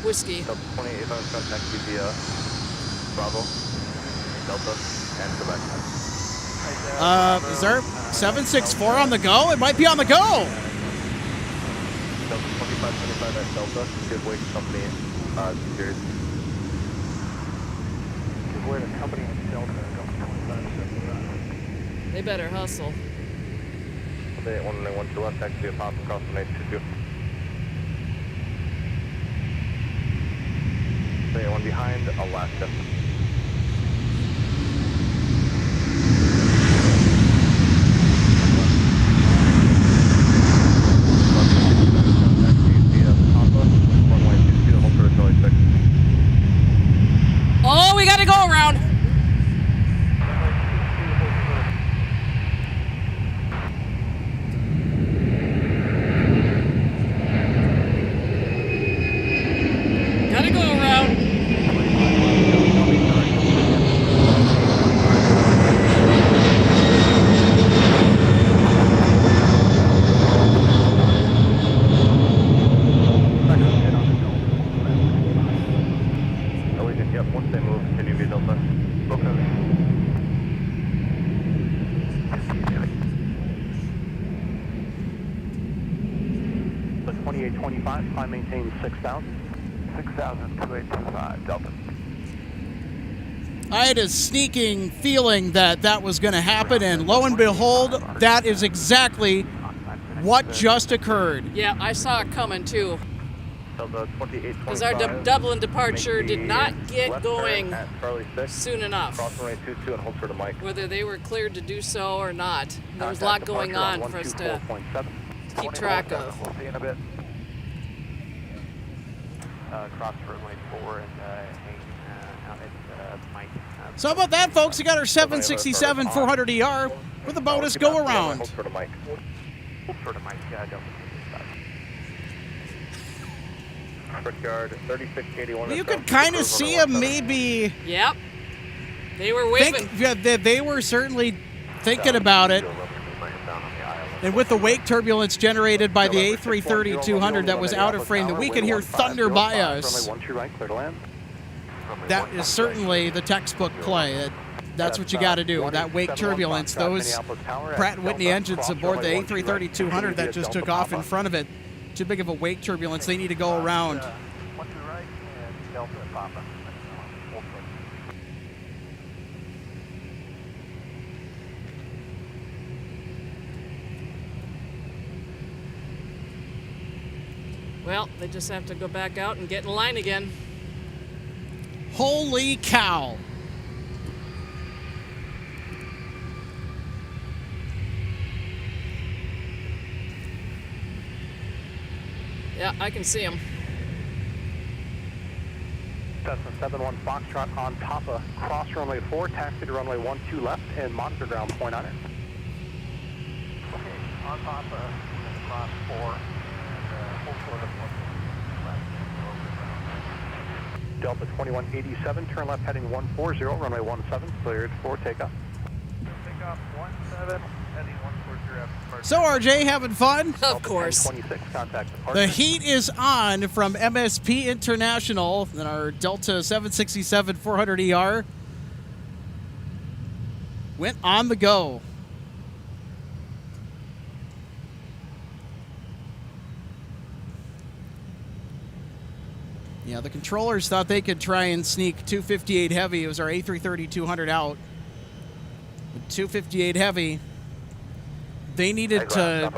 Whiskey. 28 contact via Bravo, Delta, and Quebec. Is there 764 on the go? It might be on the go. Delta 2525 at Delta, give way to company series. Give way to company at Delta, Delta 2525. They better hustle. They want to left taxi a pop across the 822. They one behind Alaska. Oh, we got to go around. Gotta go around. Yep, once they move, continue via Delta. Okay. The 2825, climb maintain 6,000. 6,000, 2825, Delta. I had a sneaking feeling that that was going to happen, and lo and behold, that is exactly what just occurred. Yeah, I saw it coming too. Because our Dublin departure did not get going soon enough. Whether they were cleared to do so or not. There was a lot going on for us to keep track of. We'll see in a bit. Cross runway 4 and out at Mike. So how about that, folks? We got our 767 400ER with a bonus go around. Hold for the Mike, Delta 55. Yard 3681. You could kind of see them maybe. Yep. They were waving. They were certainly thinking about it. And with the wake turbulence generated by the A330-200 that was out of frame, that we could hear thunder by us. That is certainly the textbook play. That's what you got to do. That wake turbulence, those Pratt & Whitney engines aboard the A330-200 that just took off in front of it. Too big of a wake turbulence. They need to go around. Delta Papa. Hold foot. Well, they just have to go back out and get in line again. Holy cow. Yeah, I can see them. Cessna 71 Foxtrot on Papa, cross runway 4, taxi to runway 12 left, and monitor ground point on it. Okay, on Papa, cross 4, and hold short of 1 left, Delta 2187, turn left heading 140, runway 17, cleared for takeoff. Takeoff 17, heading 140 after departure. So, RJ, having fun? Of course. 26, contact departure. The heat is on from MSP International and our Delta 767-400ER went on the go. Yeah, the controllers thought they could try and sneak 258 Heavy. It was our A330-200 out. The 258 Heavy, they needed to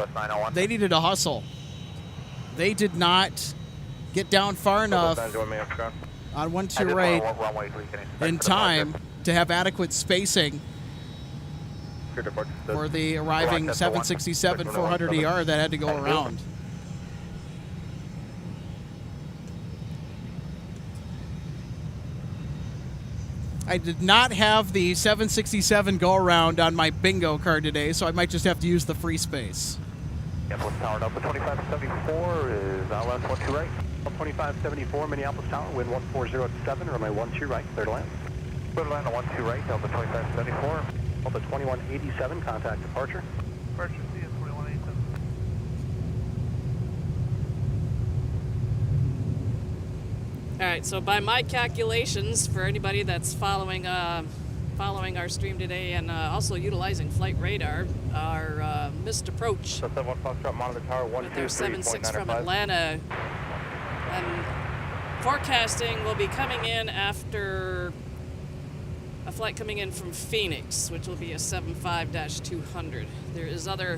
hustle. They did not get down far enough on 12 right in time to have adequate spacing for the arriving 767-400ER that had to go around. I did not have the 767 go around on my bingo card today, so I might just have to use the free space. Minneapolis Tower, Delta 2574 is outlet 12 right. 2574 Minneapolis Tower, wind 140 at 7, runway 12 right, clear to land. Clear to land on 12 right, Delta 2574. Delta 2187, contact departure. Departure CS 2187. All right, so by my calculations, for anybody that's following our stream today and also utilizing flight radar, our missed approach 71 Foxtrot, monitor tower with our 76 from Atlanta, and forecasting will be coming in after a flight coming in from Phoenix, which will be a 75-200. There is other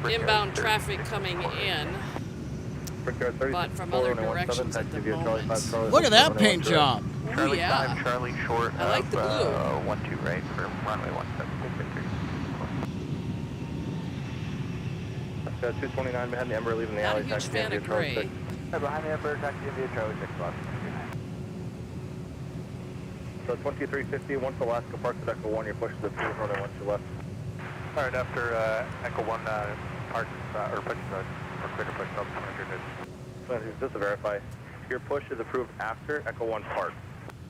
inbound traffic coming in, but from other directions at the moment. Look at that paint job. Oh, Charlie yeah. 5, Charlie short I like the blue. 12 right for runway 17. 229 behind the Ember, leaving the Not a alley. huge taxi fan via of Charlie gray. 6. Behind the Ember, taxi via Charlie 6 left. So 2350, once Alaska parks at Echo 1, your push is approved, runway 12 left. All right, after Echo 1 parks, or pushes, or clear to push up 200. Just to verify, your push is approved after Echo 1 parks.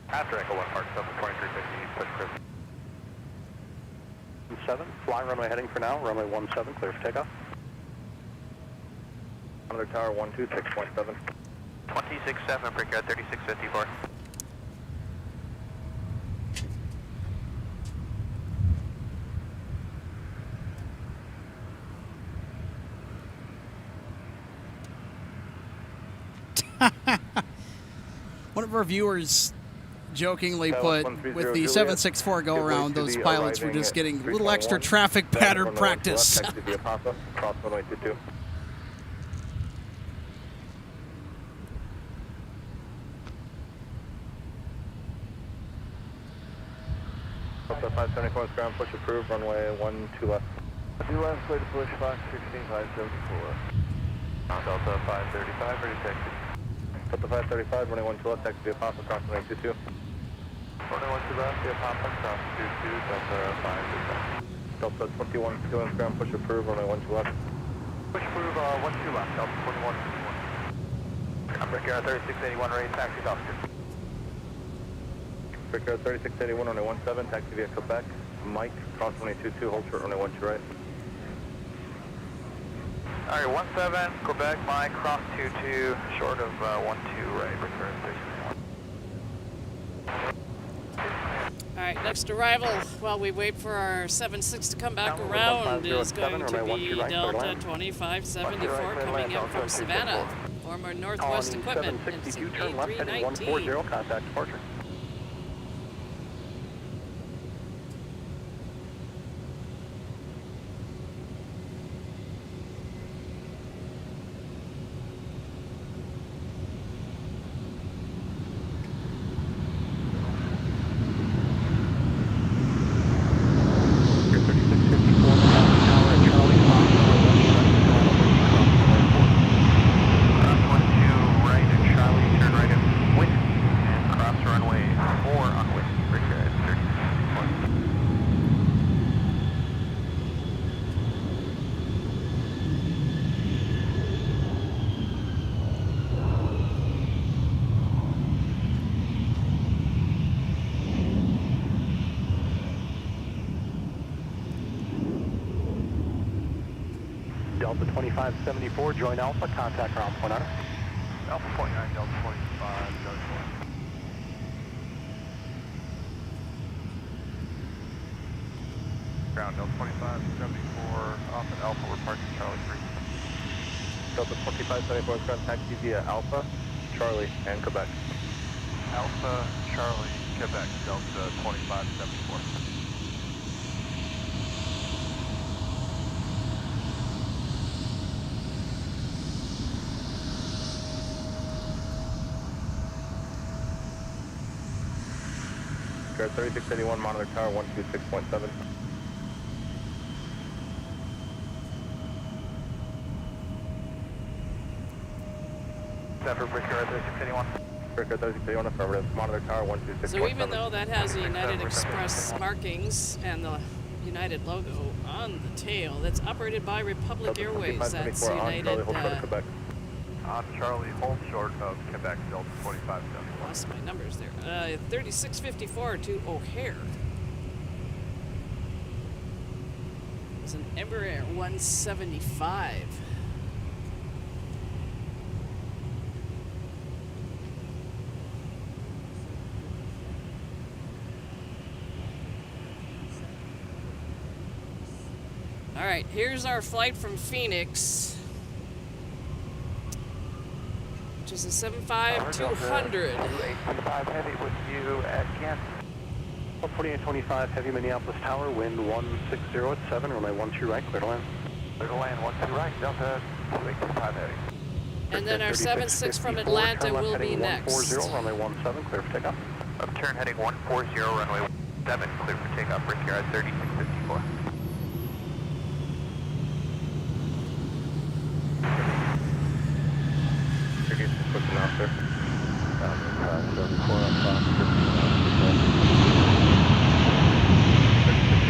After Echo 1 parks, Delta 2350, push clear. 7, fly runway heading for now, runway 17, clear for takeoff. Monitor tower 126.7. 267, break out 3654. One of our viewers jokingly put, with the 764 go around, those pilots were just getting a little extra traffic pattern practice. Cross runway 22. Delta 574 ground push approved, runway 12 left. 2 left, clear to push, Fox 16574. Delta 535, ready to taxi. Delta 535, runway 12 left, taxi via Papa, cross runway 22. Runway 12 left, via Papa, cross 22, Delta 535. Delta 21 ground push approved, runway 12 left. Push approve, 12 left, Delta 21. I'm break out 3681, ready to taxi officer. Break out 3681, runway 17, taxi via Quebec. Mike, cross runway 22, hold short, runway 12 right. Alright, 17, Quebec, Mike, cross 22, short of 12 right, return 3681. All right, next arrival, while we wait for our 76 to come back around, is going to be Delta 2574 coming in from Savannah for Former Northwest Colony Equipment. 762, turn left heading 140, contact departure. Delta 2574, join Alpha, contact ground point honor. Alpha point 9, Delta 25, Delta 20. Ground Delta 2574, off at Alpha, we're parking Charlie 3. Delta 2574, contact you via Alpha, Charlie, and Quebec. Alpha, Charlie, Quebec, Delta 2574. Guard 3681, monitor tower 126.7. Zephyr, Brickyard 3681. Brickyard 3681, affirmative, monitor tower 126.7. So even though that has the United Express markings and the United logo on the tail, that's operated by Republic Airways. That's United. On Charlie, hold short of Quebec, Delta 2574. Lost my numbers there. 3654 to O'Hare. It's an Embraer 175. All right, here's our flight from Phoenix, which is a 75200. 2825 heavy with you at Kansas. 4825 heavy Minneapolis Tower, wind 160 at 7, runway 12 right, clear to land. Clear to land, 12 right, Delta 2825 heavy. And then our 76 from Atlanta will be next. 140, runway 17, clear for takeoff. Upturn heading 140, runway 7, clear for takeoff, Brickyard 3654. Quick enough, sir.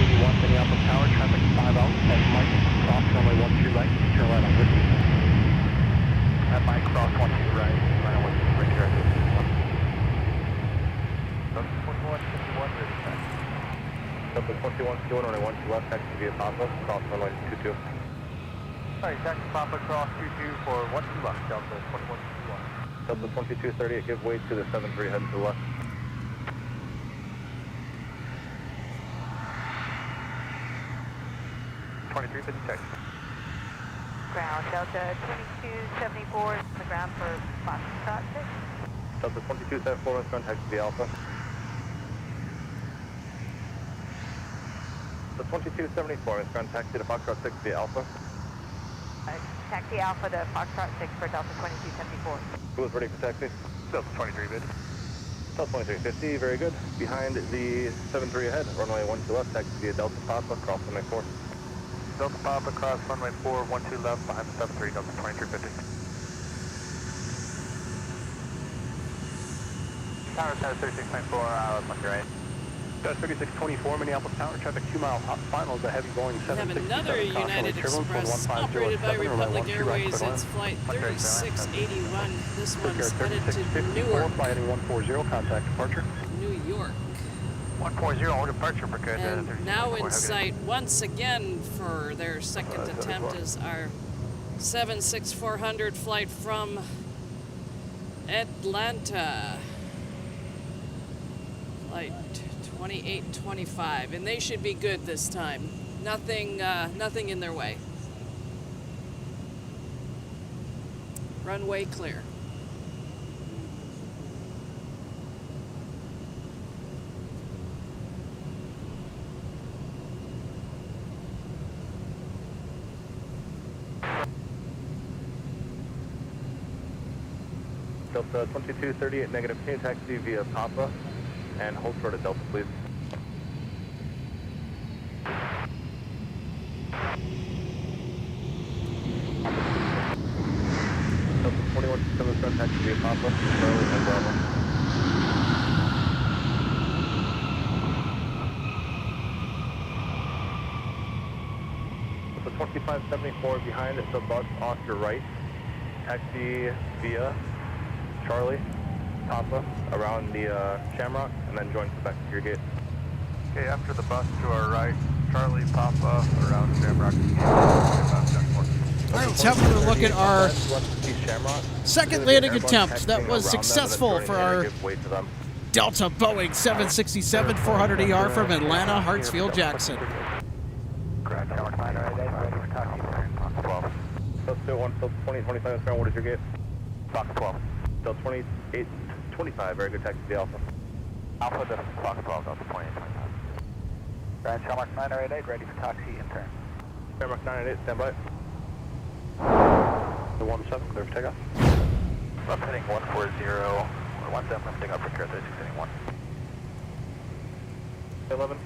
81 Minneapolis Tower, traffic 5 out, at Mike, cross runway 12 right, turn right on Whiskey. At Mike, cross 12 right, right on Whiskey, Brickyard 3651. Delta 2151, runway 12 left, taxi via Papa, cross runway 22. Sorry, taxi Papa, cross 22 for 12 left, Delta 2151. Delta 2238, give way to the 73 heading to the left. Ground Delta 2274 on the ground for Foxtrot 6. Delta 2274, let's contact the Alpha. The 2274, let's contact the Foxtrot 6 via Alpha. Taxi Alpha to Foxtrot 6 for Delta 2274. Who is ready for taxi? Delta 23 bid. Delta 2350, very good. Behind the 73 ahead, runway 12 left, taxi via Delta Papa, cross runway 4. Delta Papa, cross runway 4, 12 left, behind the 73, Delta 2350. Tower Center 3694, left right. That's 3624 Minneapolis Tower, traffic 2 mile hot final, the heavy Boeing We have another United Express operated by Republic Airways. It's flight 3681. This one's headed to Newark, Flight heading 140, contact departure. New York. 140, all departure, Brickyard And now in sight once again for their second attempt is our 76400 flight from Atlanta. Flight 2825, and they should be good this time. Nothing in their way. Runway clear. Delta 2238 negative, can you taxi via Papa and hold short at Delta, please? Delta 2177 taxi via Papa, Charlie and Bravo. Delta 2574 behind the bus off your right, taxi via Charlie, Papa, around the Shamrock, and then join Quebec to your gate. Okay, after the bus to our right, Charlie, Papa, around Shamrock. All right, let's have a look at our second landing attempt. That was successful for our Delta Boeing 767 400 ER from Atlanta, Hartsfield, Jackson. Correct, Shamrock 9 right, ready for taxi turn, Fox 12. Delta 1, Delta 20, 25, what is your gate? Fox 12. Delta 28, 25, very good taxi to Alpha. Alpha, this is Fox 12, Delta 28, 25. Grand Shamrock 988, ready for taxi and turn. Shamrock 988, stand by. The 17, clear for takeoff. Left heading 140, or 17, lifting up for Care 36, heading 1. 11.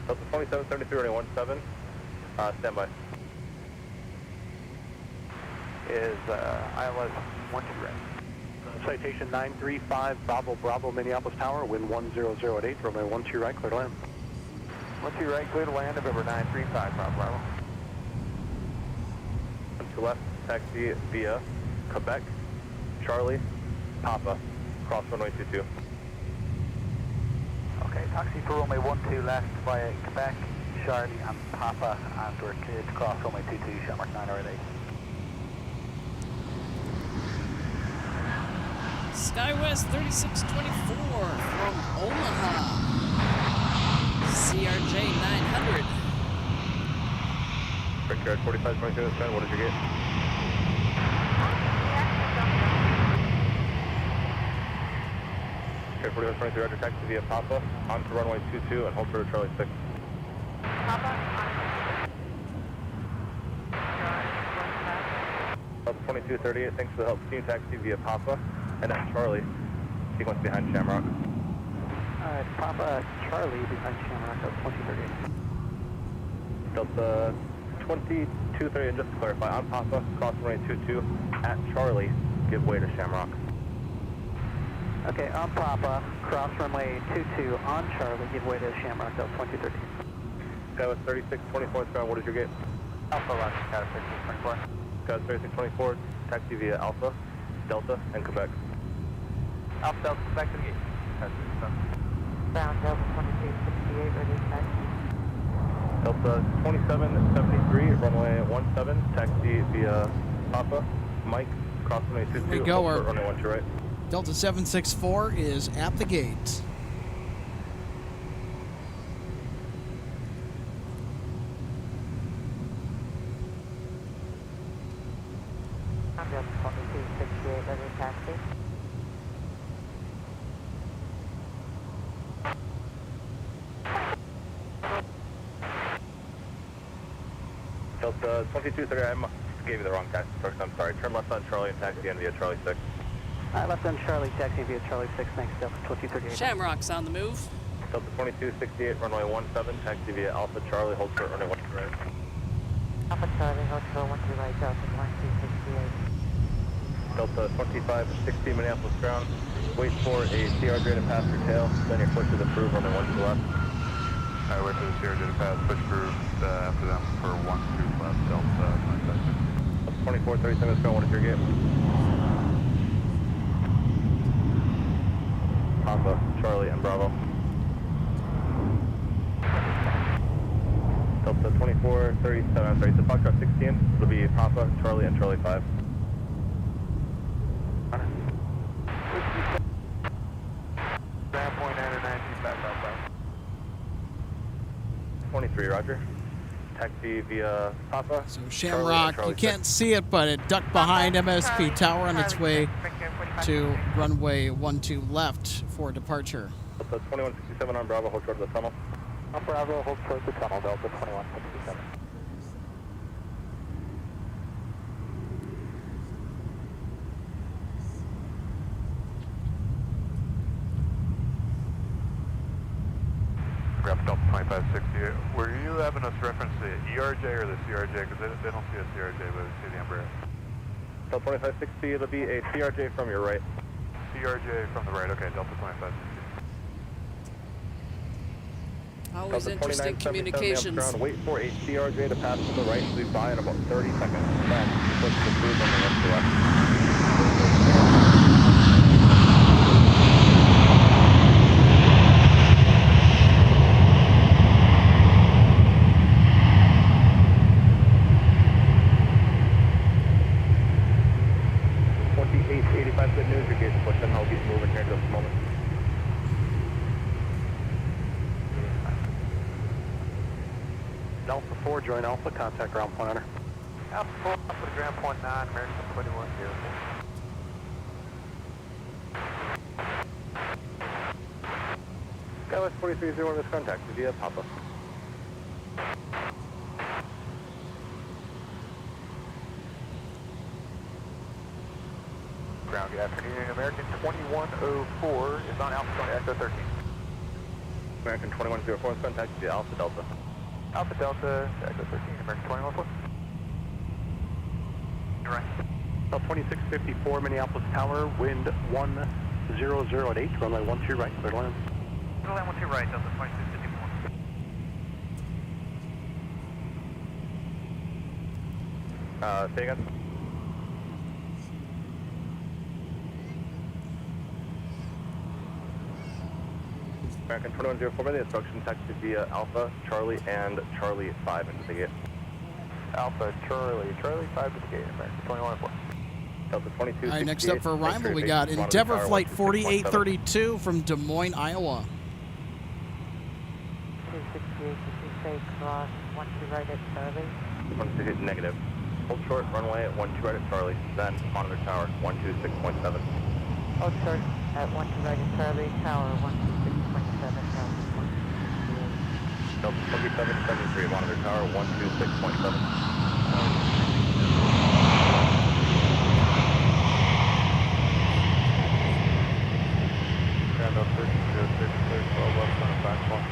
Delta 2773, running 17, stand by. Is ILS 12 right. Citation 935, Bravo, Minneapolis Tower, wind 100 at 8, runway 12 right, clear to land. 12 right, clear to land, November 935, Bravo. 12 left, taxi via Quebec, Charlie, Papa, cross runway 22. Okay, taxi for runway 12 left via Quebec, Charlie and Papa, and we're cleared to cross runway 22, Shamrock 988. SkyWest 3624 from Omaha. CRJ 900. Brickyard 4522, what is your gate? Okay, 4523, roger, taxi via Papa, onto runway 22 and hold for Charlie 6. Papa, Delta 2238, thanks for the help. Can you taxi via Papa and then Charlie, sequence behind Shamrock. Alright, Papa, Charlie behind Shamrock, Delta 2038. Delta 2238, just to clarify, on Papa, cross runway 22 at Charlie, give way to Shamrock. Okay, on Papa, cross runway 22 on Charlie, give way to Shamrock, Delta 2213. SkyWest 3624, what is your gate? Alpha left, SkyWest 3624. SkyWest 3624, taxi via Alpha, Delta, and Quebec. Alpha Delta, Quebec to the gate. Brown Delta 2268, ready to taxi. Delta 2773, runway 17, taxi via Papa, Mike, cross runway 22. There we go, our runway 12 right. Delta 764 is at the gate. Brown Delta 2268, ready to taxi. Delta 2230, I gave you the wrong taxi first, I'm sorry. Turn left on Charlie and taxi in via Charlie 6. Left on Charlie, taxi via Charlie 6, thanks, Delta 2238. Shamrock's on the move. Delta 2268, runway 17, taxi via Alpha Charlie, hold short, runway 12 right. Alpha Charlie, Hotel 12 right, Delta 2268. Delta 2560, Minneapolis ground. Wait for a CRJ to pass your tail, then your push is approved, runway 1 to the left. Alright, wait for the CRJ to pass, push approved after them for 1 2 left, Delta 27. 2437 ground, what is your gate? Papa, Charlie, and Bravo. Delta 2437, I'm sorry, so Foxtrot 16, it'll be Papa, Charlie, and Charlie 5. Ground point 909, feedback, 23, roger. taxi via Papa. So Charlie, Shamrock, Charlie you can't see it, but it ducked behind MSP Tower on its way to runway 12 left for departure. Delta 2167 on Bravo, hold short of the tunnel. On Bravo, hold short the tunnel, Delta 2167. Grab Delta 2560. Were you having us reference the ERJ or the CRJ? Because they don't see a CRJ, but they see the Embraer. Delta 2560, it'll be a CRJ from your right. CRJ from the right. Okay, Delta 2560. Always Delta interesting 2977 communications. ground. Wait for a CRJ to pass to the right. We'll be by in about 30 seconds. Then switch to cruise on the left to left. Good news, your gate's pushing. I'll be moving here in just a moment. Alpha 4, join Alpha, contact ground point owner. Alpha 4, Alpha ground point 9, American 2104. Skywest 4301, this contact via Papa. Ground, good afternoon. American 2104 is on Alpha 20, Echo 13. American 2104, contact via Alpha Delta. Alpha Delta, Echo 13, American 2104. You're right. 2654, Minneapolis Tower, wind 100 at 8, runway 12 right, clear to land. Clear to land 12 right, Delta 2654. Say again? American 2104, by the instruction, taxi via Alpha, Charlie, and Charlie 5 into the gate. Alpha, Charlie, Charlie 5 to the gate, American 2104. Delta 22. All right, next up for arrival, we got Endeavor Flight 4832 from Des Moines, Iowa. 268, stay cross, 12 right at Charlie. 128 negative. Hold short, runway at 12 right at Charlie, then monitor tower, 126.7. Hold short at 12 right at Charlie, tower 126.7, Delta 2773, monitor tower, 126.7. Ground up 1306, clear 12 left on the platform.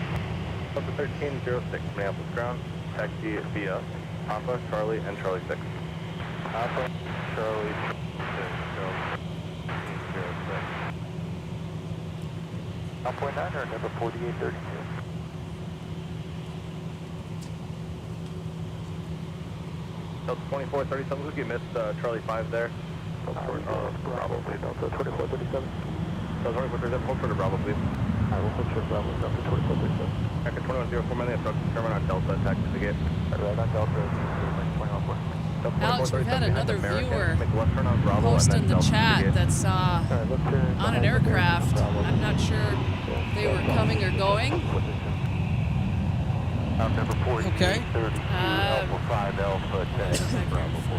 Delta 1306, Minneapolis ground, taxi via Papa, Charlie, and Charlie 6. Alpha, Charlie, 6, Delta 1306. Alpha 9 or number 4832. Delta 2437, look, you missed Charlie 5 there. Probably Delta 2437. Delta 2437, hold short of Bravo, please. I will hold short Bravo, Delta 2437. American 2104, man, the instructions determined on Delta, taxi to the gate. Right on Delta, 2104. Alex, we've had another viewer Make left turn on Bravo, post and in then the Delta to chat gate. that's on an aircraft. I'm not sure if they were coming or going. Number 48, Okay. 32, Alpha 5, Alpha 10, Bravo 4.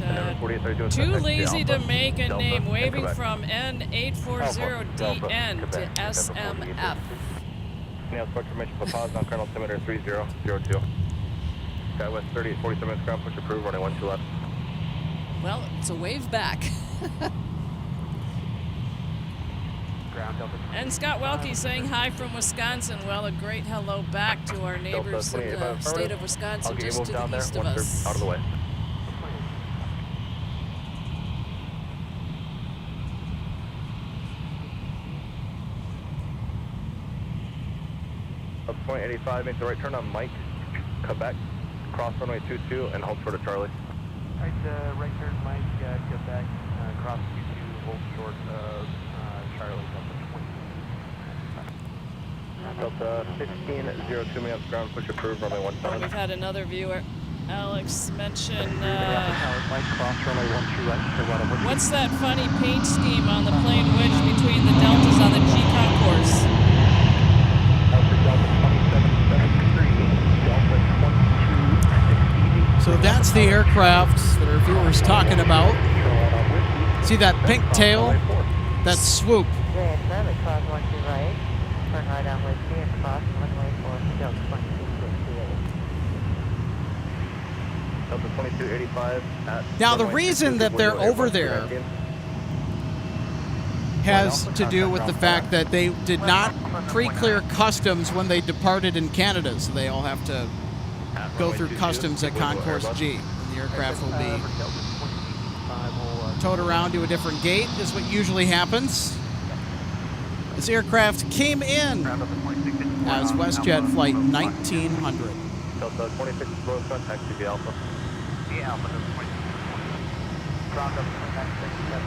Number 4832, Too taxi lazy Alpha, to make a Delta, name, and waving Quebec. from N840DN to Quebec, SMF. Now, sport information for pause on Colonel altimeter 3002. Skywest 3847 ground push approved, running 12 left. Well, it's a wave back. Ground Delta. And Scott Welke saying hi from Wisconsin. Well, a great hello back to our neighbors in the state of I'll Wisconsin, get you just moved to down the there east of once us. they're out of the way. Up point 85, make the right turn on Mike, Quebec, cross runway 22, and hold short of Charlie. Right turn, Mike, Quebec, cross Q2, hold short of Charlie, Delta 20. Delta 1502, minutes ground, push approved, runway And 17. we've had another viewer, Alex, mention Mike, cross runway 12 right, clear runway 12. what's that funny paint scheme on the plane wedge between the deltas on the G concourse? Delta 2773, Delta So that's the aircraft that our viewers talking about. See that pink tail? That swoop. Grand Summit, cross 12 right. Turn right on Whiskey and cross runway 4, Delta 2268. Delta 2285 at Now, the runway reason 22, that they're window over airport there 19. has to do with the fact that they did not pre-clear customs when they departed in Canada, so they all have to go through customs at Concourse G. And the aircraft will be towed around to a different gate, is what usually happens. This aircraft came in as WestJet Flight 1900. Delta 26 Rose Sun, taxi via Alpha. Yeah, Alpha, round up to 967,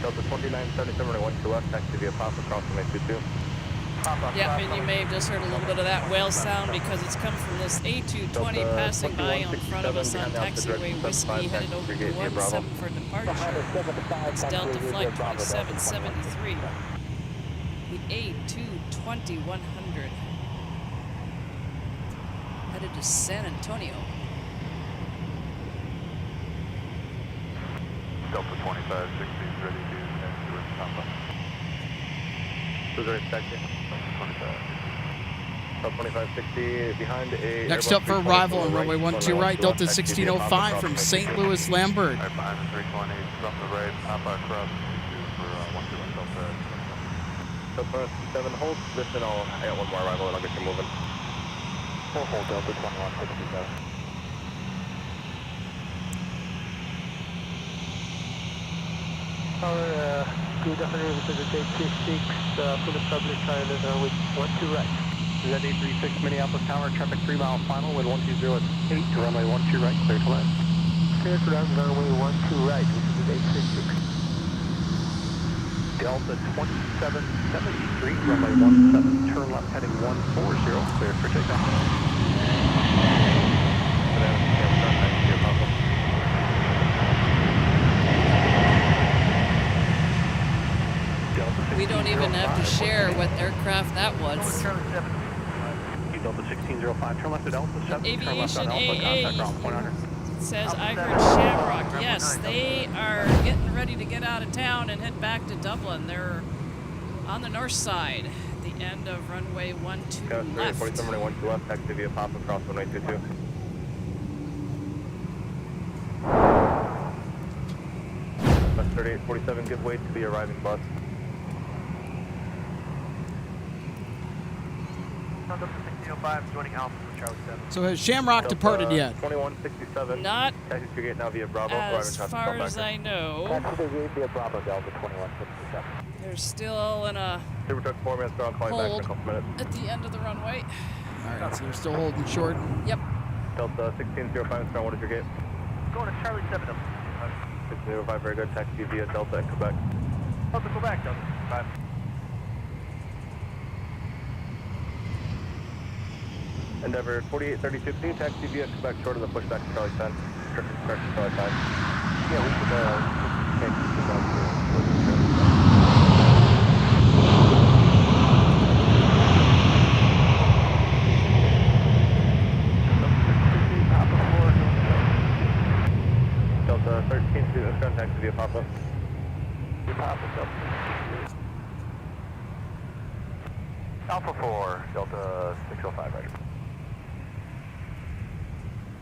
Delta 2977, runway 12 left, taxi via Papa, cross runway 22. Yeah, and you may have just heard a little bit of that whale sound because it's come from this A220 passing by in front of us on taxiway Whiskey headed over to 17 for departure. It's Delta Flight 2773. The A220-100 headed to San Antonio. Delta 2560 is ready to head towards Tampa. Who's our taxi? 2560 behind a... Next Airbus up for 320 arrival on to the runway 12 right, Delta 1605 from St. Louis Lambert. Right behind the 320 from the right, Papa cross 22 for 121 Delta. Delta 7, hold position, I got one more arrival and I'll get you moving. We'll hold Delta 2167. Our good afternoon, this is Gate 26, full of public pilot with 12 right. Is that 836 Minneapolis Tower, traffic 3 mile final with 120 at 8 to runway 12 right, clear to land. Clear to land, runway 12 right, this is 836. Delta 2773, runway 17, turn left heading 140, clear for takeoff. And then, yeah, start back to your Papa. We don't even have to share what aircraft that was. Delta 1605, turn left at Delta 7, turn left Aviation on Alpha, contact ground point under. says, I heard Shamrock. Yes, they are getting ready to get out of town and head back to Dublin. They're on the north side, at the end of runway 12 left. 47 runway 12 left, taxi via Papa, cross runway 22. Bus 3847, give way to the arriving bus. Delta 1605, joining Alpha for Charlie 7. So has Shamrock departed yet? 2167. Not Taxi to gate now via Bravo. as far as I know. Taxi to gate via Bravo, Delta 2167. They're still in a Super truck 4 minutes, ground calling back in a hold couple minutes. at the end of the runway. All right, so they're still holding short. Yep. Delta 1605, ground, what is your gate? Going to Charlie 7. 1605, very good. Taxi via Delta at Quebec. Delta, go back, Delta 5. Endeavor 4832, can you taxi via Quebec short of the pushback to Charlie 10? Strict correction to Charlie 5. Yeah, we should Thank you. Delta 13, student ground taxi via Papa. Via Papa, Delta. Alpha 4, Delta 605, right.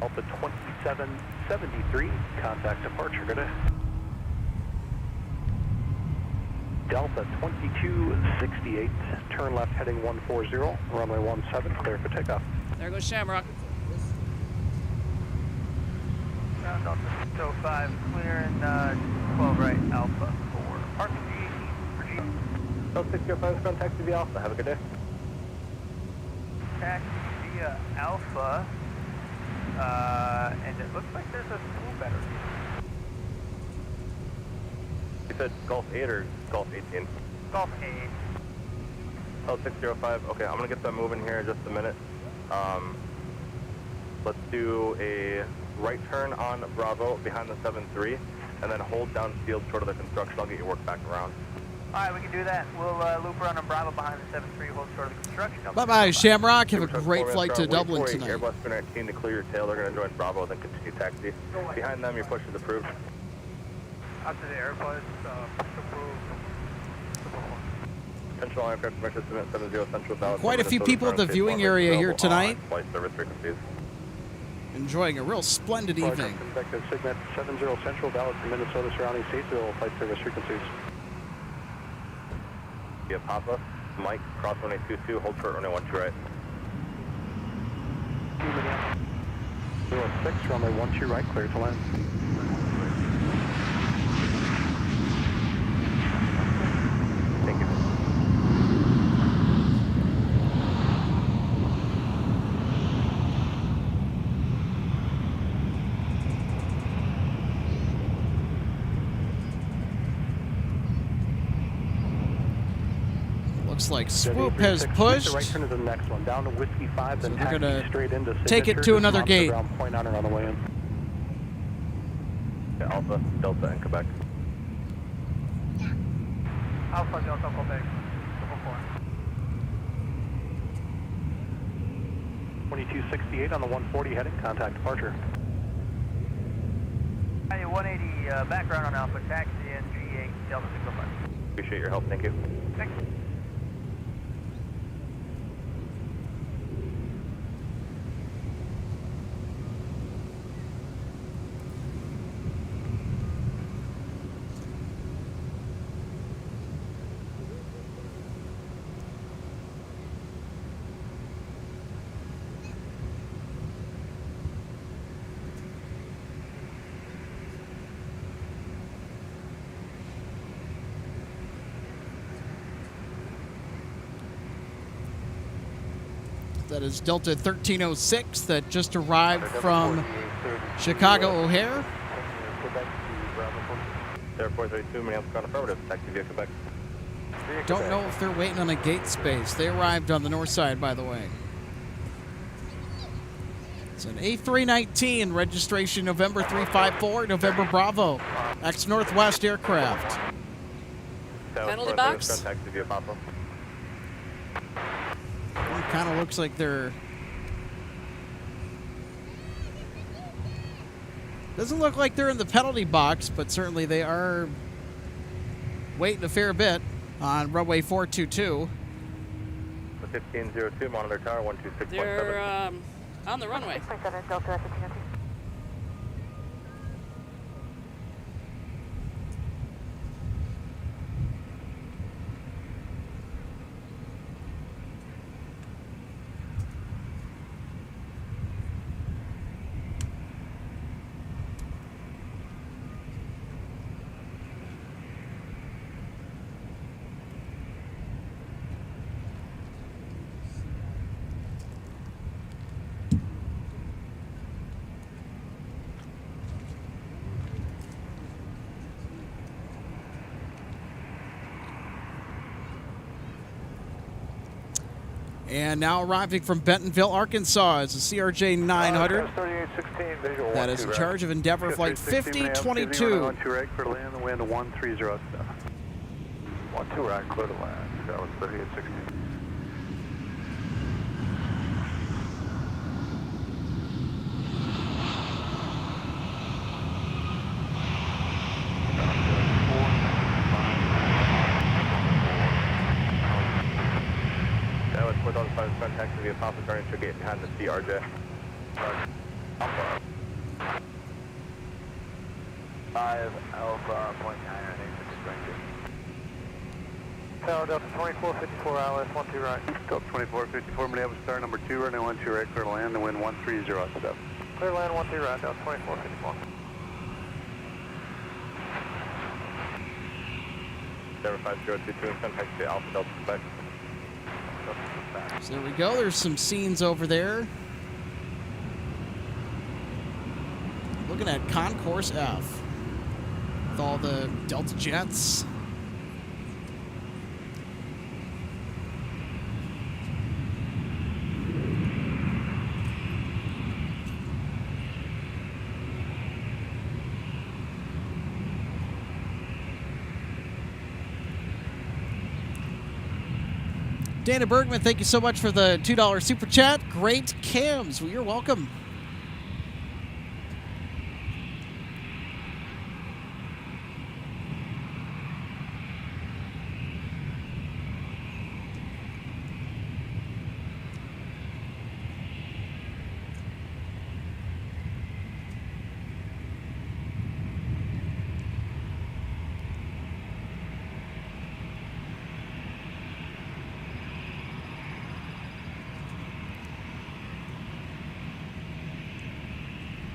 Delta 2773, contact departure, good day. Delta 2268, turn left heading 140, runway 17, clear for takeoff. There goes Shamrock. Ground Delta 605, clear in 12 right, Alpha 4. Parking G18 for G. Delta 605, ground taxi via Alpha, have a good day. Taxi via Alpha, and it looks like there's a fuel battery. You said Golf 8 or Golf 18? Golf 8. Delta 605, okay, I'm gonna get that moving here in just a minute. Let's do a right turn on Bravo behind the 7-3, and then hold down field short of the construction. I'll get your work back around. Alright, we can do that. We'll loop around on Bravo behind the 7-3, hold short of the construction. Bye-bye, Shamrock. Have a Super great Truck flight to 4 Dublin minutes, tonight. Airbus spinner 18 to clear your tail. They're going to join Bravo, then continue taxi. Behind them, your push is approved. After the airport, approved. Central aircraft commercial submit 70 Central Dallas. Quite a few people at the viewing area here tonight. Flight service frequencies. Enjoying a real splendid evening. Vector Signet 70 Central Dallas to Minnesota surrounding states will flight service frequencies. Via Papa, Mike, cross 1822, hold short runway 12 right. 06, runway 12 right, clear to land. Thank you. Looks like Swoop has pushed. Right turn to the next one, down to Whiskey 5, then So they're taxi gonna straight into take it to another gate. Point on or on the way in. Yeah, Alpha, Delta, and Quebec. Alpha, Delta, Quebec. 2268 on the 140 heading, contact departure. 180 background on Alpha, taxi and G8, Delta 605. Appreciate your help, thank you. Thanks. That is Delta 1306 that just arrived from Chicago O'Hare. Airport 32, Minneapolis, ground affirmative, taxi via Quebec. Don't know if they're waiting on a gate space. They arrived on the north side, by the way. It's an A319, registration November 354, November Bravo, ex-Northwest aircraft. Penalty box? Taxi via Papa. It kind of looks like they're... Doesn't look like they're in the penalty box, but certainly they are waiting a fair bit on runway 422. 1502, monitor tower 126.7. They're on the runway. 6.7, Delta 1502. And now arriving from Bentonville, Arkansas is a CRJ 900 3816, visual that is in charge of Endeavor Flight 5022. 12 right, clear to land, the wind 130. 12 right, clear to land. That was 3816. That was 4,500 taxi via Papa, turning to gate behind the CRJ. Alpha. 5 Alpha, .9, I think, for distraction. Tower Delta 2454 ILS, 12 right. Delta 2454, Minneapolis, star number 2, runway 12 right, clear to land, the wind 130 up. Clear land 13 right, Delta 2454. Endeavor 5022, and contact the Alpha Delta Quebec. So there we go. There's some scenes over there. Looking at Concourse F with all the Delta jets. Dana Bergman, thank you so much for the $2 super chat. Great cams. Well, you're welcome.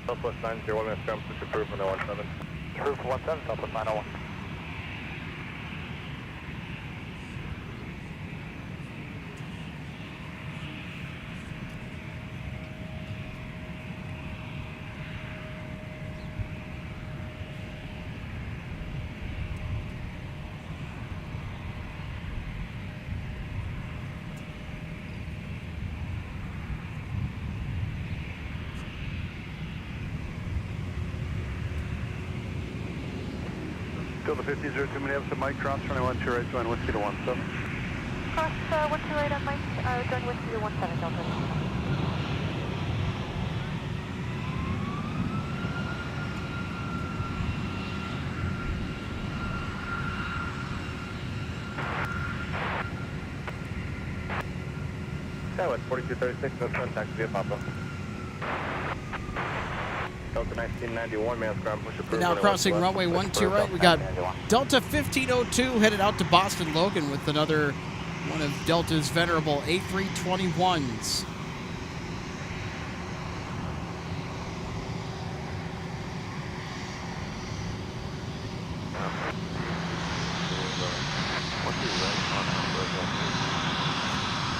Southwest 901, mass ground, push approved on 017. Approved for 17, Southwest 901. Delta 5002 Minneapolis, Mike, cross runway 12 right, join Whiskey to 17. Cross 12 right on Mike, join Whiskey to 17, Delta. Skywest 4236, no contact via Papa. Delta 1991, mass ground, push approved. Now crossing runway 12 right, we got Delta 1502 headed out to Boston Logan with another one of Delta's venerable A321s.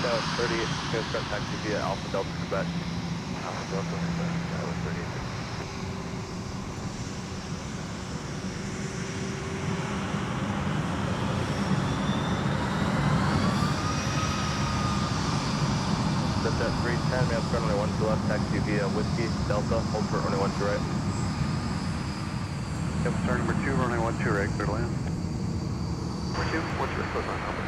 Skywest 38, no contact via Alpha Delta Quebec. Alpha Delta Quebec, Skywest 38. Delta 310, mass ground runway 12 left, taxi via Whiskey, Delta, hold for runway 12 right. Yep, star number 2, runway 12 right, clear to land. Number 2, what's your foot on number?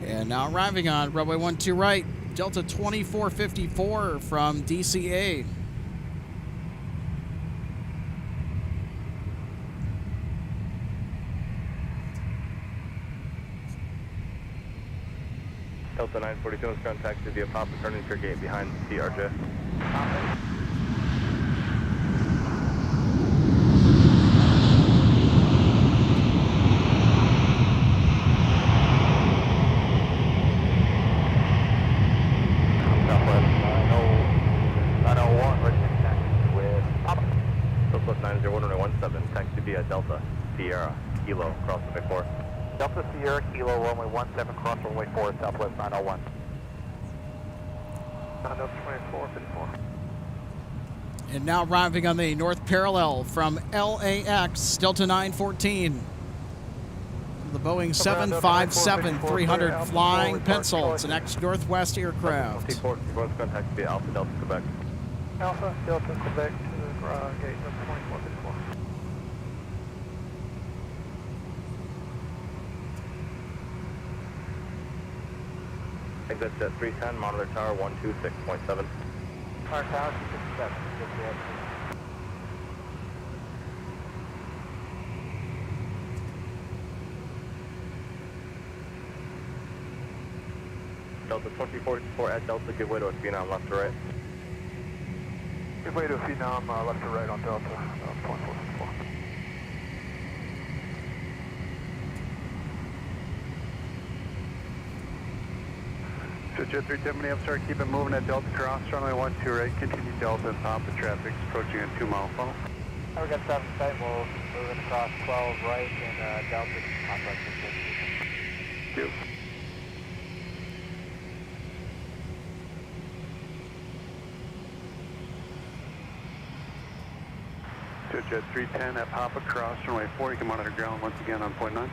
And now arriving on runway 12 right, Delta 2454 from DCA. Delta 942 is ground taxi via Papa, turning to your gate behind CRJ. Southwest 901, ready to connect with Papa. Southwest 901, 17, taxi via Delta, Sierra, Kilo, cross the Big 4. Delta Sierra, Kilo, runway 17, cross runway 4, Southwest 901. Delta 2454. And now arriving on the north parallel from LAX, Delta 914. The Boeing 757-300 flying pencil. It's an ex-Northwest aircraft. T4, ground contact via Alpha Delta Quebec. Alpha, Delta, Quebec to the gate, Delta 2454. Exit jet 310, monitor tower 126.7. Tower 267, Delta 2444 at Delta, give way to a phenom left to right. Give way to a phenom left to right on Delta, 2454. So jet 310 Minneapolis, keep it moving at Delta cross, runway 12 right, continue Delta and Papa traffic, approaching a 2-mile funnel. We got 7 site, we'll move it across 12 right and Delta Papa. Thank you. So jet 310 at Papa cross, runway 4, you can monitor ground once again on point 9.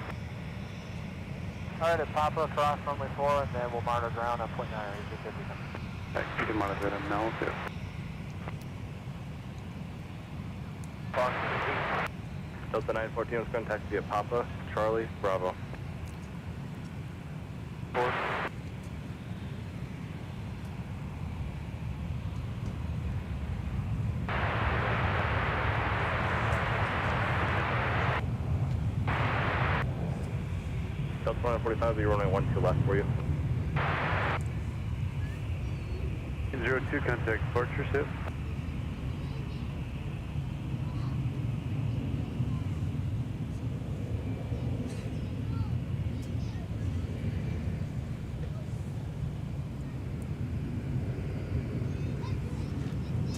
Alright, at Papa, cross runway 4, and then we'll monitor ground on point 9. You can monitor them now too. Delta 914 is going to taxi at Papa, Charlie, Bravo. 4. Delta 945, you're runway 12 left for you. 02, contact departure ship.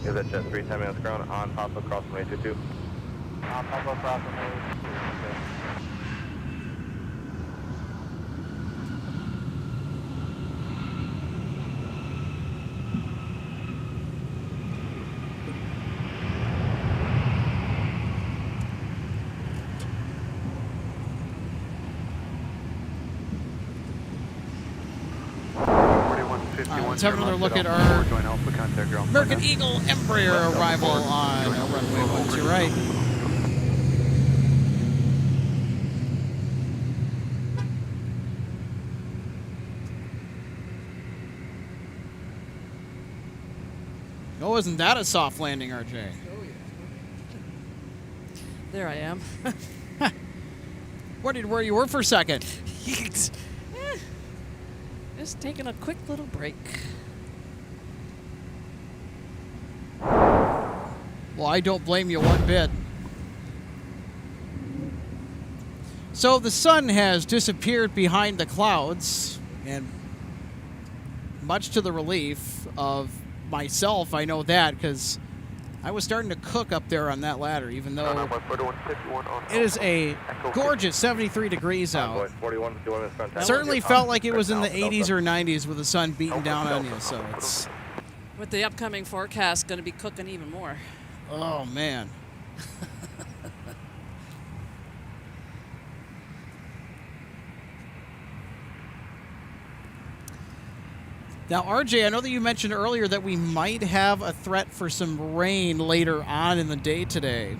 Is that jet 3, 10 minutes ground on Papa, cross runway 22. On Papa, cross runway 22. Let's have another look at our American Eagle Embraer arrival on runway 12 right. Oh, isn't that a soft landing, RJ? There I am. Where you were for a second? Just taking a quick little break. Well, I don't blame you one bit. So the sun has disappeared behind the clouds, and much to the relief of myself, I know that, because I was starting to cook up there on that ladder, even though it is a gorgeous 73 degrees out. Certainly felt like it was in the 80s or 90s with the sun beating down on you, so it's... With the upcoming forecast, going to be cooking even more. Oh, man. Now, RJ, I know that you mentioned earlier that we might have a threat for some rain later on in the day today.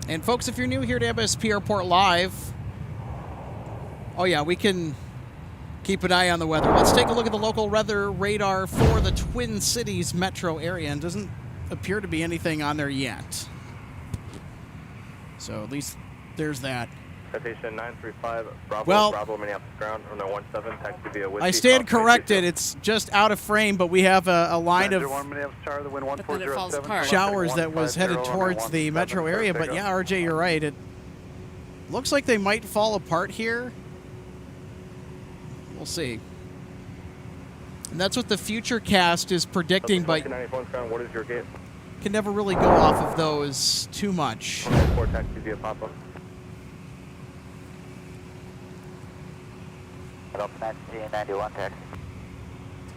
And folks, if you're new here to MSP Airport Live, oh yeah, we can keep an eye on the weather. Let's take a look at the local weather radar for the Twin Cities metro area, and doesn't appear to be anything on there yet. So at least there's that. Citation 935, Bravo, well, Bravo, Minneapolis ground, runway 17, taxi via Whiskey. I stand corrected. It's just out of frame, but we have a line of showers that was headed towards the metro area. But yeah, RJ, you're right. It looks like they might fall apart here. We'll see. And that's what the Futurecast is predicting, but what is your gate? Can never really go off of those too much. 4 taxi via Papa. Delta 91 taxi.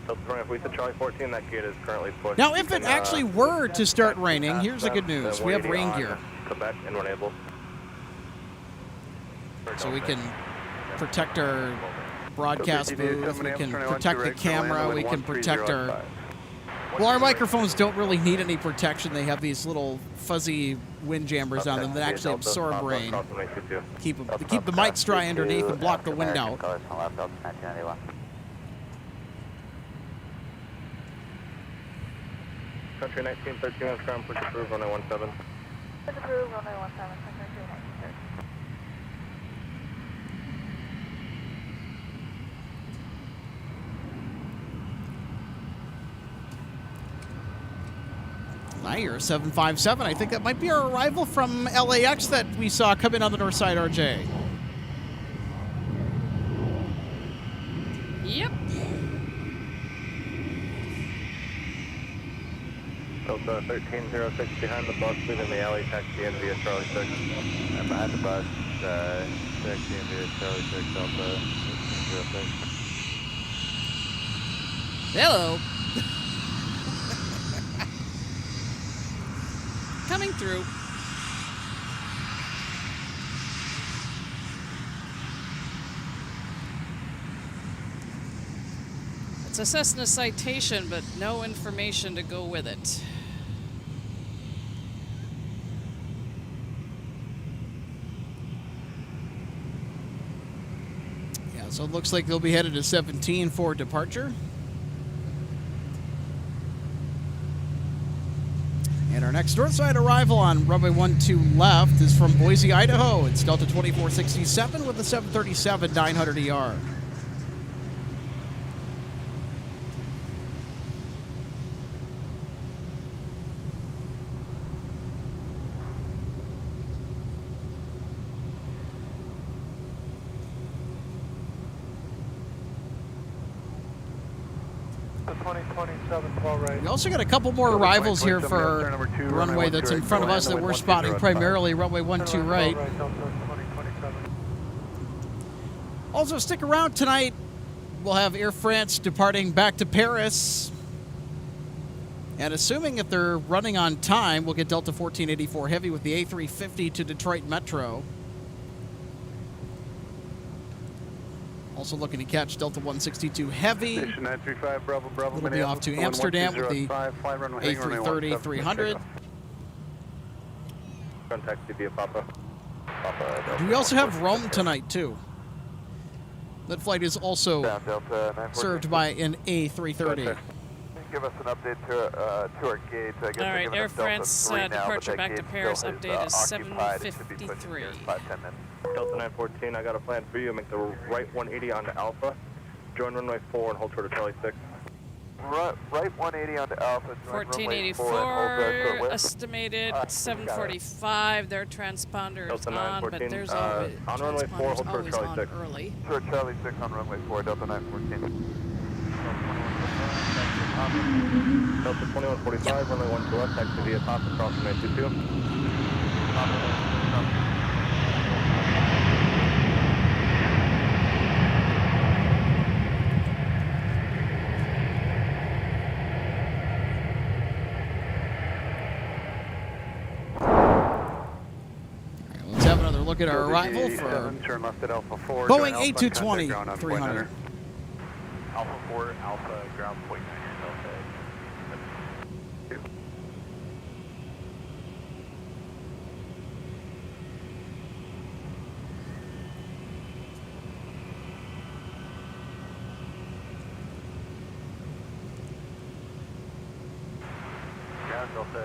If we said Charlie 14, that gate is currently pushed. Now, if it actually were to start raining, here's the good news. We have rain gear. Quebec and Minneapolis. So we can protect our broadcast booth, we can protect the camera, we can protect our... Well, our microphones don't really need any protection. They have these little fuzzy wind jammers on them that actually absorb rain. Keep the mics dry underneath and block the wind out. Country 1913 on ground, push approved, runway 17. Push approved, runway 17, country 1913. Nair 757. I think that might be our arrival from LAX that we saw come in on the north side, RJ. Yep. Delta 1306 behind the bus, leaving the alley, taxi in via Charlie 6. And behind the bus, taxi in via Charlie 6, Delta 1306. Hello. Coming through. It's a Cessna citation, but no information to go with it. Yeah, so it looks like they'll be headed to 17 for departure. And our next northside arrival on runway 12 left is from Boise, Idaho. It's Delta 2467 with a 737 900ER. We also got a couple more arrivals here for the runway that's in front of us that we're spotting primarily, runway 12 right. Also, stick around tonight. We'll have Air France departing back to Paris. And assuming if they're running on time, we'll get Delta 1484 Heavy with the A350 to Detroit Metro. Also looking to catch Delta 162 Heavy. Station 935 Bravo Bravo. It'll be off to Amsterdam with the A330 300. Contact via Papa. We also have Rome tonight, too. That flight is also served by an A330. Give us an update to our gate. I guess All right, Air France departure back to Paris update is 7:53. Delta 914, I got a plan for you. Make the right 180 onto Alpha. Join runway 4 and hold short of Charlie 6. Right 180 onto Alpha. 1484 estimated 7:45. Their transponder is Delta on, but 914, there's always on runway 4, hold short of always Charlie on 6. early. Short Charlie 6 on runway 4, Delta 914. Delta 2145, runway 12 left, taxi via Papa, crossing 922. Let's have another look at our arrival for turn left at Alpha 4. Boeing A220 300. Alpha 4, Alpha ground point 9, Delta. Ground Delta,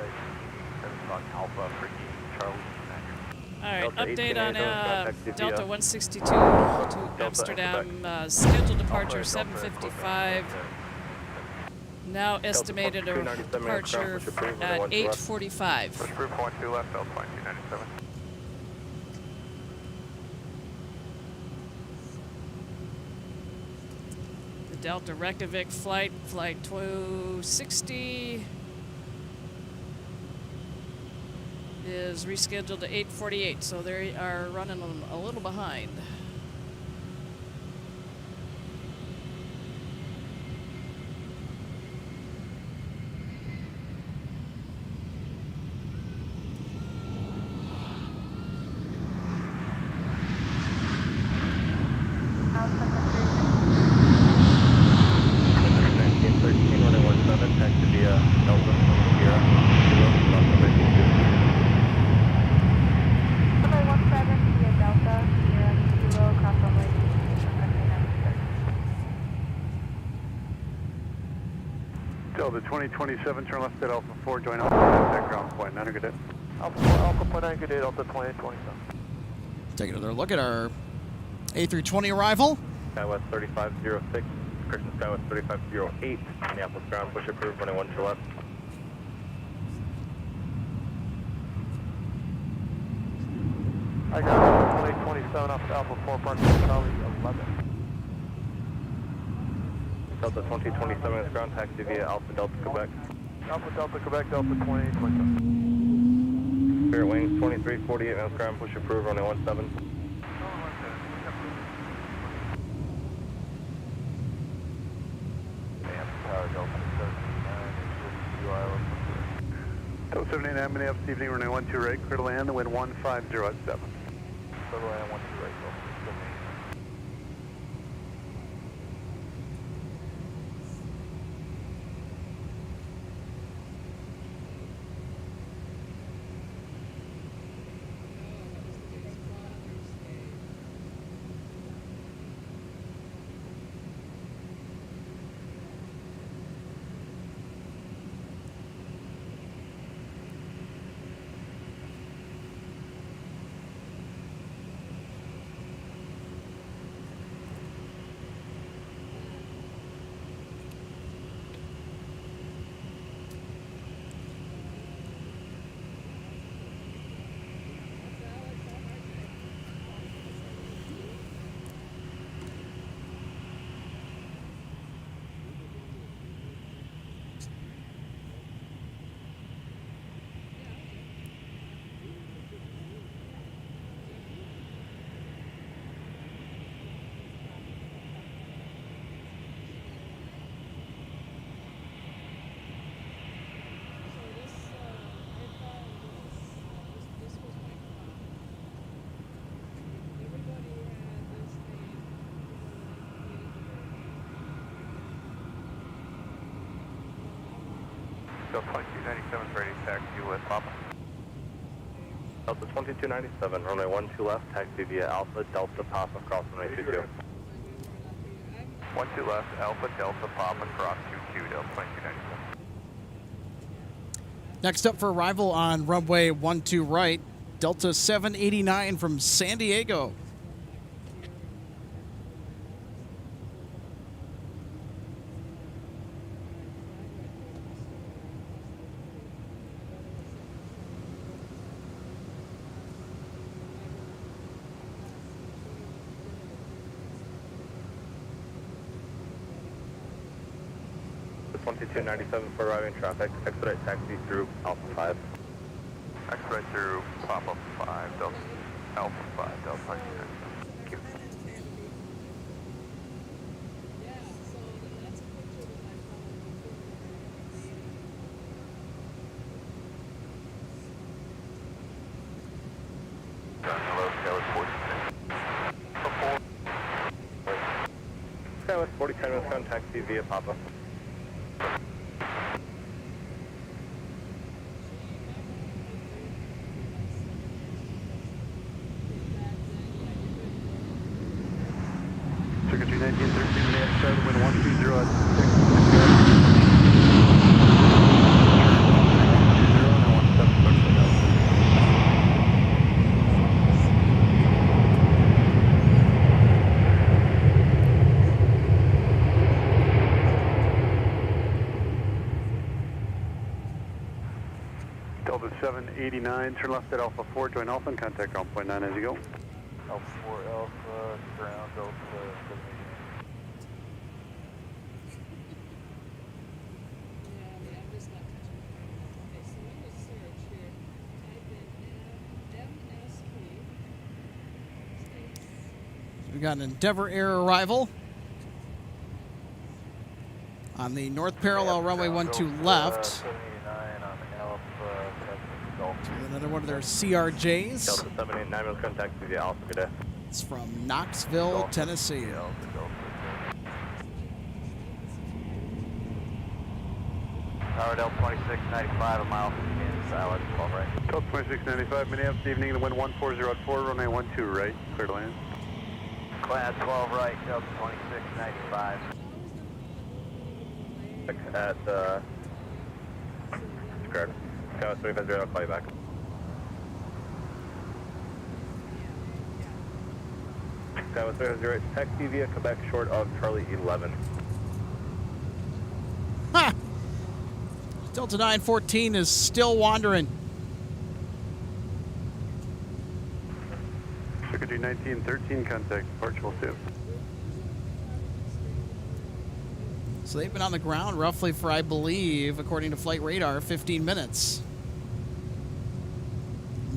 7 o'clock Alpha for Charlie. All right, Delta update on 1880, Delta 162 to Amsterdam. Scheduled departure 7:55. Now estimated a departure at 8:45. Push through point 2 left, Delta 1997. The Delta Reykjavik flight 260, is rescheduled to 8:48, so they are running a little behind. Delta 2027, turn left at Alpha 4, join Alpha at ground point 9, good day. Alpha point 9, good day, Delta 2027. Take another look at our A320 arrival. SkyWest 3506, Christian SkyWest 3508, Minneapolis ground, push approved, runway 1 to left. I got 2027 off Alpha 4, parking Charlie 11. Delta 2027 is ground, taxi via Alpha Delta Quebec. Alpha Delta Quebec, Delta 2027. Spirit Wings 2348 minutes ground, push approved, runway 17. Delta 789, Minneapolis evening, runway 12 right, clear to land, the wind 150 at 7. Clear to land, 12 right, Delta 789. 2297 ready to taxi with Papa. Delta 2297, runway 12 left, taxi via Alpha Delta Papa, cross runway 22. 12 left, Alpha Delta Papa, cross 22, Delta 2297. Next up for arrival on runway 12 right, Delta 789 from San Diego. The 2297 for arriving traffic, expedite taxi through Alpha 5. Expedite through Papa 5, Delta Alpha 5, Delta 2297. Thank you. Hello, Skywest 40. Skywest 40, 10 minutes on taxi via Papa. Circuit 1913, may have started wind 120 at 6. Delta 789, turn left at Alpha 4, join Alpha and contact ground point 9 as you go. Alpha 4, Alpha, ground, Delta 789. We got an Endeavor Air arrival on the north parallel runway 12 left. 789 on Alpha, Delta. Another one of their CRJs. Delta 789, minutes on taxi via Alpha, good day. It's from Knoxville, Tennessee. Alpha, Delta. Tower Delta 2695, a mile from Kansas, Island, 12 right. Delta 2695, Minneapolis, evening, the wind 140 at 4, runway 12 right, clear to land. Class 12 right, Delta 2695. At, Square. Skywest 350, I'll call you back. Skywest 350, taxi via Quebec, short of Charlie 11. Ha! Delta 914 is still wandering. Circuit 1913, contact departure 2. So they've been on the ground roughly for, I believe, according to flight radar, 15 minutes.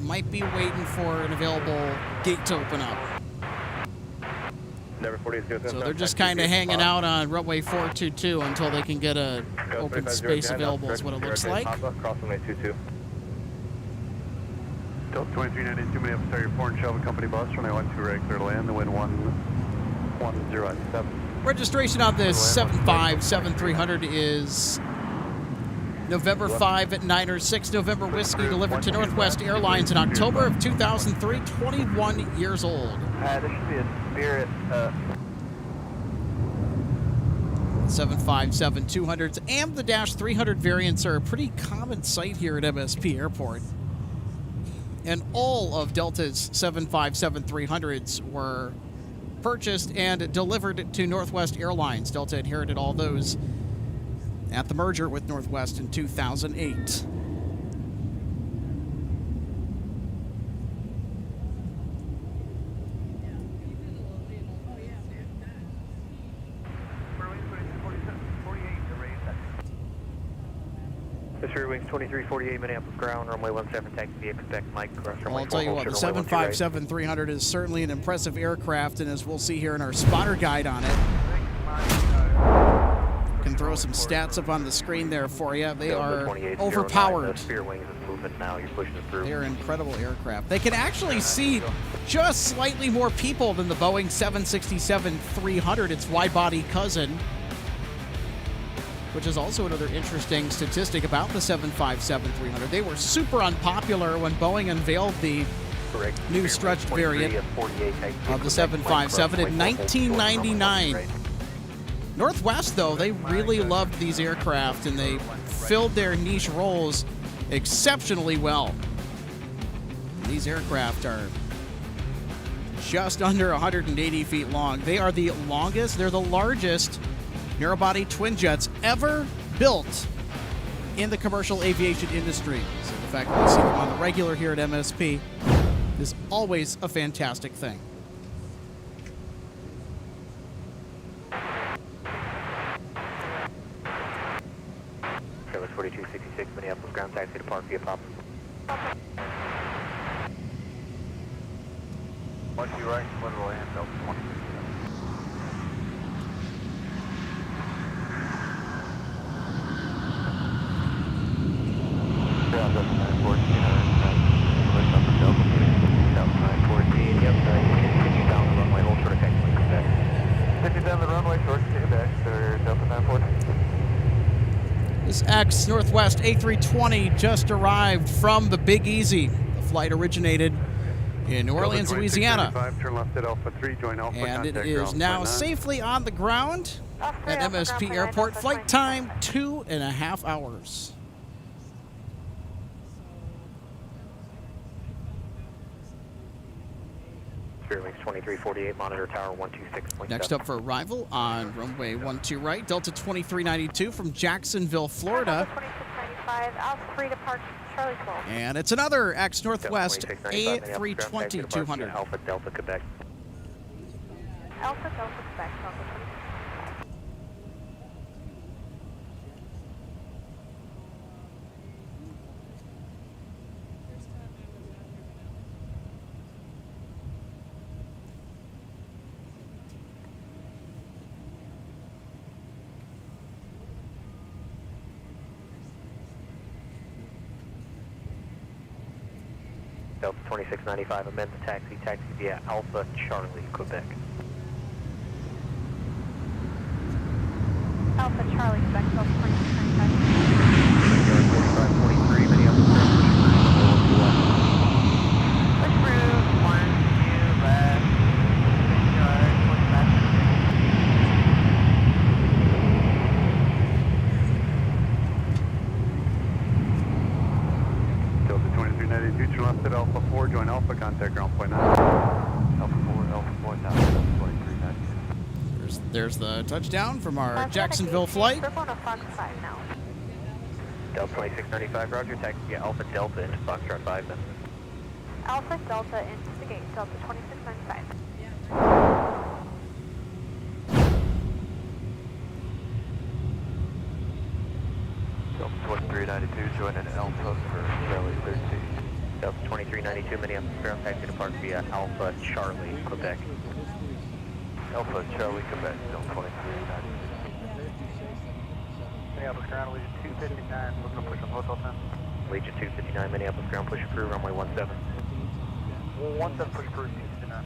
Might be waiting for an available gate to open up. Never 40 is good. So they're just kind of hanging out on runway 422 until they can get a open space available is what it looks like. Cross runway 22. Delta 2392, Minneapolis, start your foreign travel company bus, runway 12 right, clear to land, the wind 110 at 7. Registration on this 757-300 is November 5 at 906 November Whiskey, delivered to Northwest Airlines in October of 2003, 21 years old. This should be a Spirit. 757-200s and the -300 variants are a pretty common sight here at MSP Airport. And all of Delta's 757-300s were purchased and delivered to Northwest Airlines. Delta inherited all those at the merger with Northwest in 2008. Fisher Wings 2348, Minneapolis ground, runway 17, taxi via Quebec, Mike, cross runway 4. I'll tell you what, the 757-300 is certainly an impressive aircraft, and as we'll see here in our spotter guide on it, can throw some stats up on the screen there for you. They are overpowered. Spear Wings is moving now, you're pushing it through. They are incredible aircraft. They can actually seat just slightly more people than the Boeing 767-300, its wide-body cousin. which is also another interesting statistic about the 757-300. They were super unpopular when Boeing unveiled the new stretched variant of the 757 in 1999. Northwest, though, they really loved these aircraft, and they filled their niche roles exceptionally well. These aircraft are just under 180 feet long. They are the longest, they're the largest narrow-body twin jets ever built in the commercial aviation industry. So the fact that we see them on the regular here at MSP is always a fantastic thing. Service 4266, Minneapolis ground taxi to Park via Pop. 1 2 right, 1 roll and Delta 20. Delta 914, push up for Delta 914, yep, you continue down the runway, hold short of taxi, Quebec. Continue down the runway, short to Quebec, sir, Delta 914. This X Northwest A320 just arrived from the Big Easy. The flight originated in New Orleans, Louisiana, Turn left at Alpha 3, join Alpha, and it contact is ground now point 9. safely on the ground at MSP Airport. Flight time 2.5 hours. Spearwings 2348, monitor tower 126.7. Next up for arrival on runway 12 right, Delta 2392 from Jacksonville, Florida. 2695, Alpha 3 to Park Charlie 12. And it's another X Northwest 2695, A320 200. Alpha Delta Quebec. Alpha Delta Quebec, Delta 2695. Delta 2695, amend the taxi via Alpha Charlie, Quebec. Alpha Charlie Quebec, Delta 2695. 4543, Minneapolis, Push through, 1, 2, left, 6 yards, 45. Delta 2392, turn left at Alpha 4, join Alpha, contact ground point 9. Alpha 4, now, 2392. There's the touchdown from our Jacksonville flight. We're going to Fox 5 now. Delta 2695, roger, taxi via Alpha Delta into Foxtrot 5 then. Alpha Delta into the gate, Delta 2695. Delta 2392, join in Alpha for Charlie 13. Delta 2392, Minneapolis ground taxi to Park via Alpha Charlie, Quebec. Alpha Charlie, Quebec, Delta 2392. Minneapolis ground, Legion 259, looking to push on hotel 10. Legion 259, Minneapolis ground, push approved, runway 17. 17, push approved, 259.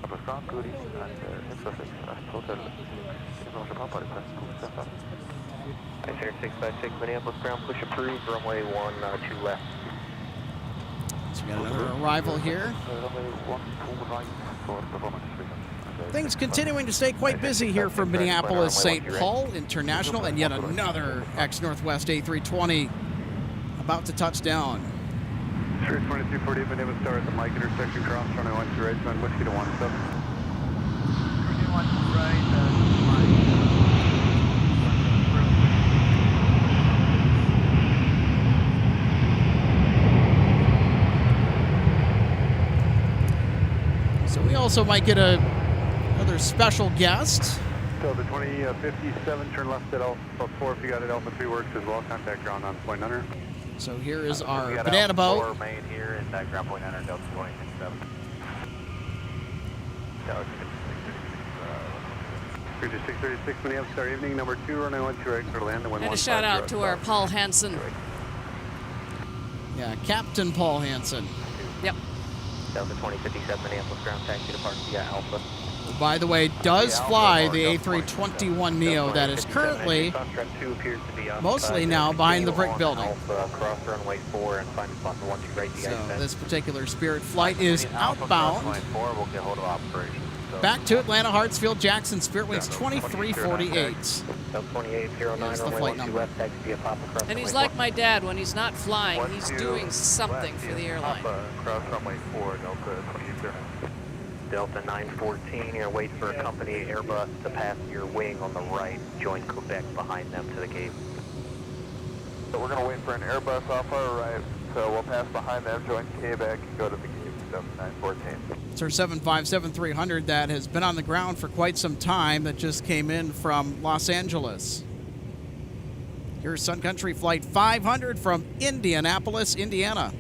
Alpha ground, good evening, and Sussex, hotel. Je prends pas les places pour ça. 656, Minneapolis ground, push approved, runway 12 left. So we got another arrival here. Things continuing to stay quite busy here from Minneapolis, St. Paul International, and yet another X Northwest A320 about to touch down. Sure, 2248, Minneapolis Star at the Mike intersection, cross runway 12 right, join Whiskey to 17. So we also might get another special guest. Delta 2057, turn left at Alpha 4 if you got it. Alpha 3 works as well. Contact ground on point 900. So here is our We got banana Alpha boat. 4 main here and ground point 900, Delta 267. Delta 636, Minneapolis Star, evening number 2, runway 12 right for land. And a shout out to our Paul Hansen. Yeah, Captain Paul Hansen. Yep. Delta 2057, Minneapolis ground taxi to Park via Alpha. By the way, does fly the A321neo that is currently mostly now behind the brick building. Cross runway 4 and find spot for 12 right. So this particular Spirit flight is outbound. We'll get hold of operations. Back to Atlanta, Hartsfield, Jackson, Spirit Wings 2348. South 2809, Here's the runway flight 12 number. left, taxi via Papa cross And he's runway like my dad. When he's not flying, he's doing something for the airline. Cross runway 4, Delta 2809. Delta 914, you're waiting for a company Airbus to pass your wing on the right. Join Quebec behind them to the gate. So we're going to wait for an Airbus off our right, so we'll pass behind them, join Quebec, and go to the gate, Delta 914. It's our 757-300 that has been on the ground for quite some time that just came in from Los Angeles. Here's Sun Country Flight 500 from Indianapolis, Indiana.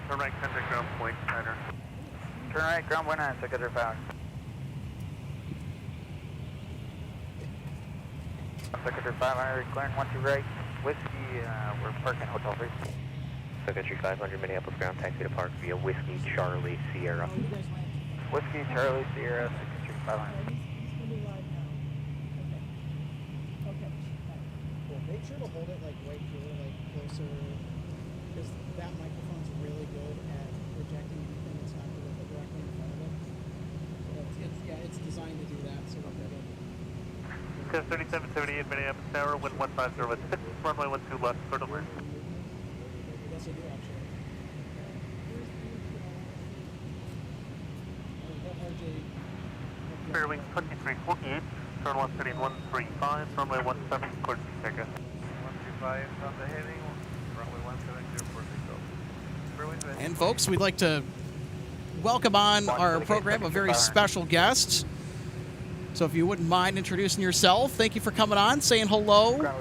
Turn right, contact ground point, Niner. Turn right, ground 19, secondary found. Secondary 500, clearing 12 right, whiskey, we're parking Hotel 3. Sun Country 500, Minneapolis ground, taxi to park via Whiskey Charlie Sierra. Whiskey, Charlie, Sierra, Secondary 500. Okay. Cool. Make sure to hold it like right here, like closer, because that microphone's really good at projecting anything that's not directly in front of it. So it's designed to do that. So we're good. 3778 Minneapolis Tower, wind 150 runway 12 left, for alert. Yes, I do actually. Fair wings 2348, turn left heading 135, runway 17, course checker. 125 on the heading, runway 17, And folks, we'd like to welcome on our program a very special guest. So if you wouldn't mind introducing yourself, thank you for coming on, saying hello.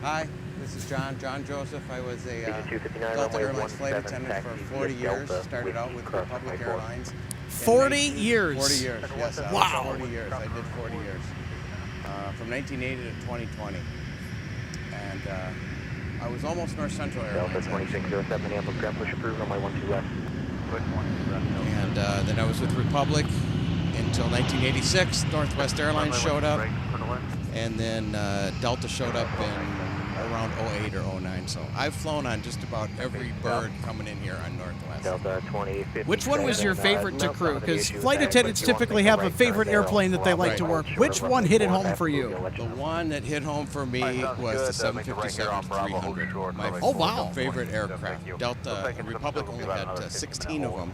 Hi, this is John Joseph. I was a Delta Airlines flight attendant for 40 years. Started out with Republic Airlines. 40 years? 40 years, yes. Wow. 40 years. I did 40 years. From 1980 to 2020. And I was almost North Central Airlines. Delta 2607, Minneapolis ground, push approved, runway 12 left. And then I was with Republic until 1986. Northwest Airlines showed up. And then Delta showed up in around 08 or 09. So I've flown on just about every bird coming in here on Northwest. Delta 20. Which one was your favorite to crew? Because flight attendants typically have a favorite airplane that they like to work. Which one hit it home for you? The one that hit home for me was the 757-300. My favorite aircraft. Delta Republic only had 16 of them,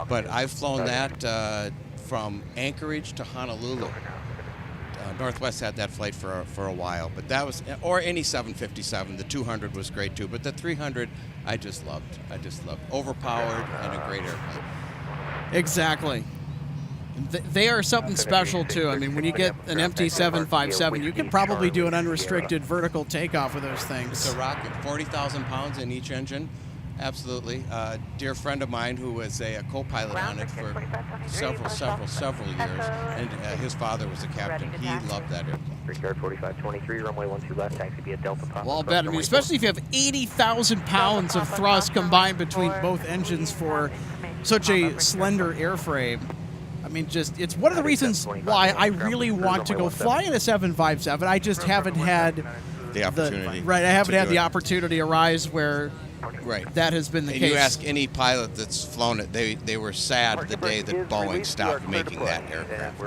but I've flown that from Anchorage to Honolulu. Northwest had that flight for a while, but that was, or any 757. The 200 was great too, but the 300 I just loved. Overpowered and a great airplane. Exactly. They are something special too. I mean, when you get an empty 757, you can probably do an unrestricted vertical takeoff with those things. It's a rocket. 40,000 pounds in each engine. Absolutely. A dear friend of mine who was a co-pilot on it for several years, and his father was a captain. He loved that airplane. Brickyard 4523, runway 12 left, taxi via Delta Papa. Well, I'll bet. I mean, especially if you have 80,000 pounds of thrust combined between both engines for such a slender airframe. I mean, just it's one of the reasons why I really want to go fly in a 757. I just haven't had the opportunity. I haven't had the opportunity arise where that has been the case. And you ask any pilot that's flown it, they were sad the day that Boeing stopped making that aircraft.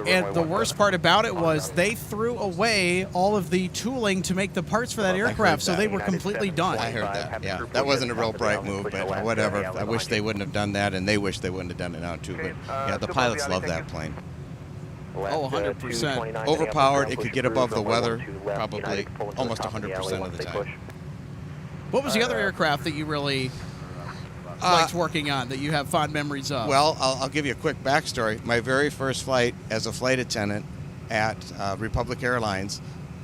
And the worst part about it was they threw away all of the tooling to make the parts for that aircraft, so they were completely done. I heard that, yeah. That wasn't a real bright move, but whatever. I wish they wouldn't have done that, and they wish they wouldn't have done it now, too. But, yeah, the pilots love that plane. Oh, 100%. Overpowered, it could get above the weather probably almost 100% of the time. What was the other aircraft that you really flights working on that you have fond memories of? Well, I'll give you a quick backstory. My very first flight as a flight attendant at Republic Airlines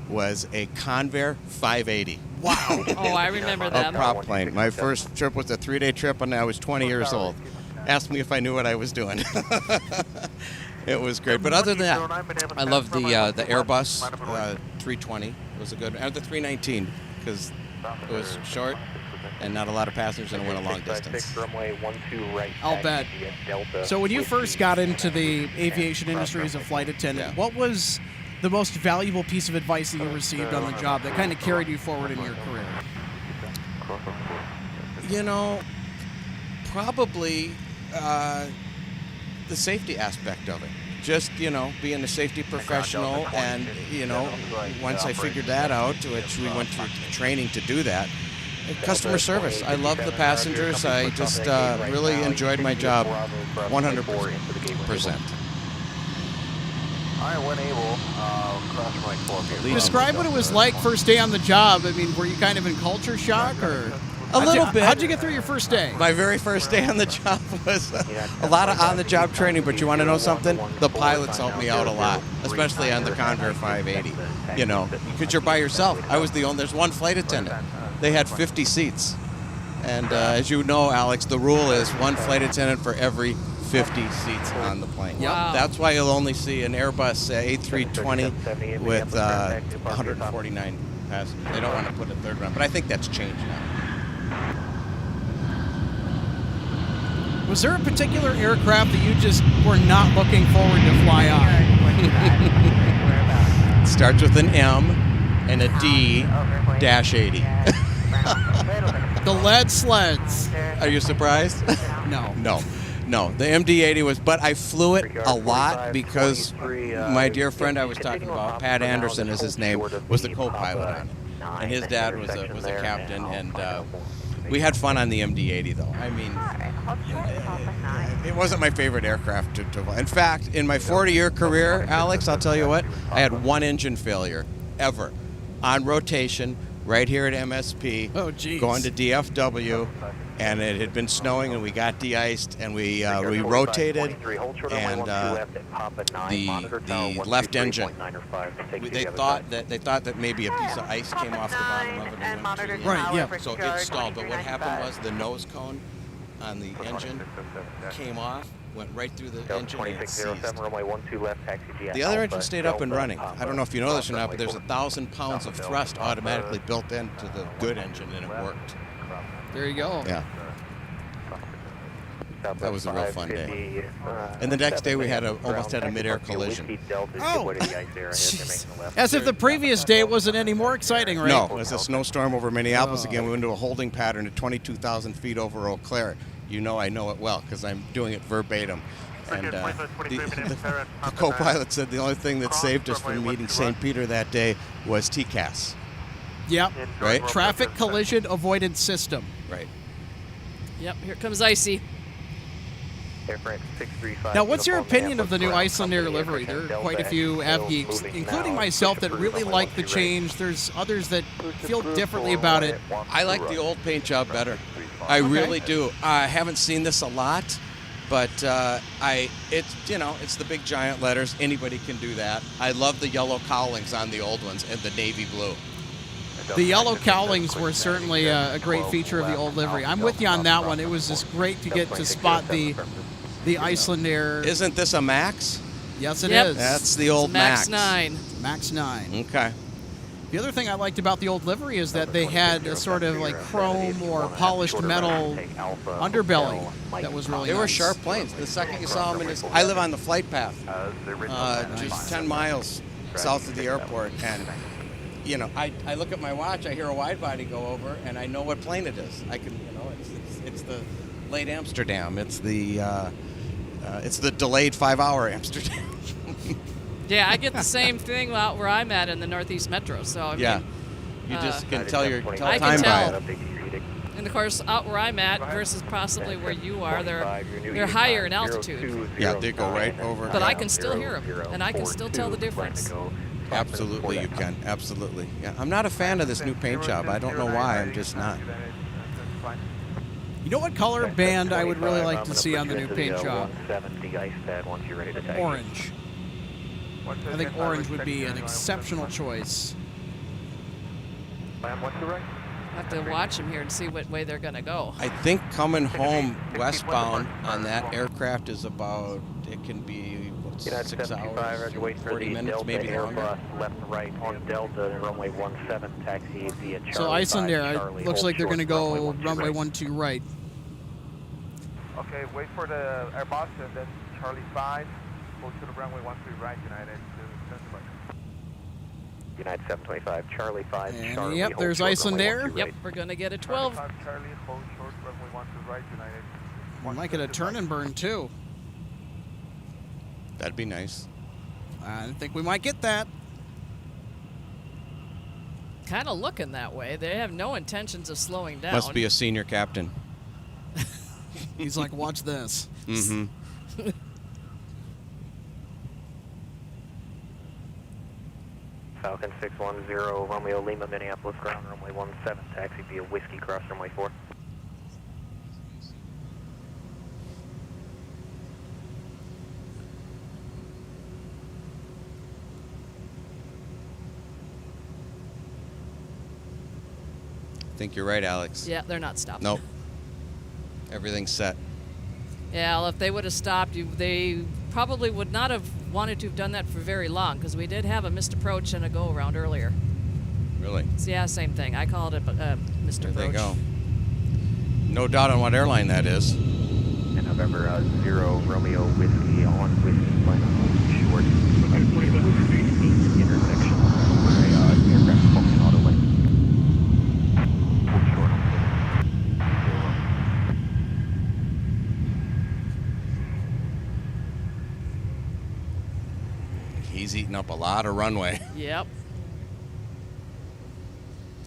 was a Convair 580. Wow. Oh, I remember A them. prop plane. My first trip was a 3-day trip, and I was 20 years old. Asked me if I knew what I was doing. It was great. But other than that, I love the Airbus 320. It was a good, and the 319 because it was short and not a lot of passengers, and it went a long distance. I'll bet. So when you first got into the aviation industry as a flight attendant, what was the most valuable piece of advice that you received on the job that kind of carried you forward in your career? You know, probably the safety aspect of it. Just, you know, being a safety professional, and, you know, once I figured that out, which we went through training to do that, customer service. I love the passengers. I just really enjoyed my job 100%. Describe what it was like first day on the job. I mean, were you kind of in culture shock, or a little bit? How'd you get through your first day? My very first day on the job was a lot of on-the-job training, but you want to know something? The pilots helped me out a lot, especially on the Convair 580. You know, because you're by yourself. I was the only. There's one flight attendant. They had 50 seats, and as you know, Alex, the rule is one flight attendant for every 50 seats on the plane. Yep. Wow. That's why you'll only see an Airbus A320 with 149 passengers. They don't want to put a third one, but I think that's changed now. Was there a particular aircraft that you just were not looking forward to fly on? It starts with an M and a D-80. The lead sleds. Are you surprised? No. No, the MD-80 was, but I flew it a lot because my dear friend I was talking about, Pat Anderson is his name, was the co-pilot on it. And his dad was a captain, and we had fun on the MD-80 though. I mean, it wasn't my favorite aircraft to fly. In fact, in my 40-year career, Alex, I'll tell you what, I had one engine failure ever on rotation right here at MSP, going to DFW, and it had been snowing, and we got de-iced, and we rotated, and the left engine, they thought that maybe a piece of ice came off the bottom of it and went to the engine. Right, yeah. So it stalled, but what happened was the nose cone on the engine came off, went right through the engine, and it seized. The other engine stayed up and running. I don't know if you know this or not, but there's 1,000 pounds of thrust automatically built into the good engine, and it worked. There you go. Yeah. That was a real fun day. And the next day we almost had a mid-air collision. Oh, as if the previous day wasn't any more exciting, right? No, it was a snowstorm over Minneapolis again. We went into a holding pattern at 22,000 feet over Eau Claire. You know I know it well because I'm doing it verbatim. And the co-pilot said the only thing that saved us from meeting St. Peter that day was TCAS. Yep. Right? Traffic Collision Avoidance System. Right. Yep, here comes Icy. Now, what's your opinion of the new Icelandair livery? There are quite a few av geeks, including myself, that really like the change. There's others that feel differently about it. I like the old paint job better. I really do. I haven't seen this a lot, but it's the big giant letters. Anybody can do that. I love the yellow cowlings on the old ones and the navy blue. The yellow cowlings were certainly a great feature of the old livery. I'm with you on that one. It was just great to get to spot the Icelandair. Isn't this a Max? Yes, it is. That's the old Max 9. Max 9. Okay. The other thing I liked about the old livery is that they had a sort of like chrome or polished metal underbelly that was really They were nice. sharp planes. The second you saw them, I live on the flight path, just 10 miles south of the airport, and you know, I look at my watch, I hear a wide body go over, and I know what plane it is. I can, it's the late Amsterdam. It's the delayed 5-hour Amsterdam. Yeah, I get the same thing out where I'm at in the Northeast Metro. So I mean, you just can tell your I time can tell. by it. And of course, out where I'm at versus possibly where you are, they're higher in altitude. Yeah, they go right over. But I can still hear them, and I can still tell the difference. Absolutely, you can. Absolutely. Yeah, I'm not a fan of this new paint job. I don't know why. I'm just not. You know what color band I would really like to see on the new paint job? 170 ice pad once you're ready to taxi. Orange. I think orange would be an exceptional choice. What's the right? I have to watch them here and see what way they're going to go. I think coming home westbound on that aircraft is about, it can be, what, 6 hours, 40 minutes, maybe longer. Left to right on Delta, runway 17, taxi via Charlie. So Iceland 5, Air, Charlie, looks hold like they're short, going to go runway runway 12 right. Okay, wait for the Airbus and then Charlie 5. Go to the runway 13 right, United to Zanzibar. United 725, Charlie 5, And Charlie. yep, hold there's short, Iceland runway Air. 12 Yep, right. we're going to get a 12. Charlie 5, Charlie, hold short, runway 13 right, United. We might get a turn and burn too. That'd be nice. I think we might get that. Kind of looking that way. They have no intentions of slowing down. Must be a senior captain. He's like, watch this. Mm-hmm. Falcon 610, Romeo Lima, Minneapolis, ground runway 17, taxi via Whiskey, cross runway 4. I think you're right, Alex. Yeah, they're not stopping. Nope. Everything's set. Yeah, well, if they would have stopped, they probably would not have wanted to have done that for very long, because we did have a missed approach and a go-around earlier. Really? So, yeah, same thing. I called it missed There approach. they go. No doubt on what airline that is. And November 0, Romeo Whiskey on Whiskey, final short. Intersection. Aircraft function auto lane. Hold short. He's eating up a lot of runway. Yep.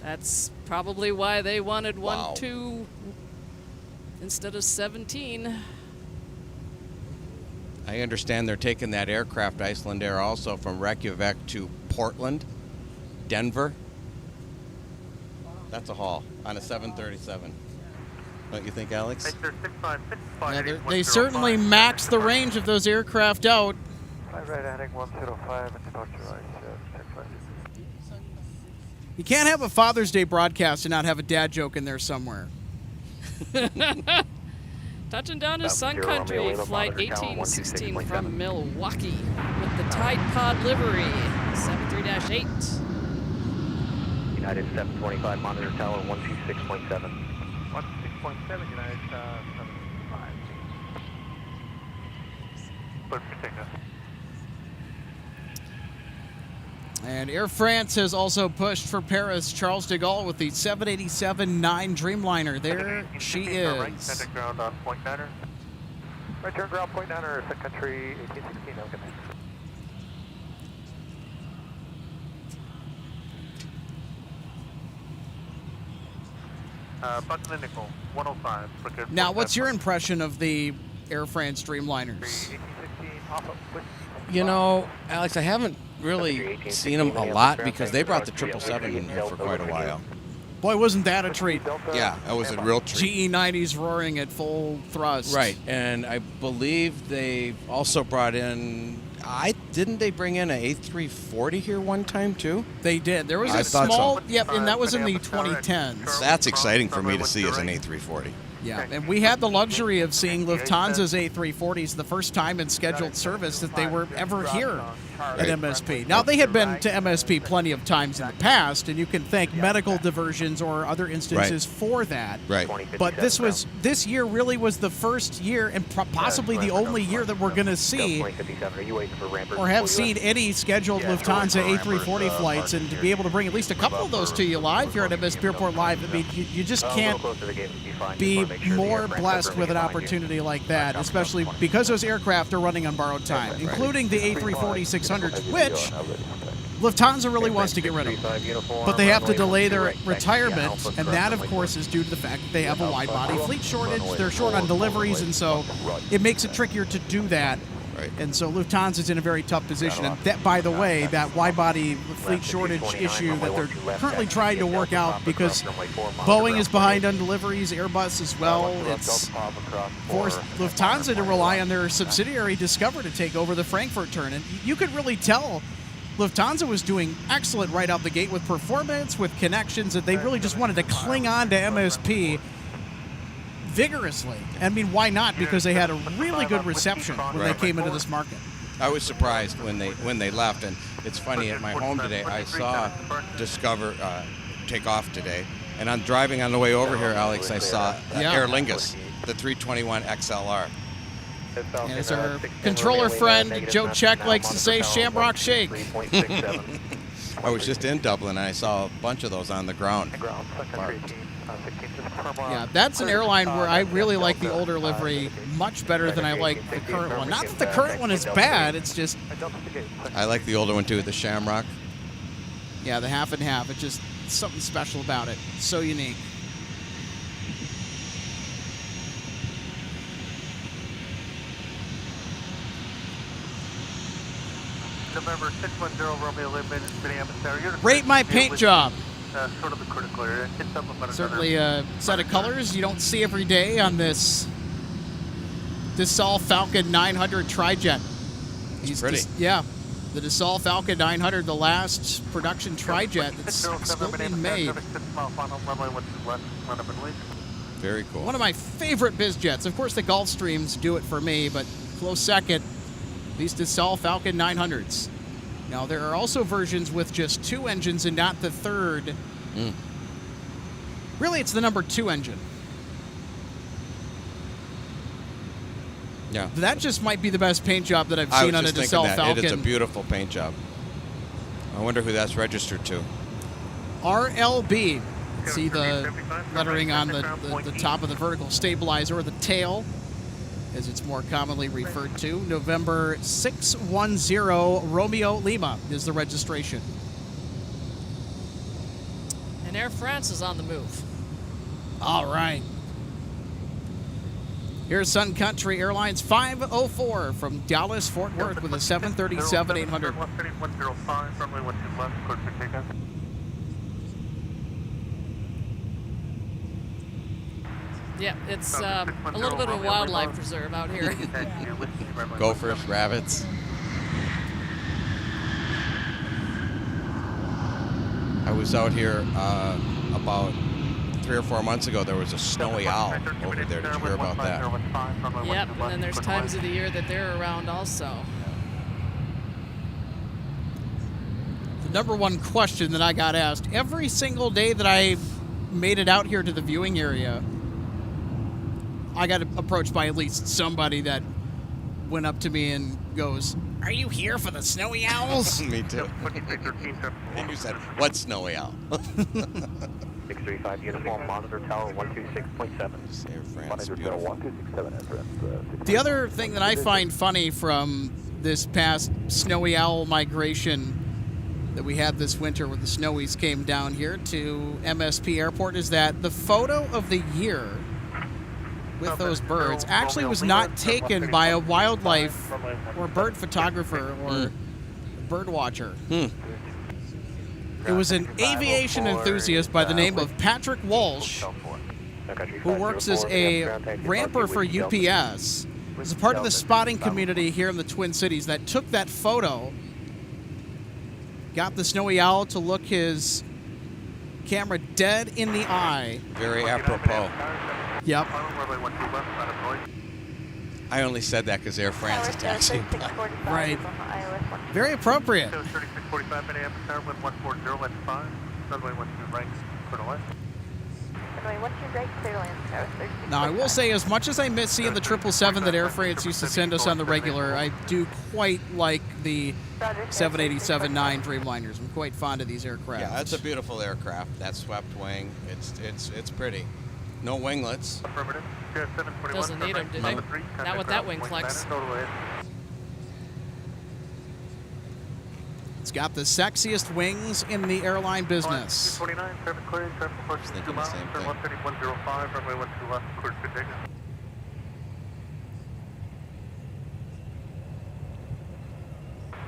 That's probably why they wanted Wow. 1-2 instead of 17. I understand they're taking that aircraft, Iceland Air, also from Reykjavik to Portland, Denver. That's a haul on a 737. Don't you think, Alex? Yeah, they certainly max the range of those aircraft out. Right, heading 105 and departure right, check 5. You can't have a Father's Day broadcast and not have a dad joke in there somewhere. Touching down to Sun 0, Country, Romeo Lima, flight monitor tower, 1816 from 126.7. Milwaukee with the Tide Pod livery, 73-8. United 725, monitor tower 126.7. 126.7, United 75. But protect us. And Air France has also pushed for Paris Charles de Gaulle with the 787-9 Dreamliner. There she Right, is. center ground on point 9er. Right turn ground point 9er, Sun Country 1816, okay. Button nickel, 105. Prepared Now, for what's your platform. impression of the Air France Dreamliners? 1816, off of Whiskey. You know, Alex, I haven't really seen them a lot because they brought the 777 in here for quite a while. Boy, wasn't that a treat. Yeah, that was a real treat. GE90s roaring at full thrust. Right, and I believe they also brought in, didn't they bring in an A340 here one time too? They did. There was I a thought small, so. yep, and that was in the 2010s. That's exciting for me to see as an A340. Yeah, and we had the luxury of seeing Lufthansa's A340s the first time in scheduled service that they were ever here at MSP. Now, they had been to MSP plenty of times in the past, and you can thank medical diversions or other instances for that. Right. But this year really was the first year and possibly the only year that we're going to see or have seen any scheduled Lufthansa A340 flights, and to be able to bring at least a couple of those to you live here at MSP Airport Live, I mean, you just can't be more blessed with an opportunity like that, especially because those aircraft are running on borrowed time, including the A340-600s, which Lufthansa really wants to get rid of. But they have to delay their retirement, and that, of course, is due to the fact that they have a wide-body fleet shortage. They're short on deliveries, and so it makes it trickier to do that. Right. And so Lufthansa's in a very tough position. And that, by the way, that wide-body fleet shortage issue that they're currently trying to work out because Boeing is behind on deliveries, Airbus as well. It's forced Lufthansa to rely on their subsidiary Discover to take over the Frankfurt turn. And you could really tell Lufthansa was doing excellent right out the gate with performance, with connections, that they really just wanted to cling on to MSP vigorously. I mean, why not? Because they had a really good reception when they came into this market. I was surprised when they left, and it's funny, at my home today, I saw Discover take off today, and I'm driving on the way over here, Alex, I saw Aer Lingus, the 321 XLR. And as our controller friend Joe Check likes to say, Shamrock Shake. I was just in Dublin, and I saw a bunch of those on the ground. Yeah, that's an airline where I really like the older livery much better than I like the current one. Not that the current one is bad, it's just... I like the older one too, the Shamrock. Yeah, the half and half. It's just something special about it. So unique. November 610 Romeo Minneapolis. Rate my paint job. Sort of the critical area. It's up about Certainly a set of colors you don't see every day on this Dassault Falcon 900 Tri-Jet. It's pretty. Yeah, the Dassault Falcon 900, the last production Tri-Jet that's still being made. Very cool. One of my favorite biz jets. Of course, the Gulfstreams do it for me, but close second, these Dassault Falcon 900s. Now, there are also versions with just 2 engines and not the third. Really, it's the number 2 engine. Yeah. That just might be the best paint job that I've seen on a Dassault Falcon. It's a beautiful paint job. I wonder who that's registered to. RLB. See the lettering on the top of the vertical stabilizer, or the tail, as it's more commonly referred to. November 610 Romeo Lima is the registration. And Air France is on the move. All right. Here's Sun Country Airlines 504 from Dallas, Fort Worth with a 737-800. Yeah, it's a little bit of a wildlife preserve out here. Gophers, rabbits. I was out here about 3 or 4 months ago. There was a snowy owl over there. Did you hear about that? Yep, and then there's times of the year that they're around also. The number one question that I got asked every single day that I made it out here to the viewing area, I got approached by at least somebody that went up to me and goes, "Are you here for the snowy owls?" Me too. And you said, "What snowy owl?" 635 uniform monitor tower 126.7. Air France, Monitor tower 126.7 Air France. The other thing that I find funny from this past snowy owl migration that we had this winter, where the snowies came down here to MSP Airport, is that the photo of the year with those birds actually was not taken by a wildlife or bird photographer or bird watcher. It was an aviation enthusiast by the name of Patrick Walsh, who works as a ramper for UPS. As a part of the spotting community here in the Twin Cities that took that photo, got the snowy owl to look his camera dead in the eye. Very apropos. Yep. I only said that because Air France is taxiing. Right. Very appropriate. Now, I will say, as much as I miss seeing the 777 that Air France used to send us on the regular, I do quite like the 787-9 Dreamliners. I'm quite fond of these aircraft. Yeah, that's a beautiful aircraft. That swept wing, it's pretty. No winglets. Doesn't need them, do they? Not with that wing flex. It's got the sexiest wings in the airline business. I was thinking the same thing.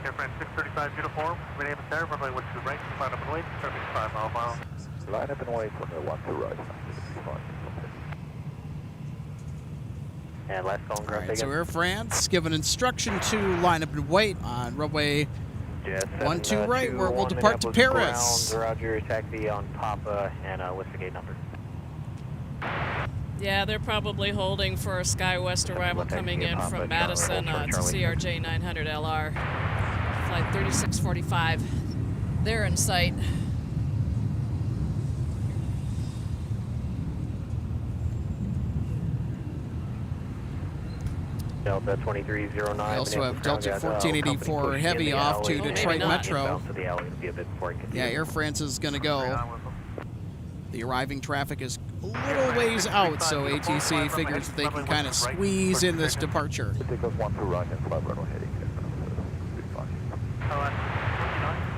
Air France 635 uniform, Minneapolis Airport, runway 12 right, line up and wait, service 5 mile. Line up and wait, runway 12 right. And last phone, All ground right, so Air France given instruction to line up and wait on runway 12 right, where we'll depart to Paris. Ground, Roger, taxi on Papa, and what's the gate number? Yeah, they're probably holding for a SkyWest arrival coming in from Madison to CRJ 900LR. Flight 3645. They're in sight. Delta 2309. We also have Delta 1484 Heavy off to Detroit Metro. Yeah, Air France is going to go. The arriving traffic is a little ways out, so ATC figures that they can kind of squeeze in this departure. Take off 12 right and 5 runway heading.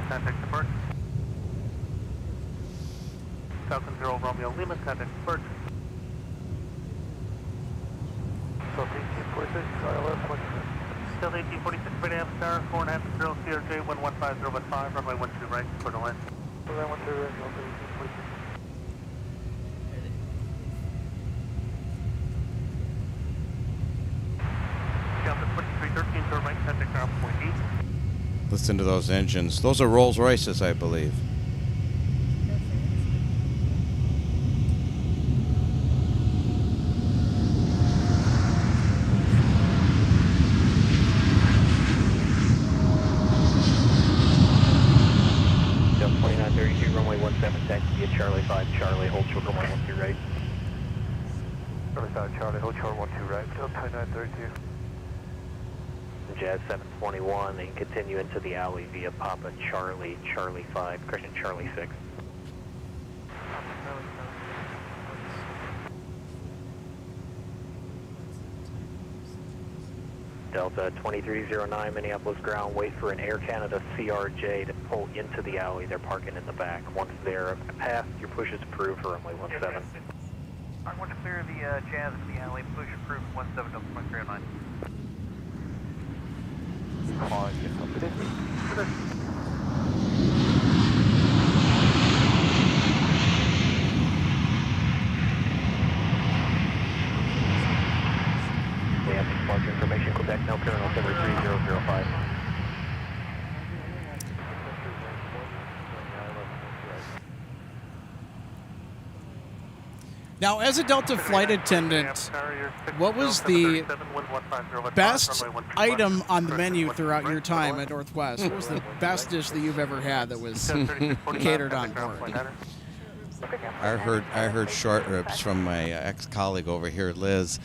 Contact depart. Falcon 0 Romeo Lima, contact depart. Delta 1846, Delta 1846, Minneapolis Star, 4.5 CRJ 115015, runway 12 right, for the line. Runway 12 right, Delta 1846. Delta 2313, turn right, contact ground point 8. Listen to those engines. Those are Rolls Royces, I believe. Delta 2932, runway 17, taxi at Charlie 5, Charlie, hold short runway 12 right. Charlie 5, Charlie, hold short 12 right, Delta 2932. Jazz 721, they can continue into the alley via Papa Charlie, Charlie 5, Christian Charlie 6. Delta 2309, Minneapolis ground, wait for an Air Canada CRJ to pull into the alley. They're parking in the back. Once they're past, your push is approved for runway 17. I want to clear the Jazz in the alley, push approved 17 Delta 2309. We have departure information, Quebec, no Colonel 73005. Now, as a Delta flight attendant, what was the best item on the menu throughout your time at Northwest? What was the best dish that you've ever had that was catered on board? I heard short ribs from my ex-colleague over here, Liz.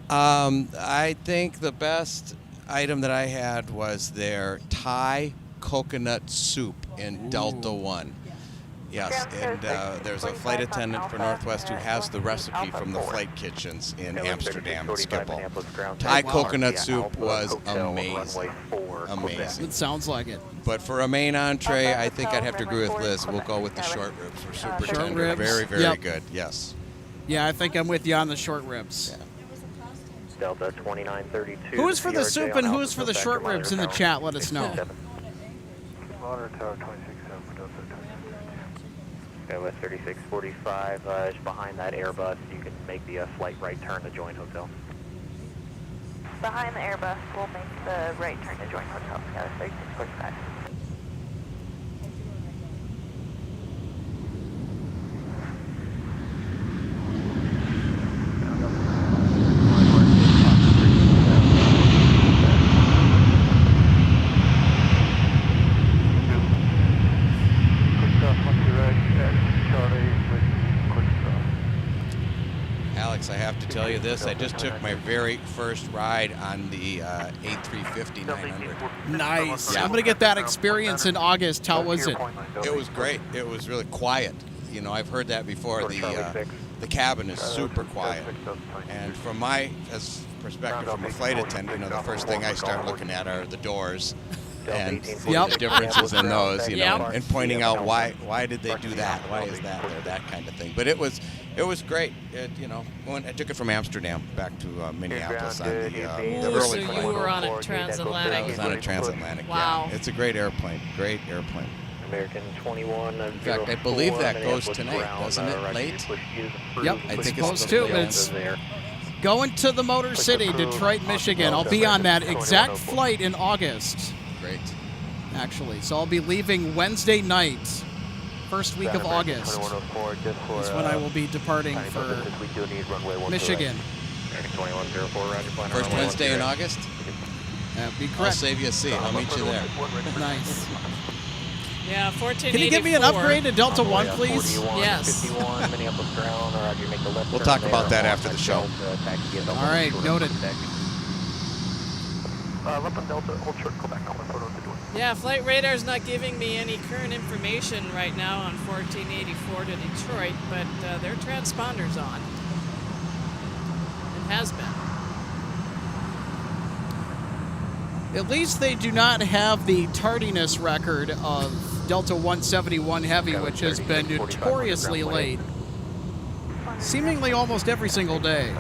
I think the best item that I had was their Thai coconut soup in Delta One. Yes, and there's a flight attendant for Northwest who has the recipe from the flight kitchens in Amsterdam and Schiphol. Thai coconut soup was amazing. Amazing. It sounds like it. But for a main entree, I think I'd have to agree with Liz. We'll go with the short ribs. They're super Short tender. ribs. Very, very Yep. good. Yes. Yeah, I think I'm with you on the short ribs. Delta 2932. Who is for the soup and who is for the short ribs in the chat? Let us know. Monitor Tower 267 for Delta 2932. West 3645, just behind that Airbus, you can make the slight right turn to Joint Hotel. Behind the Airbus, we'll make the right turn to Joint Hotel, Skyler 3645. Alex, I have to tell you this. I just took my very first ride on the A350 900. Nice. Yeah. I'm going to get that experience in August. How was it? It was great. It was really quiet. You know, I've heard that before. The cabin is super quiet. And from my perspective, from a flight attendant, you know, the first thing I start looking at are the doors and the differences in those, you know, and pointing out why did they do that? Why is that there? That kind of thing. But it was It was great. When I took it from Amsterdam back to Minneapolis on the Ooh, so early you flight. were on a I was transatlantic. on a transatlantic. Wow. Yeah. It's a great airplane. Great airplane. American 21. In fact, I believe that goes tonight, doesn't it? Late? Yep, I it's think supposed it's to. It's going to the Motor City, Detroit, Michigan. I'll be on that exact flight in August. Great. Actually, so I'll be leaving Wednesday night, first week of August. Is when I will be departing for Michigan. First Wednesday in August? That'd be I'll correct. save you a seat. I'll meet you there. Nice. Yeah, 1484. Can you give me an upgrade to Delta One, please? Yes. We'll talk about that after the show. All right, noted. Yeah, Flight Radar's not giving me any current information right now on 1484 to Detroit, but their transponder's on. It has been. At least they do not have the tardiness record of Delta 171 Heavy, which has been notoriously late. Seemingly almost every single day.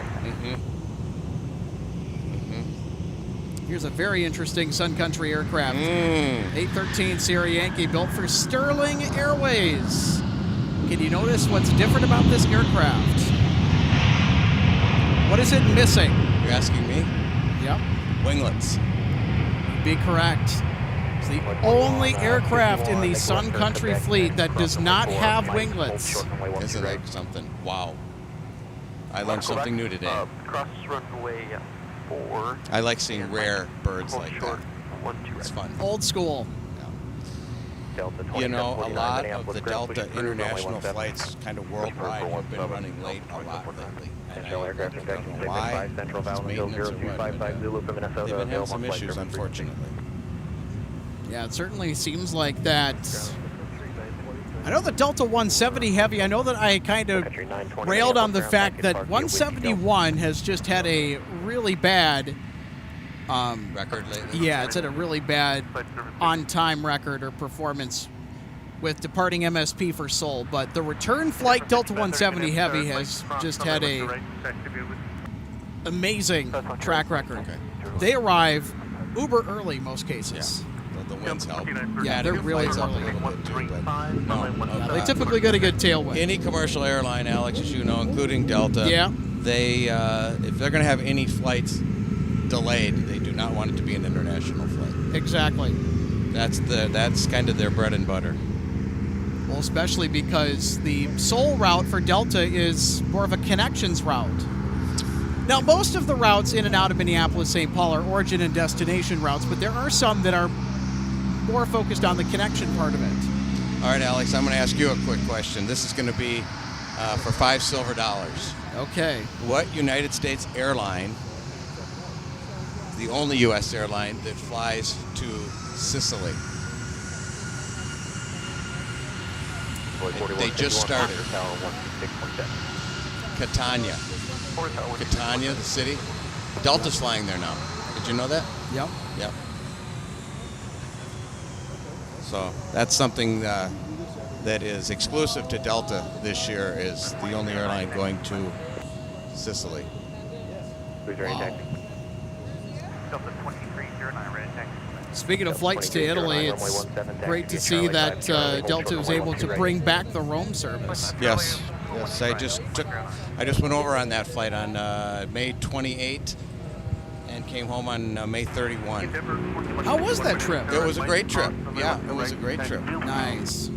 Here's a very interesting Sun Country aircraft. 813 Sierra Yankee, built for Sterling Airways. Can you notice what's different about this aircraft? What is it missing? You're asking me? Yep. Winglets. Be correct. It's the only aircraft in the Sun Country fleet that does not have winglets. Isn't that something? Wow. I learned something new today. Cross runway 4. I like seeing rare birds like that. It's fun. Old school. You know, a lot of the Delta international flights, kind of worldwide, have been running late a lot lately. And I don't know why, if it's maintenance or what, but they've been having some issues, unfortunately. Yeah, it certainly seems like that. I know the Delta 170 Heavy, I know that I kind of railed on the fact that 171 has just had a really bad record lately? Yeah, it's had a really bad on-time record or performance with departing MSP for Seoul. But the return flight Delta 170 Heavy has just had a amazing track record. Okay. They arrive uber early most cases. Yeah. The winds help. Yeah, they're really early. They No, typically get a good tailwind. any commercial airline, Alex, as you know, including Delta, they if they're going to have any flights delayed, they do not want it to be an international flight. Exactly. That's kind of their bread and butter. Well, especially because the Seoul route for Delta is more of a connections route. Now, most of the routes in and out of Minneapolis, St. Paul are origin and destination routes, but there are some that are more focused on the connection part of it. All right, Alex, I'm going to ask you a quick question. This is going to be for $5 silver. Okay. What United States airline, the only U.S. airline that flies to Sicily? They just started. Catania. Catania, the city. Delta's flying there now. Did you know that? Yep. Yep. So that's something that is exclusive to Delta this year, is the only airline going to Sicily. Wow. Speaking of flights to Italy, it's great to see that Delta was able to bring back the Rome service. Yes. Yes, I just went over on that flight on May 28 and came home on May 31. How was that trip? It was a great trip. Yeah, it was a great trip. Nice.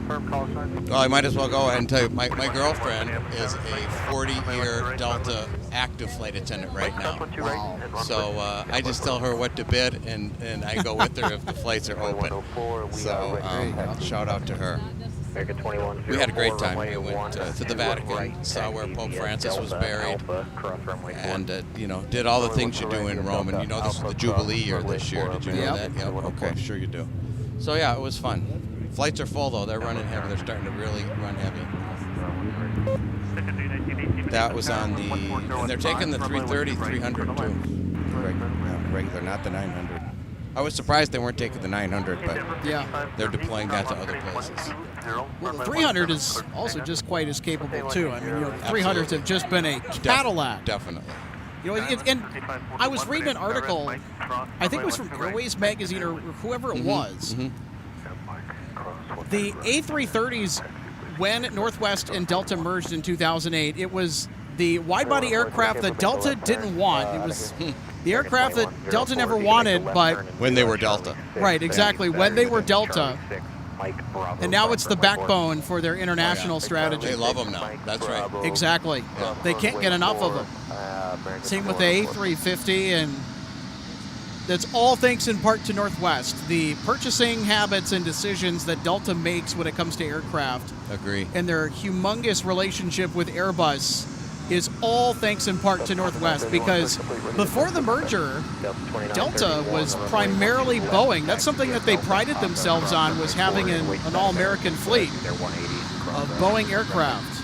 Well, I might as well go ahead and tell you, my girlfriend is a 40-year Delta active flight attendant right now. Wow. So I just tell her what to bid, and I go with her if the flights are open. So shout out to her. We had a great time. We went to the Vatican, saw where Pope Francis was buried, and did all the things you do in Rome. And this is the Jubilee year this year. Did you know that? Yeah. Okay, sure you do. So yeah, it was fun. Flights are full though. They're running heavy. They're starting to really run heavy. That was on the, and they're taking the 330, 300 too. Regular, not the 900. I was surprised they weren't taking the 900, but Yeah. they're deploying that to other places. Well, the 300 is also just quite as capable too. I mean, 300s have just been a Cadillac. Definitely. And I was reading an article, I think it was from Airways Magazine or whoever it was. The A330s, when Northwest and Delta merged in 2008, it was the wide-body aircraft that Delta didn't want. It was the aircraft that Delta never wanted, but... When they were Delta. Right, exactly. When they were Delta. And now it's the backbone for their international strategy. They love them now. That's right. Exactly. Yeah. They can't get enough of them. Same with the A350, and that's all thanks in part to Northwest. The purchasing habits and decisions that Delta makes when it comes to aircraft. Agree. And their humongous relationship with Airbus is all thanks in part to Northwest, because before the merger, Delta was primarily Boeing. That's something that they prided themselves on, was having an all-American fleet of Boeing aircraft.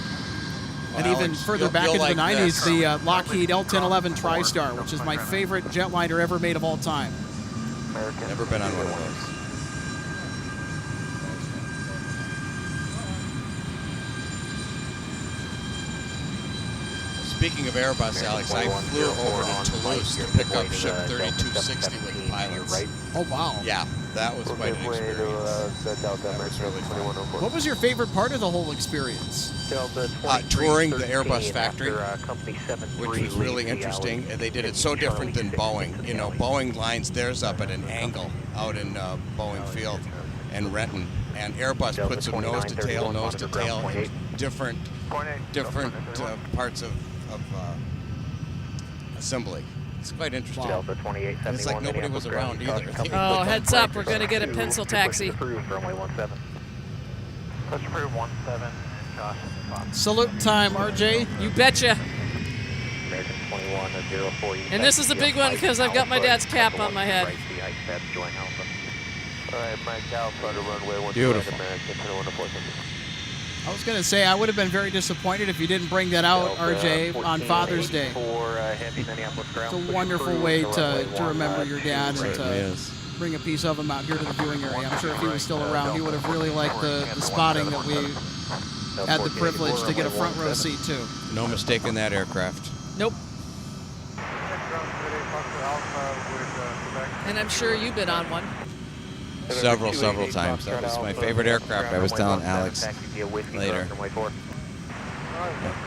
And even further back into the 90s, the Lockheed L-1011 TriStar, which is my favorite jetliner ever made of all time. Never been on one of those. Speaking of Airbus, Alex, I flew over to Toulouse to pick up ship 3260 with the pilots. Oh, wow. Yeah, that was quite an experience. That was really fun. What was your favorite part of the whole experience? Touring the Airbus factory, which was really interesting. And they did it so different than Boeing. You know, Boeing lines theirs up at an angle out in Boeing Field and Renton. And Airbus puts them nose to tail, in different parts of assembly. It's quite interesting. Wow. And it's like nobody was around either. Oh, heads up, we're going to get a pencil taxi. Salute time, RJ. You betcha. And this is a big one because I've got my dad's cap on my head. Beautiful. I was going to say, I would have been very disappointed if you didn't bring that out, RJ, on Father's Day. It's a wonderful way to remember your dad and to bring a piece of him out here to the viewing area. I'm sure if he was still around, he would have really liked the spotting that we had the privilege to get a front row seat to. No mistake in that aircraft. Nope. And I'm sure you've been on one. Several times. That was my favorite aircraft. I was telling Alex later.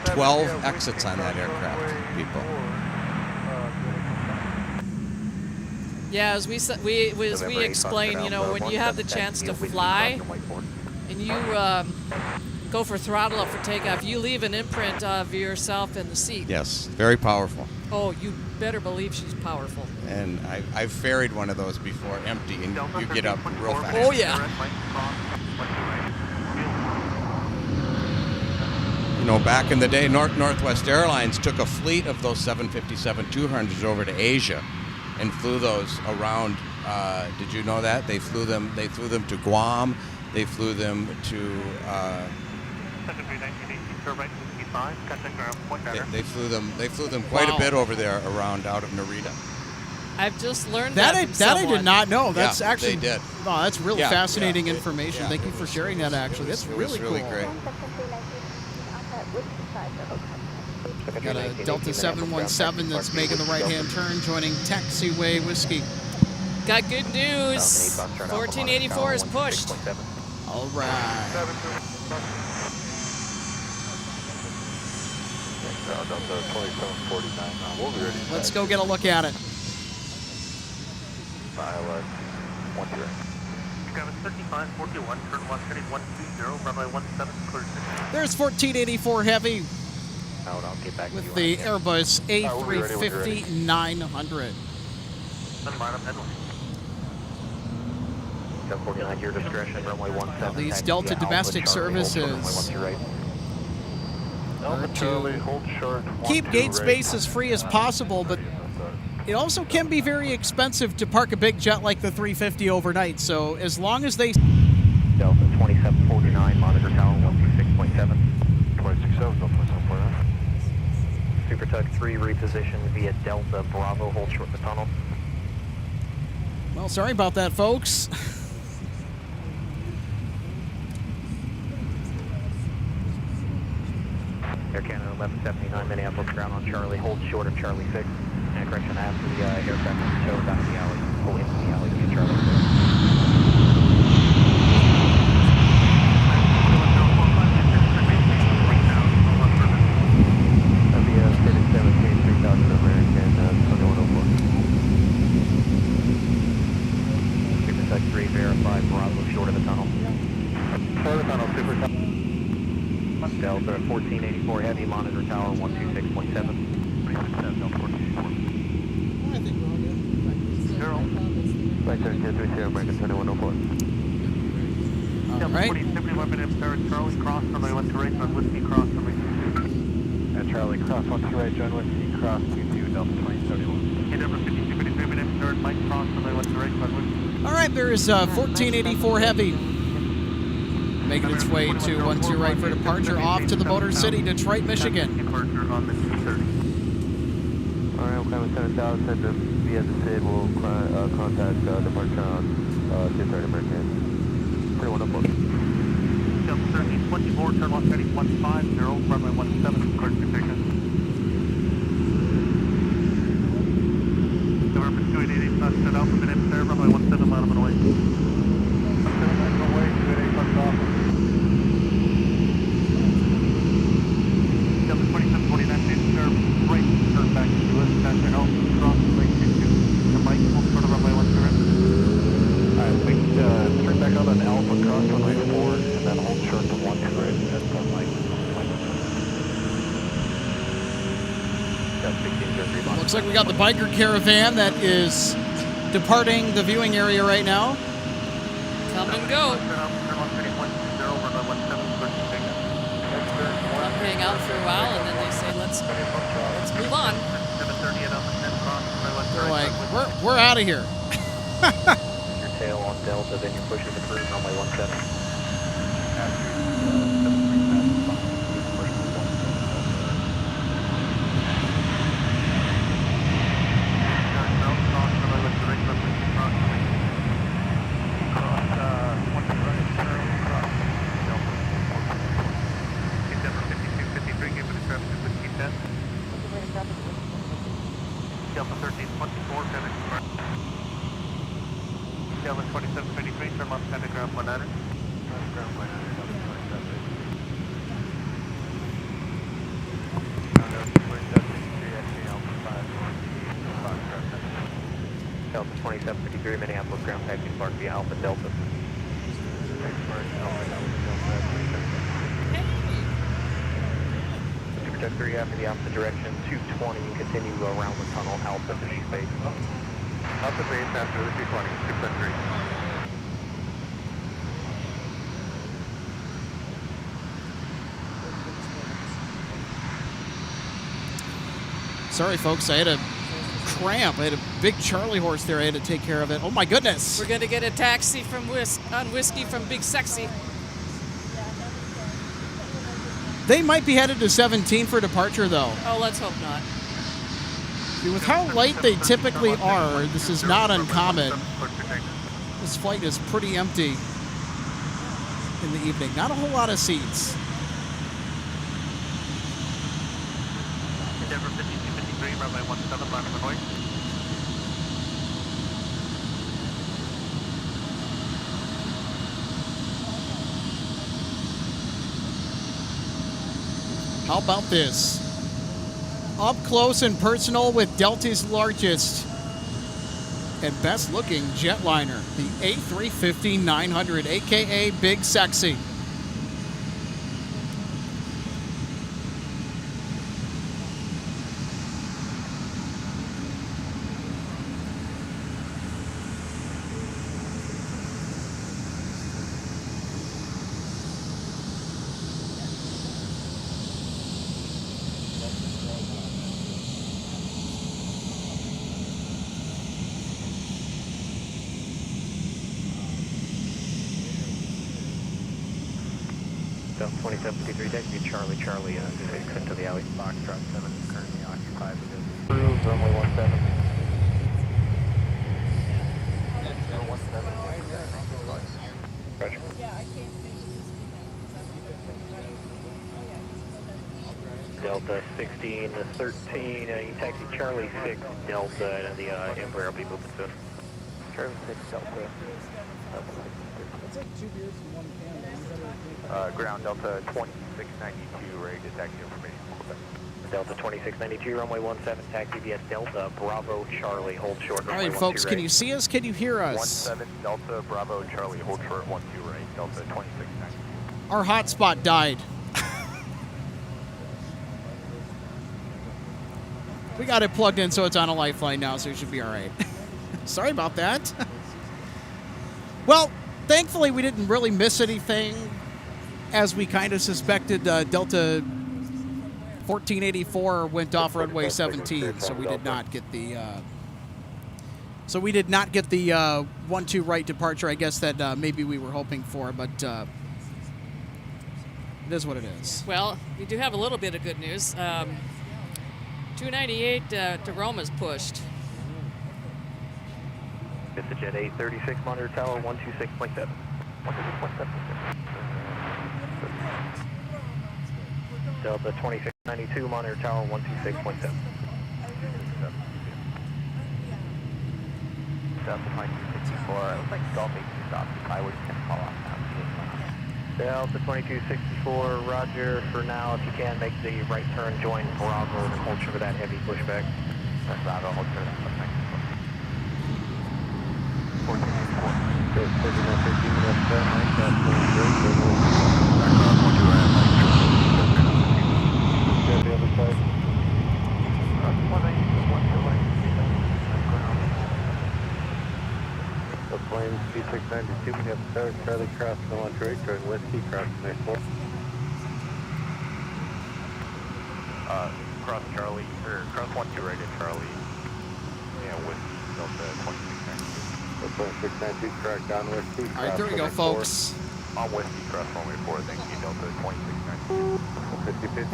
12 exits on that aircraft, people. Yeah, as we explain, you know, when you have the chance to fly and you go for throttle up for takeoff, you leave an imprint of yourself in the seat. Yes, very powerful. Oh, you better believe she's powerful. And I've ferried one of those before, empty, and you get up real fast. Oh, yeah. You know, back in the day, Northwest Airlines took a fleet of those 757-200s over to Asia and flew those around. Did you know that? They flew them to Guam. They flew them to... They flew them quite a bit over there around out of Narita. I've just learned that from someone. I did not know. That's actually they did. Oh, that's really fascinating information. Yeah. Thank you for sharing that. Actually, that's really cool. Great. Got a Delta 717 that's making the right-hand turn, joining Taxiway Whiskey. Got good news. 1484 is pushed. All right. Let's go get a look at it. There's 1484 Heavy with the Airbus A350-900. These Delta domestic services are to keep gate space as free as possible, but it also can be very expensive to park a big jet like the 350 overnight. So as long as they... Delta 2749, monitor tower 126.7. 267, Super Tug 3 repositioned via Delta Bravo, hold short the tunnel. Well, sorry about that, folks. Air Canada 1179, Minneapolis ground on Charlie. Hold short of Charlie 6. And correction, after the aircraft is towed down the alley. Pull into the alley to get Charlie 6. Verify Bravo short of the tunnel. Short of the tunnel, super tunnel. Delta 1484 heavy, monitor tower 126.7. I think we're all good. Right there, 230, American 2104. All right. Charlie, cross, runway 1 to right, on Whiskey, cross, runway 22. At Charlie, cross, 1 to right, join Whiskey, cross, 22, Delta 2071. Hit over 5253, minutes, third, Mike, cross, runway 1 to right, on Whiskey. All right, there is 1484 Heavy making its way to 12 right for departure off to the Motor City, Detroit, Michigan. Departure on the 230. All right, we'll come with 7000, send via the SID, we'll contact departure on 230 American. 2104. Delta 1324, turn left heading 150, runway 17, departure taken. November 288, set Alpha, minute, runway 17, mile away. 17 away, 288, left off. Delta 2749, sir, right, turn back to US, passenger help, cross, right, 22, to Mike, full sort of runway 1 to right. Alright, we turn back out on Alpha, cross runway 4, and then hold short to 1 to right, that's Mike. Looks like we got the biker caravan that is departing the viewing area right now. Come and go. Come hang out for a while, and then they say, let's move on. They're like, we're out of here. Your tail on Delta, then you're pushing the cruise runway 17. Delta 1324, Delta 2723, turn left, pentagram 100. Pentagram 100, Delta 2723. Delta 2753, Minneapolis ground taxi park via Alpha Delta. Superjet 3 after the opposite direction, 220, and continue around the tunnel, Alpha to east base. Alpha base after the 220, Superjet 3. Sorry, folks, I had a cramp. I had a big Charlie horse there. I had to take care of it. Oh, my goodness. We're going to get a taxi from on Whiskey from Big Sexy. They might be headed to 17 for departure, though. Oh, let's hope not. See, with how late they typically are, this is not uncommon. This flight is pretty empty in the evening. Not a whole lot of seats. Endeavor 5253, runway 17, line of Hanoi. How about this? Up close and personal with Delta's largest and best looking jetliner, the A350-900, aka Big Sexy. Delta 2753, taxi Charlie, exit to the alley. Foxtrot 7 is currently occupied with this. Approved, runway 17. Delta 1613, you taxi Charlie 6 Delta, and the Embraer will be moving soon. Charlie 6 Delta. It's like 2 beers and 1 can. You better drink. Ground Delta 2692, ready to taxi information. Delta 2692, runway 17, taxi via Delta, Bravo, Charlie, hold short. All right, folks, can you see us? Can you hear us? 17 Delta, Bravo, Charlie, hold short, 12 right, Delta 2692. Our hotspot died. We got it plugged in, so it's on a lifeline now, so it should be all right. Sorry about that. Well, thankfully, we didn't really miss anything, as we kind of suspected. Delta 1484 went off runway 17, so we did not get the. So we did not get the 1-2 right departure. I guess that maybe we were hoping for, but it is what it is. Well, we do have a little bit of good news. 298 to Roma's pushed. It's the Jet 836, monitor tower 126.7. 126.7. Delta 2692, monitor tower 126.7. Delta 2264, it looks like Golf 82 stops. I would call off now. Delta 2264, roger. For now, if you can, make the right turn, join Bravo, and hold true for that heavy pushback. That's Bravo, hold true for that pushback. 1484. Good, 13 minutes, that's the other side. The plane C692, we have Charlie cross the launch rate, turn Whiskey, cross the next one. Cross Charlie, or cross 12 right at Charlie, yeah, Whiskey, Delta 2692. 2692, correct on Whiskey. All right, there we go, folks. On Whiskey, cross runway 4, thank you, Delta 2692.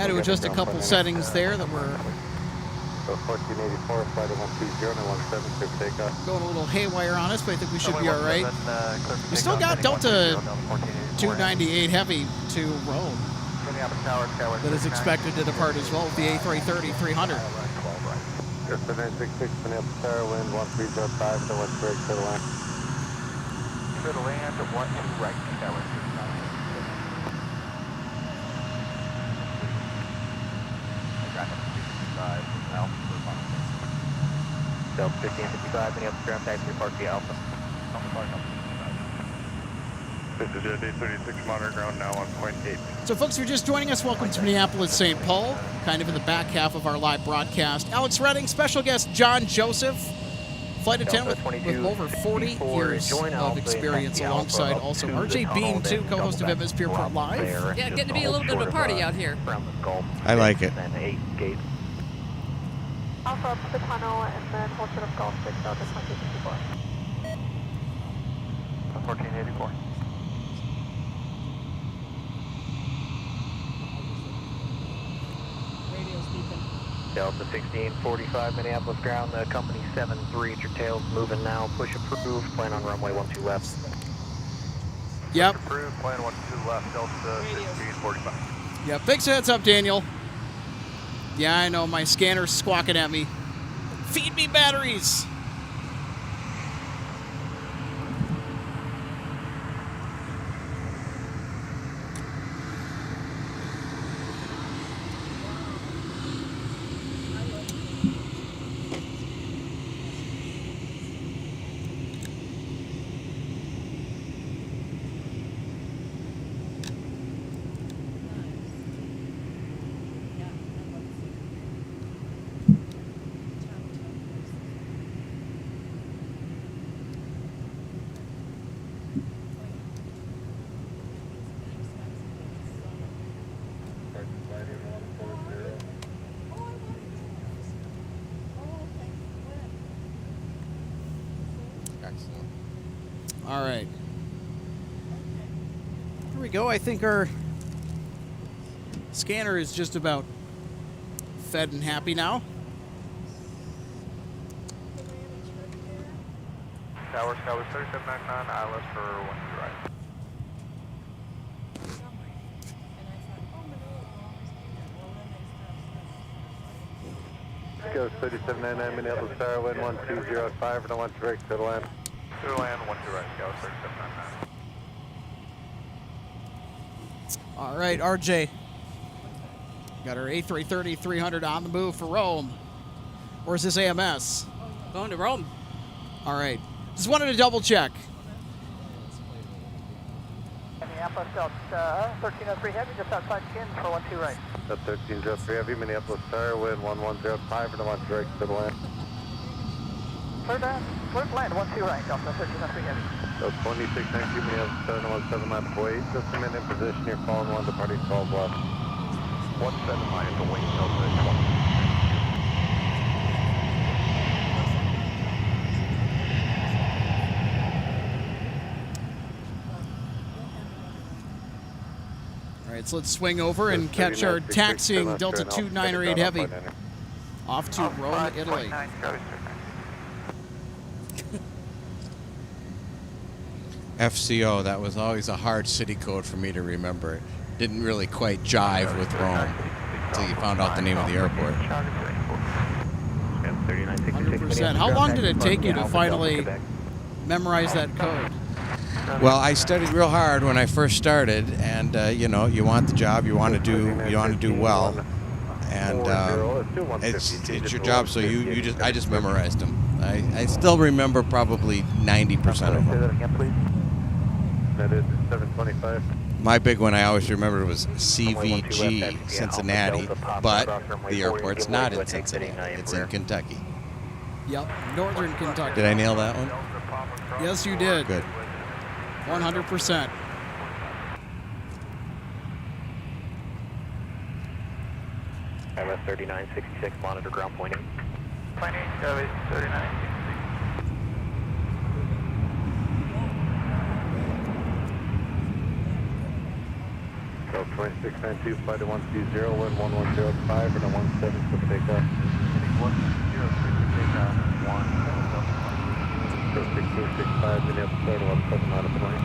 Had to adjust a couple settings there that were So 1484, flight 120, 176, takeoff. going a little haywire on us, but I think we should be all right. We still got Delta 298 Heavy to roll. That is expected to depart as well with the A330-300. Just the 966, Minneapolis Tower, wind 1305, so what's break to the land? To the land, 12 right, tower. Delta 1555, Minneapolis ground taxi, report via Alpha. This is Jet 836, monitor ground now on point 8. So, folks, if you're just joining us, welcome to Minneapolis, St. Paul, kind of in the back half of our live broadcast. Alex Redding, special guest John Joseph, flight attendant with over 40 years of experience, alongside also RJ Bean, too, co-host of MSP Airport Live. Yeah, getting to be a little bit of a party out here. I like it. And 8 gate. Alpha up to the tunnel and then hold short of Golf 6 Delta 2264. 1484. Radio's beeping. Delta 1645, Minneapolis ground, the company 73 at your tails, moving now, push approved, plan on runway 12 left. Yep. Approved, plan 12 left, Delta 1645. Yep. Thanks, heads up, Daniel. Yeah, I know. My scanner's squawking at me. Feed me batteries. Excellent. All right. Here we go. I think our scanner is just about fed and happy now. Tower 3799, ILS for 12 right. Ghost 3799 Minneapolis Tower, wind 1205 and I want to break to the land. To the land, 1 2 right, Gauss 3799. All right, RJ. Got our A330-300 on the move for Rome. Or is this AMS? Going to Rome. All right. Just wanted to double check. Minneapolis Delta 1303 Heavy, just outside Skins for 1 2 right. Delta 1303 Heavy, Minneapolis Tower, wind 1105 and I want to break to the land. Clear to land, 1 2 right, Delta 1303 Heavy. Delta 2692 Minneapolis Tower, 17 left wait. Just a minute in position, you're following 1 departing 12 left. 17 line to wait, Delta 20. All right, so let's swing over and catch our taxiing Delta 2908 Heavy off to Rome, Italy. FCO, that was always a hard city code for me to remember. It didn't really quite jive with Rome until you found out the name of the airport. 100%. How long did it take you to finally memorize that code? Well, I studied real hard when I first started, and you know, you want the job, you want to do well, and it's your job. So I just memorized them. I still remember probably 90% of them. That is 725. My big one I always remembered was CVG, Cincinnati, but the airport's not in Cincinnati. It's in Kentucky. Yep, northern Kentucky. Did I nail that one? Yes, you did. Good. 100%. MS 3966, monitor ground pointing. Planning, Gauss 3966. Delta 2692, flight to 120, wind 1105 and a 17 for takeoff. 106 takeoff, 1 Go 1665, Minneapolis Tower, 17 out of plane.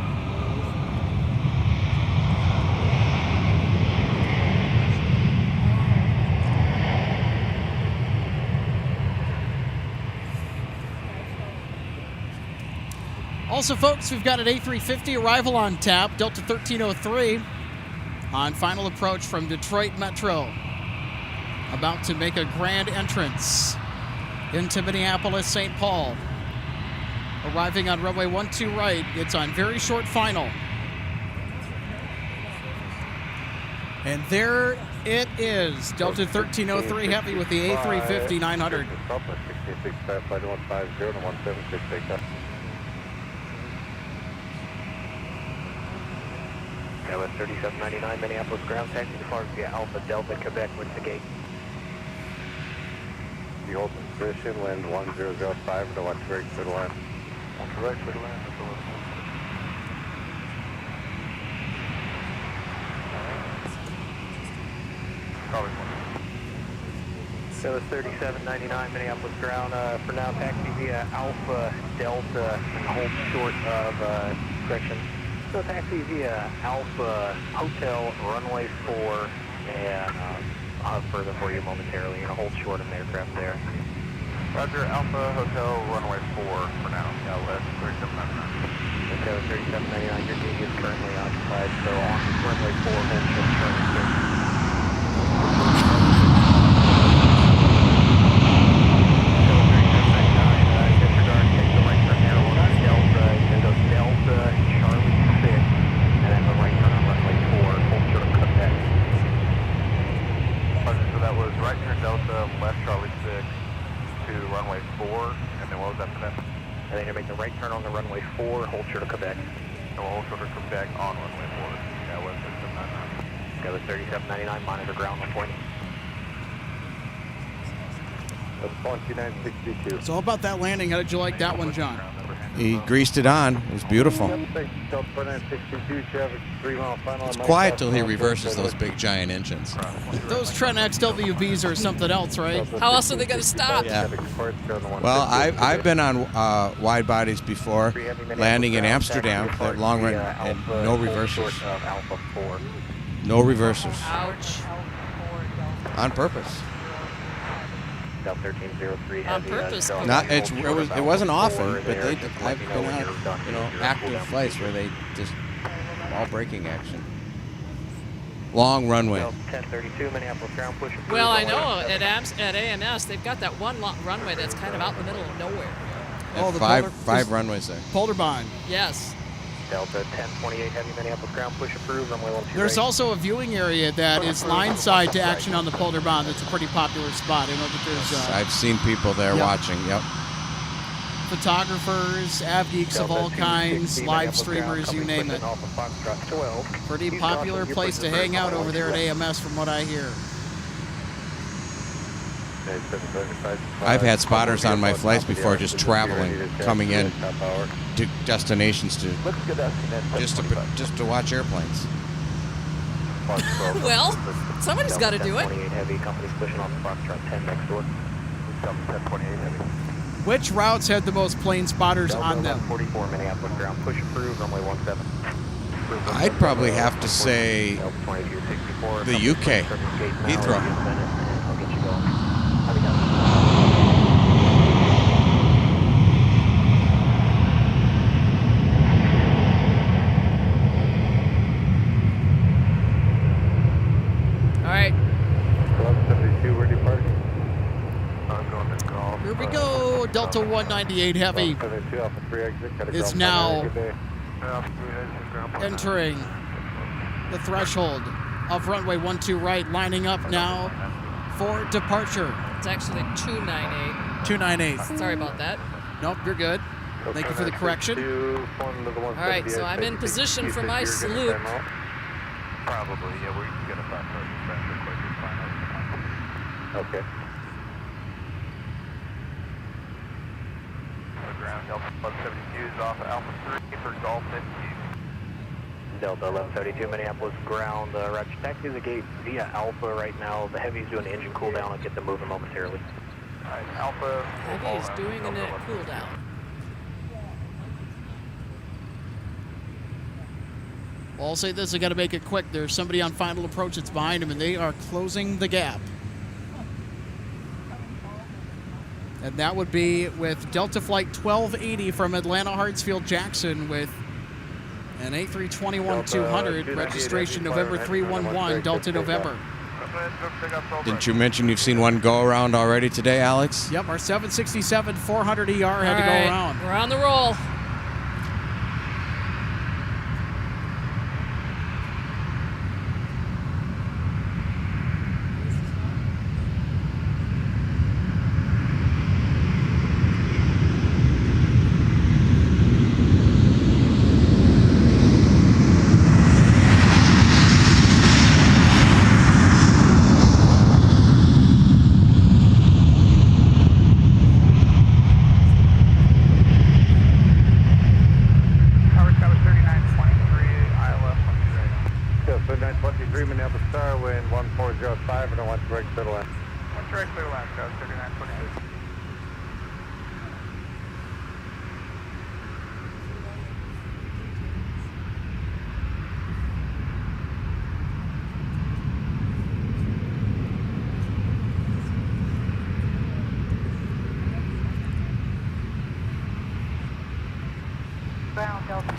Also, folks, we've got an A350 arrival on tap, Delta 1303, on final approach from Detroit Metro. About to make a grand entrance into Minneapolis, St. Paul. Arriving on runway 12 right, it's on very short final. And there it is, Delta 1303 Heavy with the A350-900. Southwest 1665, flight to 150 and 176 takeoff. Gauss 3799, Minneapolis ground taxi to Farms via Alpha Delta, Quebec, with the gate. The hold position, wind 1005 and I want to break to the land. On to right for the land, that's all. Probably one. Gauss 3799, Minneapolis ground, for now taxi via Alpha Delta and hold short of, correction. So taxi via Alpha Hotel, runway 4, and I'll have further for you momentarily. You're going to hold short of an aircraft there. Roger, Alpha Hotel, runway 4 for now. Southwest 3799. Gauss 3799, your gate is currently occupied, so on runway 4, hold short of turn. Left Charlie 6 to runway 4, and then what was after that? And then you're making a right turn on the runway 4, hold short of Quebec. And we'll hold short of Quebec on runway 4. Yeah, West 3799. Gauss 3799, monitor ground 1 That's 2962. So how about that landing? How did you like that one, John? He greased it on. It was beautiful. It's quiet till he reverses those big giant engines. Those Trent XWBs are something else, right? How else are they going to stop? Yeah. Well, I've been on wide bodies before, landing in Amsterdam, that long run, and no reversers. No reversers. Ouch. On purpose. Delta 1303 On heavy. purpose. It wasn't often, but I've been on active flights where they just all braking action. Long runway. 1032 Minneapolis ground push. Well, I know at ANS they've got that one runway that's kind of out in the middle of nowhere. Oh, the five runways there. Polderbahn. Yes. Delta 1028 heavy Minneapolis ground push approved. Runway 12 There's right. also a viewing area that is line side to action on the Polderbahn. That's a pretty popular spot. I know that there's I've seen people there watching. Yep. Photographers, av geeks of all kinds, live streamers, you name it. Pretty popular place to hang out over there at AMS from what I hear. I've had spotters on my flights before, just traveling, coming in to destinations just to watch airplanes. Well, somebody's got to do it. 28 heavy company's pushing off the Foxtrot 10 next door. 1028 heavy. Which routes had the most plane spotters on them? 44 Minneapolis ground push approved. Runway 17. I'd probably have to say the UK, Heathrow. I'll get you going. All right. 1172, where do you park? Here we go. Delta 198 Heavy 1172, Alpha 3 exit. is now entering the threshold of runway 12 right, lining up now for departure. It's actually 298. 298. Sorry about that. Nope, you're good. Thank you for the correction. All right, so I'm in position for my salute. Probably, yeah, we're going to fast forward as fast as quick as final. Okay. Ground Delta 172 is off Alpha 3 for Golf 50. Delta 1132 Minneapolis ground. Roger, taxi the gate via Alpha right now. The Heavy's doing the engine cool down. I'll get them moving momentarily. Alright, Alpha. Heavy is doing a cool down. Well, I'll say this, I got to make it quick. There's somebody on final approach that's behind him, and they are closing the gap. And that would be with Delta Flight 1280 from Atlanta Hartsfield Jackson with an A321-200, registration November 311, Delta November. Didn't you mention you've seen one go around already today, Alex? Yep, our 767-400ER had to go around. We're on the roll. Minneapolis Star, wind 1405, and I want direct clear to land. One direct clear to land, Scout 3926.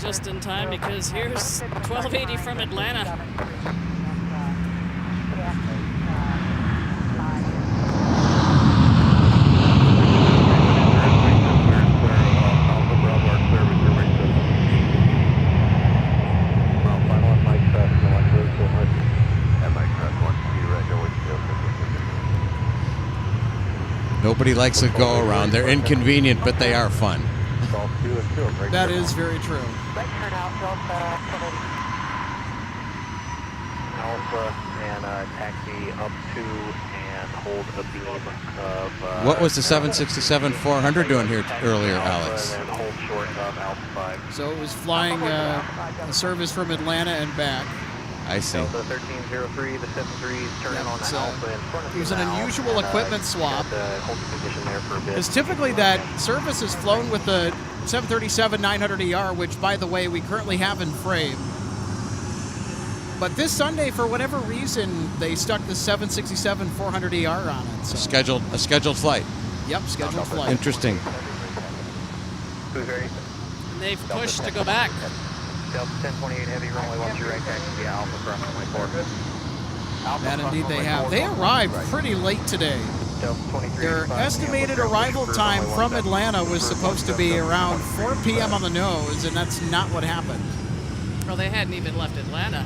Just in time because here's 1280 from Atlanta. Nobody likes a go around. They're inconvenient, but they are fun. That is very true. Alpha and taxi up to and hold a beam of. What was the 767-400 doing here earlier, Alex? And hold short of Alpha 5. So it was flying a service from Atlanta and back. I see. Delta 1303, the 73's turning on the Alpha in front of It was an now, unusual and, equipment swap. Hold the position there for a bit. Because typically that service is flown with the 737-900ER, which, by the way, we currently have in frame. But this Sunday, for whatever reason, they stuck the 767-400ER on it. So. A scheduled flight. Yep, scheduled flight. Interesting. Blueberry. And they've pushed to go back. Delta 1028 heavy, runway 12 right, taxi via Alpha from runway 4. That indeed they have. They arrived pretty late today. Their estimated arrival time from Atlanta was supposed to be around 4 p.m. on the nose, and that's not what happened. Well, they hadn't even left Atlanta.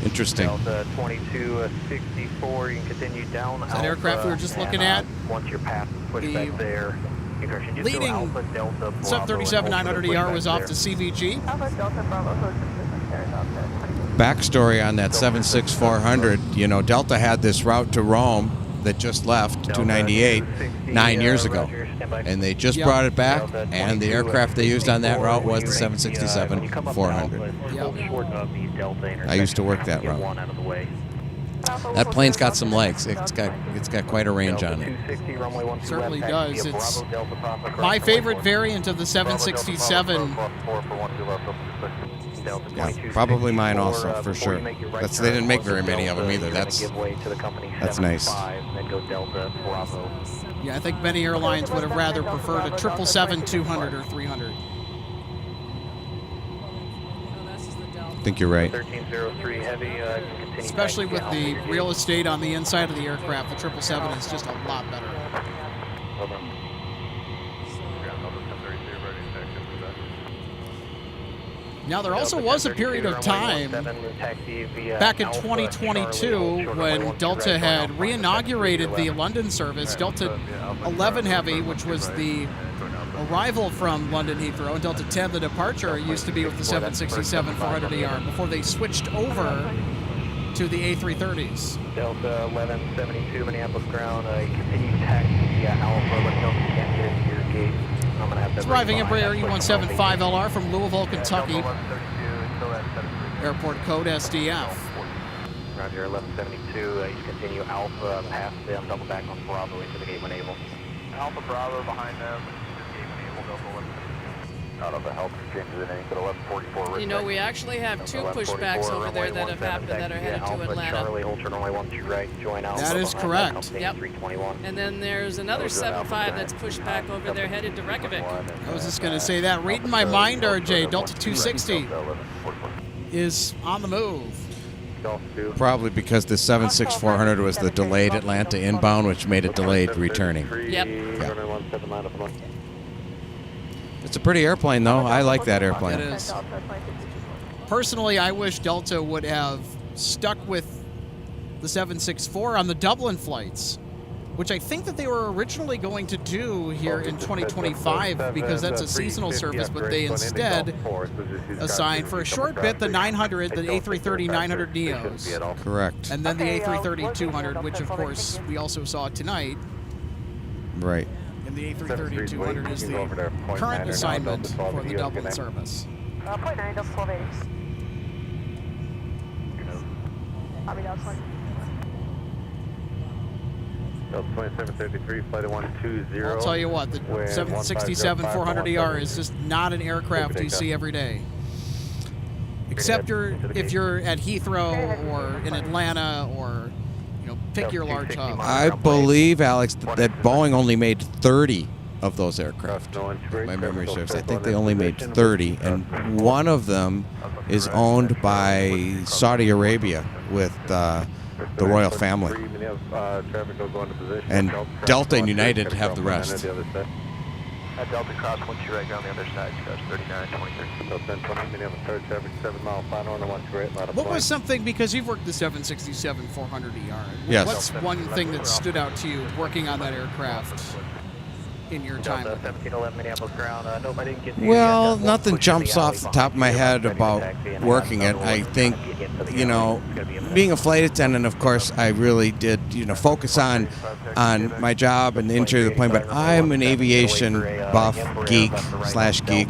Interesting. Delta 2264, you can continue down. That aircraft we were just looking at, once your path is pushed back there, leading 737-900ER was off to CVG. Alpha Delta Bravo, close to Backstory on that 76400, you know, Delta had this route to Rome that just left, 298, 9 years ago. And they just brought it back, and the aircraft they used on that route was the 767-400. I used to work that route. That plane's got some legs. It's got quite a range on it. Certainly does. It's my favorite variant of the 767. Yeah, probably mine also, for sure. They didn't make very many of them either. That's nice. Yeah, I think many airlines would have rather preferred a 777-200 or 300. I think you're right. Especially with the real estate on the inside of the aircraft, the 777 is just a lot better. Now, there also was a period of time back in 2022 when Delta had reinaugurated the London service, Delta 11 Heavy, which was the arrival from London Heathrow, and Delta 10, the departure, used to be with the 767-400ER before they switched over to the A330s. Delta 1172 Minneapolis ground, continue taxi via Alpha, let me know if you can't get into your gate. I'm gonna have to arriving Embraer E175LR from Louisville, Kentucky. Airport code SDF. Roger, 1172, you continue Alpha past them, double back on Bravo into the gate when able. Alpha Bravo behind them, gate when able, Delta 1172. Out of the health exchanges in angle 1144. You know, we actually have two pushbacks over there that have happened that are headed to Atlanta. That is correct. Yep. And then there's another 75 that's pushed back over there headed to Reykjavik. I was just going to say that. Reading my mind, RJ, Delta 260 is on the move. Probably because the 76400 was the delayed Atlanta inbound, which made it delayed returning. Yep. Yeah. It's a pretty airplane, though. I like that airplane. It is. Personally, I wish Delta would have stuck with the 764 on the Dublin flights, which I think that they were originally going to do here in 2025 because that's a seasonal service, but they instead assigned for a short bit the 900, the A330-900 Neos. Correct. And then the A330-200, which of course we also saw tonight. Right. And the A330-200 is the current assignment for the Dublin service. 0.9, Delta 1280. Copy, Delta 20. Delta 2733, flight 120. I'll tell you what, the 767-400ER is just not an aircraft you see every day. Except if you're at Heathrow or in Atlanta or, you know, pick your large hub. I believe, Alex, that Boeing only made 30 of those aircraft. My memory serves. I think they only made 30, and one of them is owned by Saudi Arabia with the royal family. And Delta and United have the rest. Delta cross 12 right on the other side, goes 3923. What was something, because you've worked the 767-400ER, yes. What's one thing that stood out to you working on that aircraft in your time? Well, nothing jumps off the top of my head about working it. I think, you know, being a flight attendant, of course, I really did, you know, focus on my job and the interior of the plane, but I'm an aviation buff, geek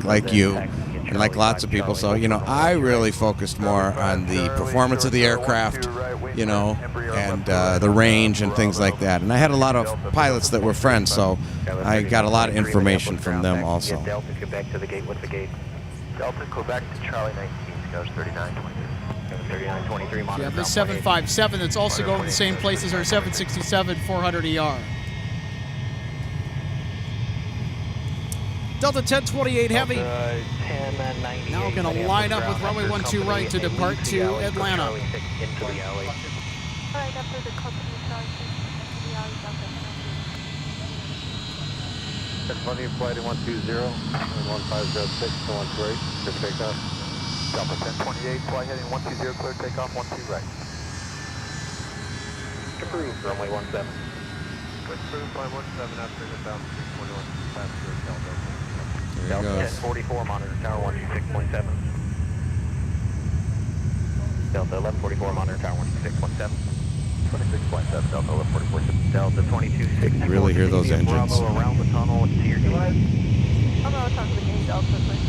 like you, and like lots of people. So, you know, I really focused more on the performance of the aircraft, you know, and the range and things like that. And I had a lot of pilots that were friends, so I got a lot of information from them also. Delta Quebec to the gate, what's the gate? Delta Quebec to Charlie 19, goes 3923. 3923, You monitor have this ground 757 that's also going to the same place as our 767 400ER. Delta 1028 Heavy. 1098. Now going to line up with runway 12 right to depart to Atlanta. Charlie 6 into the alley. Alright, after the company Charlie 6 into the alley, Delta 10. 1020, flight 120, 1506 to 128, clear takeoff. Delta 1028, fly heading 120, clear takeoff, 12 right. Approved, runway 17. Approved, flight 17 after inbound 321, passenger Delta. There Delta he goes. 1044, monitor tower 126.7. Delta 1144, monitor tower 126.7. 26.7, Delta 1144. Delta 2264. You can really hear those engines. Bravo around the tunnel to your gate. I'm going to talk to the gate Delta quickly.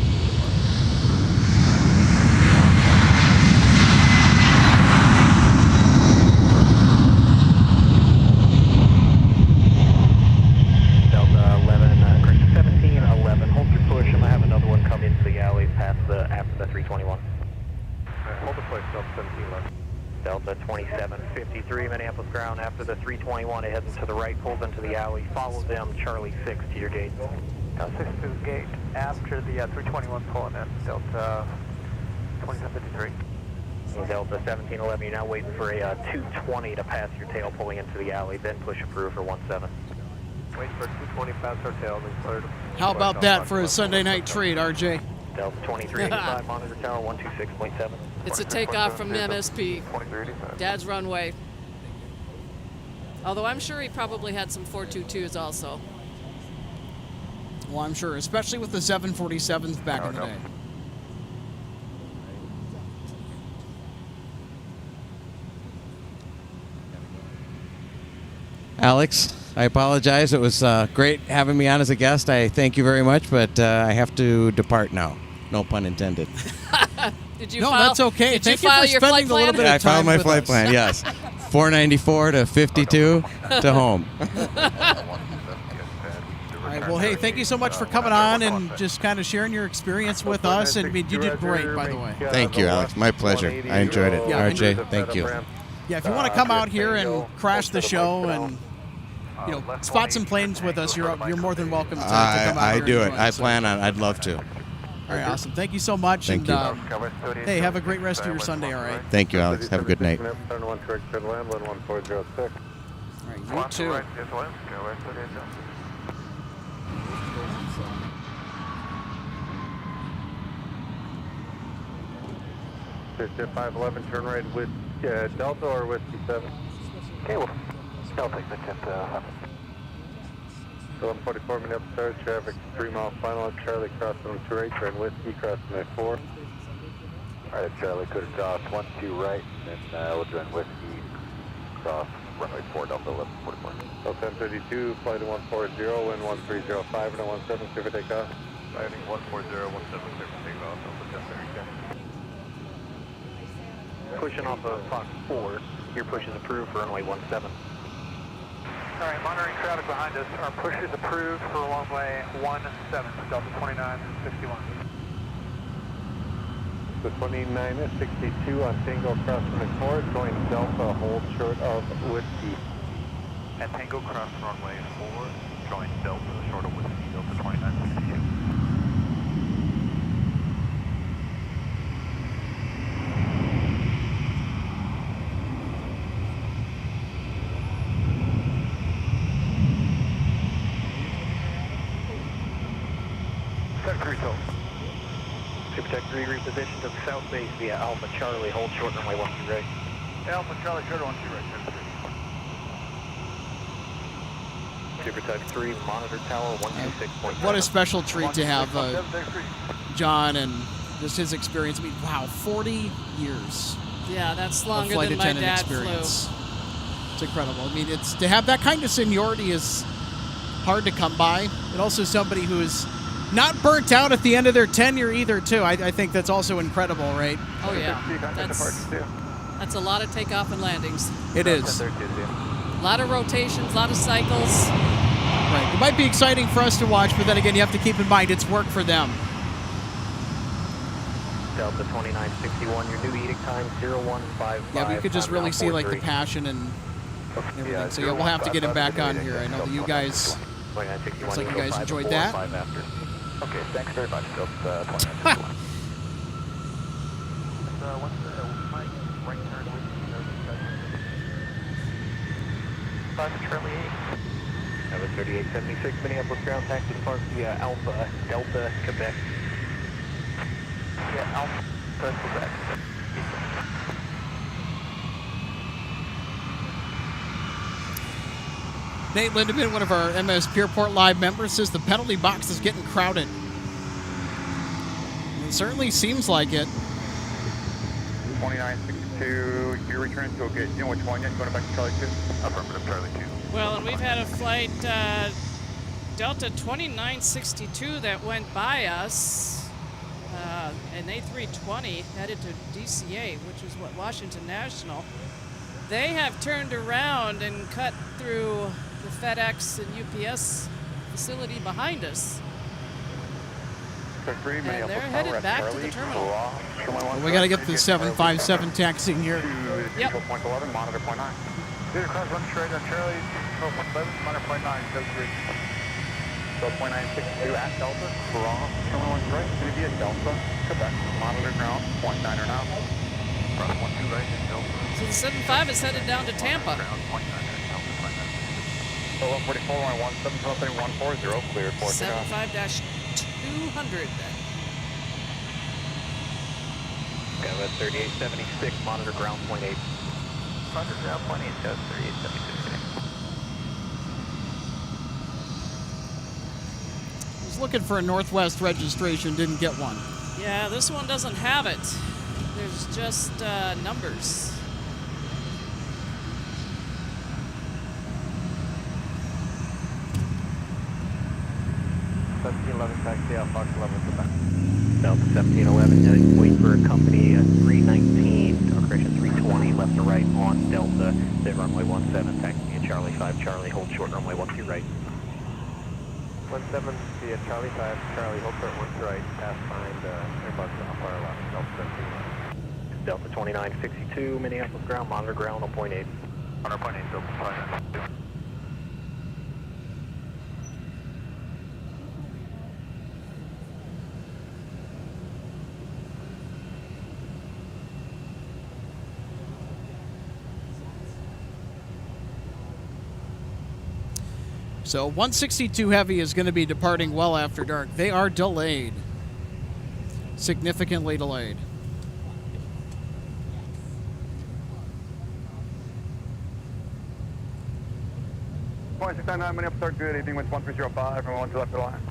Delta 11, correction 1711. Hold your push. I'm going to have another one come into the alley past after the 321. Hold the place, Delta 1711. Delta 2753, Minneapolis ground. After the 321, it heads to the right, pulls into the alley. Follow them, Charlie 6 to your gate. 6 to the gate after the 321 pulling in, Delta 2753. Delta 1711, you're now waiting for a 220 to pass your tail pulling into the alley, then push approved for 17. Wait for 220 past our tail, then cleared. How about that for a Sunday night treat, RJ? Delta 2385, monitor tower 126.7. It's a takeoff from MSP. Dad's runway. Although I'm sure he probably had some 422s also. Well, I'm sure, especially with the 747s back in the day. Alex, I apologize. It was great having me on as a guest. I thank you very much, but I have to depart now. No pun intended. Did you No, file, that's okay. Did Thank you you file for your spending flight a little plan? bit of I filed time my with flight us. plan, yes. 494 to 52 to home. All right, well, hey, thank you so much for coming on and just kind of sharing your experience with us. And I mean, you did great, by the way. Thank you, Alex. My pleasure. I enjoyed it. Yeah, RJ, thank you. Yeah, if you want to come out here and crash the show and spot some planes with us, you're more than welcome to come out I here do and it. join I us. Plan on. I'd love to. All right, awesome. Thank you so much. Thank and, you. Hey, have a great rest of your Sunday, all right? Thank you, Alex. Have a good night. Turn 1 correct, turn land, 1406. All right, you too. 511, turn right with Delta or Whiskey 7? Okay, well, Delta take the 10 to 1144 Minneapolis Stars, traffic 3 mile final at Charlie crossing on 2 right, turn Whiskey crossing at 4. Alright, Charlie, could cross 12 right, and then we'll join Whiskey, cross runway 4, Delta 1144. Delta 1032, flight 140, wind 1305 and 17, clear for takeoff. Landing 140, 17, clear for takeoff, Delta 1032. Pushing off of Fox 4, your push is approved for runway 17. Alright, monitoring traffic behind us. Our push is approved for runway 17, Delta 2961. The 2962 on Tango crossing McCord, going Delta, hold short of Whiskey. At Tango cross runway 4, join Delta, short of Whiskey, Delta 2962. Protect 3 reposition to the south base via Alpha Charlie, hold short runway 12 right. Alpha Charlie, short 12 right, Super Type 3, monitor tower 126.7. What a special treat to have John and just his experience. I mean, wow, 40 years Yeah, that's of longer flight than my attendant dad experience. flew. It's incredible. I mean, it's to have that kind of seniority is hard to come by, and also somebody who is not burnt out at the end of their tenure either, too. I think that's also incredible, right? Oh, yeah. That's a lot of takeoff and landings. It is. A lot of rotations, a lot of cycles. Right. It might be exciting for us to watch, but then again, you have to keep in mind it's work for them. Delta 2961, your new eating time 0155. Yeah, but you could just really see like the passion and everything. So yeah, we'll have to get him back on here. I know that you guys, looks like you guys enjoyed that. Okay, thanks very much, Delta 2961. What's the right turn with Charlie 8? That was 3876 Minneapolis ground taxi depart via Alpha Delta Quebec. Yeah, Alpha Quebec. Nate Lindemann, one of our MSP Airport Live members, says the penalty box is getting crowded. It certainly seems like it. 2962, you're returning to, okay, you know which one yet? You going back to Charlie 2? Affirmative, Charlie 2. Well, and we've had a flight Delta 2962 that went by us, an A320 headed to DCA, which is what Washington National. They have turned around and cut through the FedEx and UPS facility behind us. And they're headed back to the terminal. Well, we got to get the 757 taxiing here. Yep. Point 11, monitor point 9. Leader cross run straight on Charlie, 12.7, monitor point 9, 73. So 0.962 at Delta, wrong, terminal 1 right, going to be at Delta, Quebec, monitor ground, point 9 now. Cross 12 right, Delta. So the 75 is headed down to Tampa. Ground, point 9 So 144, 117, 140, cleared for 75-200 then. Okay, that's 3876, monitor ground point 8. Monitor ground point 8, that's 3876. I was looking for a Northwest registration, didn't get one. Yeah, this one doesn't have it. There's just numbers. Taxi out Fox 11 Quebec. Delta 1711, wait for a company 319, or correction 320, left to right on Delta, then runway 17, taxi via Charlie 5, Charlie, hold short, runway 12 right. 17 via Charlie 5, Charlie, hold short 1 right, pass behind Airbus Alpha left, Delta 17. Delta 2962, Minneapolis ground, monitor ground on point 8. Monitor point 8, Delta 2962. So 162 Heavy is going to be departing well after dark. They are delayed. Significantly delayed. Point 699, Minneapolis start good, anything with 1305 and 1 to left of the line.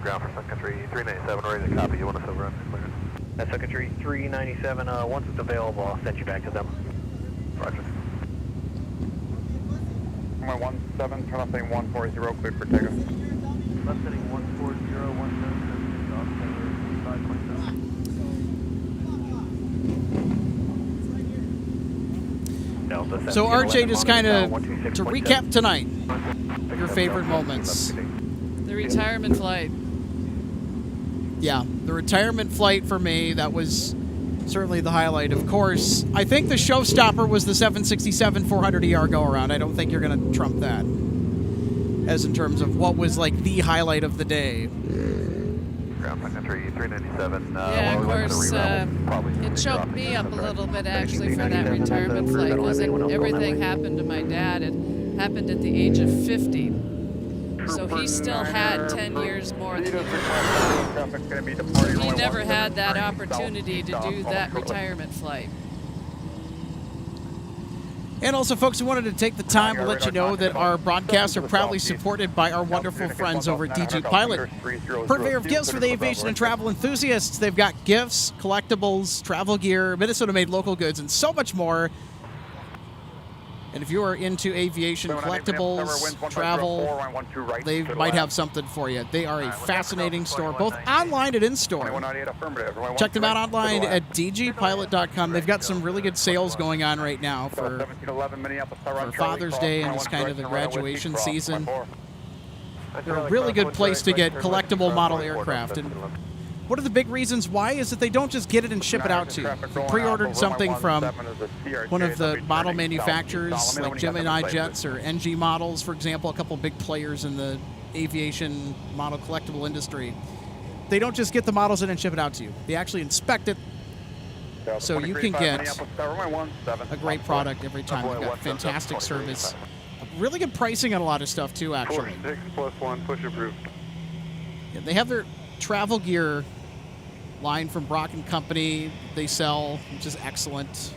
Ground for Sun Country 397, ready to copy, you want to silver in, cleared. That's Sun Country 397, once it's available, I'll send you back to them. Roger. Runway 17, turn left heading 140, cleared for takeoff. Left heading 140, 177, So RJ, just kind of to recap tonight, your favorite moments. The retirement flight. Yeah, the retirement flight for me, that was certainly the highlight. Of course, I think the showstopper was the 767 400ER go-around. I don't think you're going to trump that as in terms of what was like the highlight of the day. Ground Sun Country 397. Yeah, of course, it choked me up a little bit actually for that retirement flight because everything happened to my dad. It happened at the age of 50. So he still had 10 years more than me. He never had that opportunity to do that retirement flight. And also, folks, we wanted to take the time to let you know that our broadcasts are proudly supported by our wonderful friends over at DG Pilot. Purveyor of gifts for the aviation and travel enthusiasts. They've got gifts, collectibles, travel gear, Minnesota-made local goods, and so much more. And if you are into aviation, collectibles, travel, they might have something for you. They are a fascinating store, both online and in-store. Check them out online at dgpilot.com. They've got some really good sales going on right now for Father's Day and just kind of the graduation season. They're a really good place to get collectible model aircraft. And one of the big reasons why is that they don't just get it and ship it out to you. If you pre-ordered something from one of the model manufacturers like Gemini Jets or NG Models, for example, a couple of big players in the aviation model collectible industry, they don't just get the models in and ship it out to you. They actually inspect it so you can get a great product every time. They've got fantastic service. Really good pricing on a lot of stuff, too, actually. 46+1, push approved. Yeah, they have their travel gear line from Brock & Company they sell, which is excellent.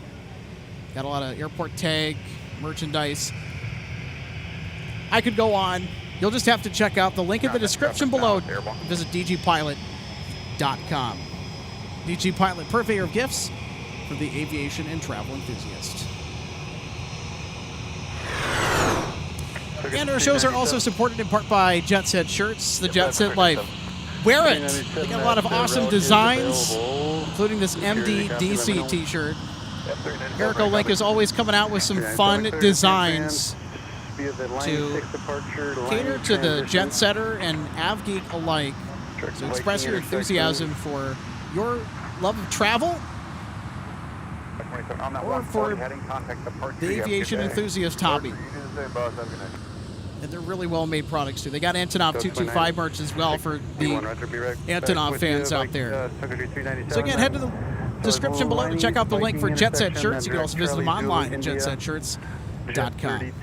Got a lot of airport tag, merchandise. I could go on. You'll just have to check out the link in the description below. Visit dgpilot.com. DG Pilot, purveyor of gifts for the aviation and travel enthusiast. And our shows are also supported in part by Jet Set Shirts, the Jet Set Life. Wear it! They got a lot of awesome designs, including this MDDC t-shirt. Eric O'Link is always coming out with some fun designs to cater to the jet setter and av geek alike. So express your enthusiasm for your love of travel or for the aviation enthusiast hobby. And they're really well-made products, too. They got Antonov 225 merch as well for the Antonov fans out there. So again, head to the description below to check out the link for Jet Set Shirts. You can also visit them online at jetsetshirts.com.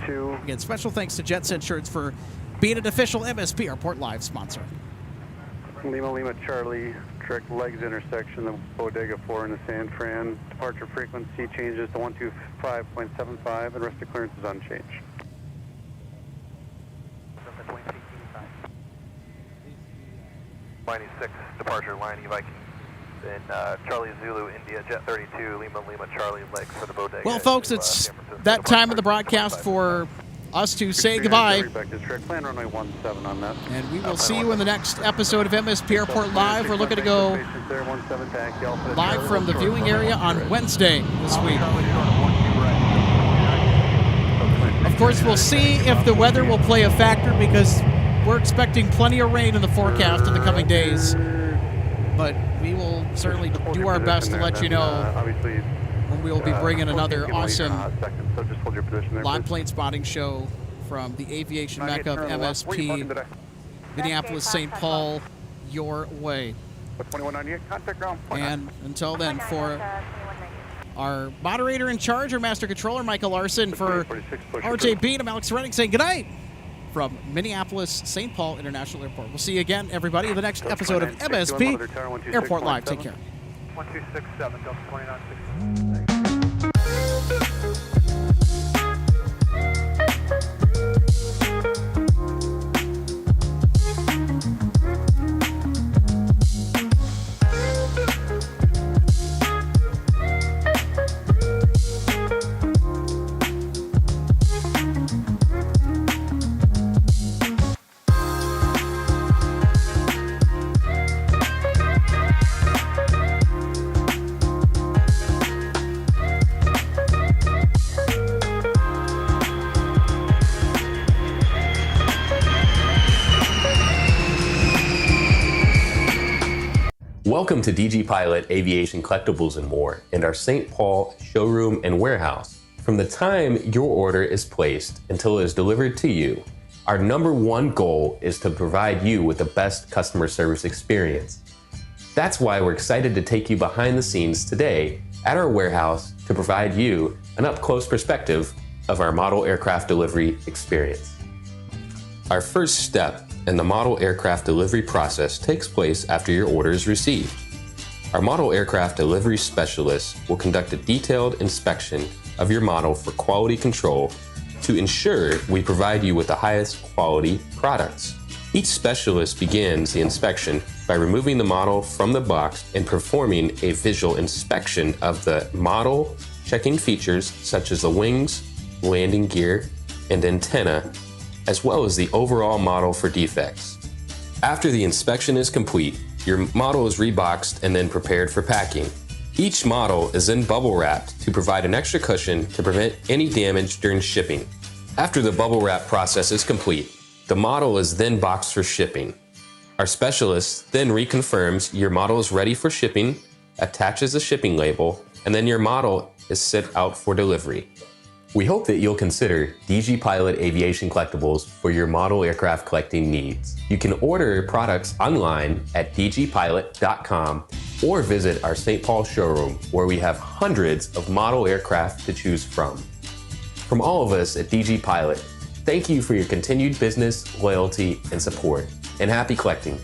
Again, special thanks to Jet Set Shirts for being an official MSP Airport Live sponsor. Lima Charlie, direct legs intersection, the Bodega 4 in the San Fran. Departure frequency changes to 125.75 and rest of clearance is unchanged. Line 6, departure, line Viking. In Charlie Zulu, India, Jet 32, Lima Charlie, legs for the Bodega. Well, folks, it's that time of the broadcast for us to say goodbye. And we will see you in the next episode of MSP Airport Live. We're looking to go live from the viewing area on Wednesday this week. Of course, we'll see if the weather will play a factor because we're expecting plenty of rain in the forecast in the coming days. But we will certainly do our best to let you know when we will be bringing another awesome live plane spotting show from the aviation mecca of MSP, Minneapolis, St. Paul, your way. And until then, for our moderator in charge, our master controller, Michael Larson, for RJ Bean, I'm Alex Reddick saying good night from Minneapolis, St. Paul International Airport. We'll see you again, everybody, in the next episode of MSP Airport Live. Take care. 1267, Delta 2960. Welcome to DG Pilot Aviation Collectibles and More and our St. Paul showroom and warehouse. From the time your order is placed until it is delivered to you, our #1 goal is to provide you with the best customer service experience. That's why we're excited to take you behind the scenes today at our warehouse to provide you an up-close perspective of our model aircraft delivery experience. Our first step in the model aircraft delivery process takes place after your order is received. Our model aircraft delivery specialist will conduct a detailed inspection of your model for quality control to ensure we provide you with the highest quality products. Each specialist begins the inspection by removing the model from the box and performing a visual inspection of the model, checking features such as the wings, landing gear, and antenna, as well as the overall model for defects. After the inspection is complete, your model is reboxed and then prepared for packing. Each model is then bubble wrapped to provide an extra cushion to prevent any damage during shipping. After the bubble wrap process is complete, the model is then boxed for shipping. Our specialist then reconfirms your model is ready for shipping, attaches a shipping label, and then your model is sent out for delivery. We hope that you'll consider DG Pilot Aviation Collectibles for your model aircraft collecting needs. You can order products online at dgpilot.com or visit our St. Paul showroom where we have hundreds of model aircraft to choose from. From all of us at DG Pilot, thank you for your continued business, loyalty, and support, and happy collecting.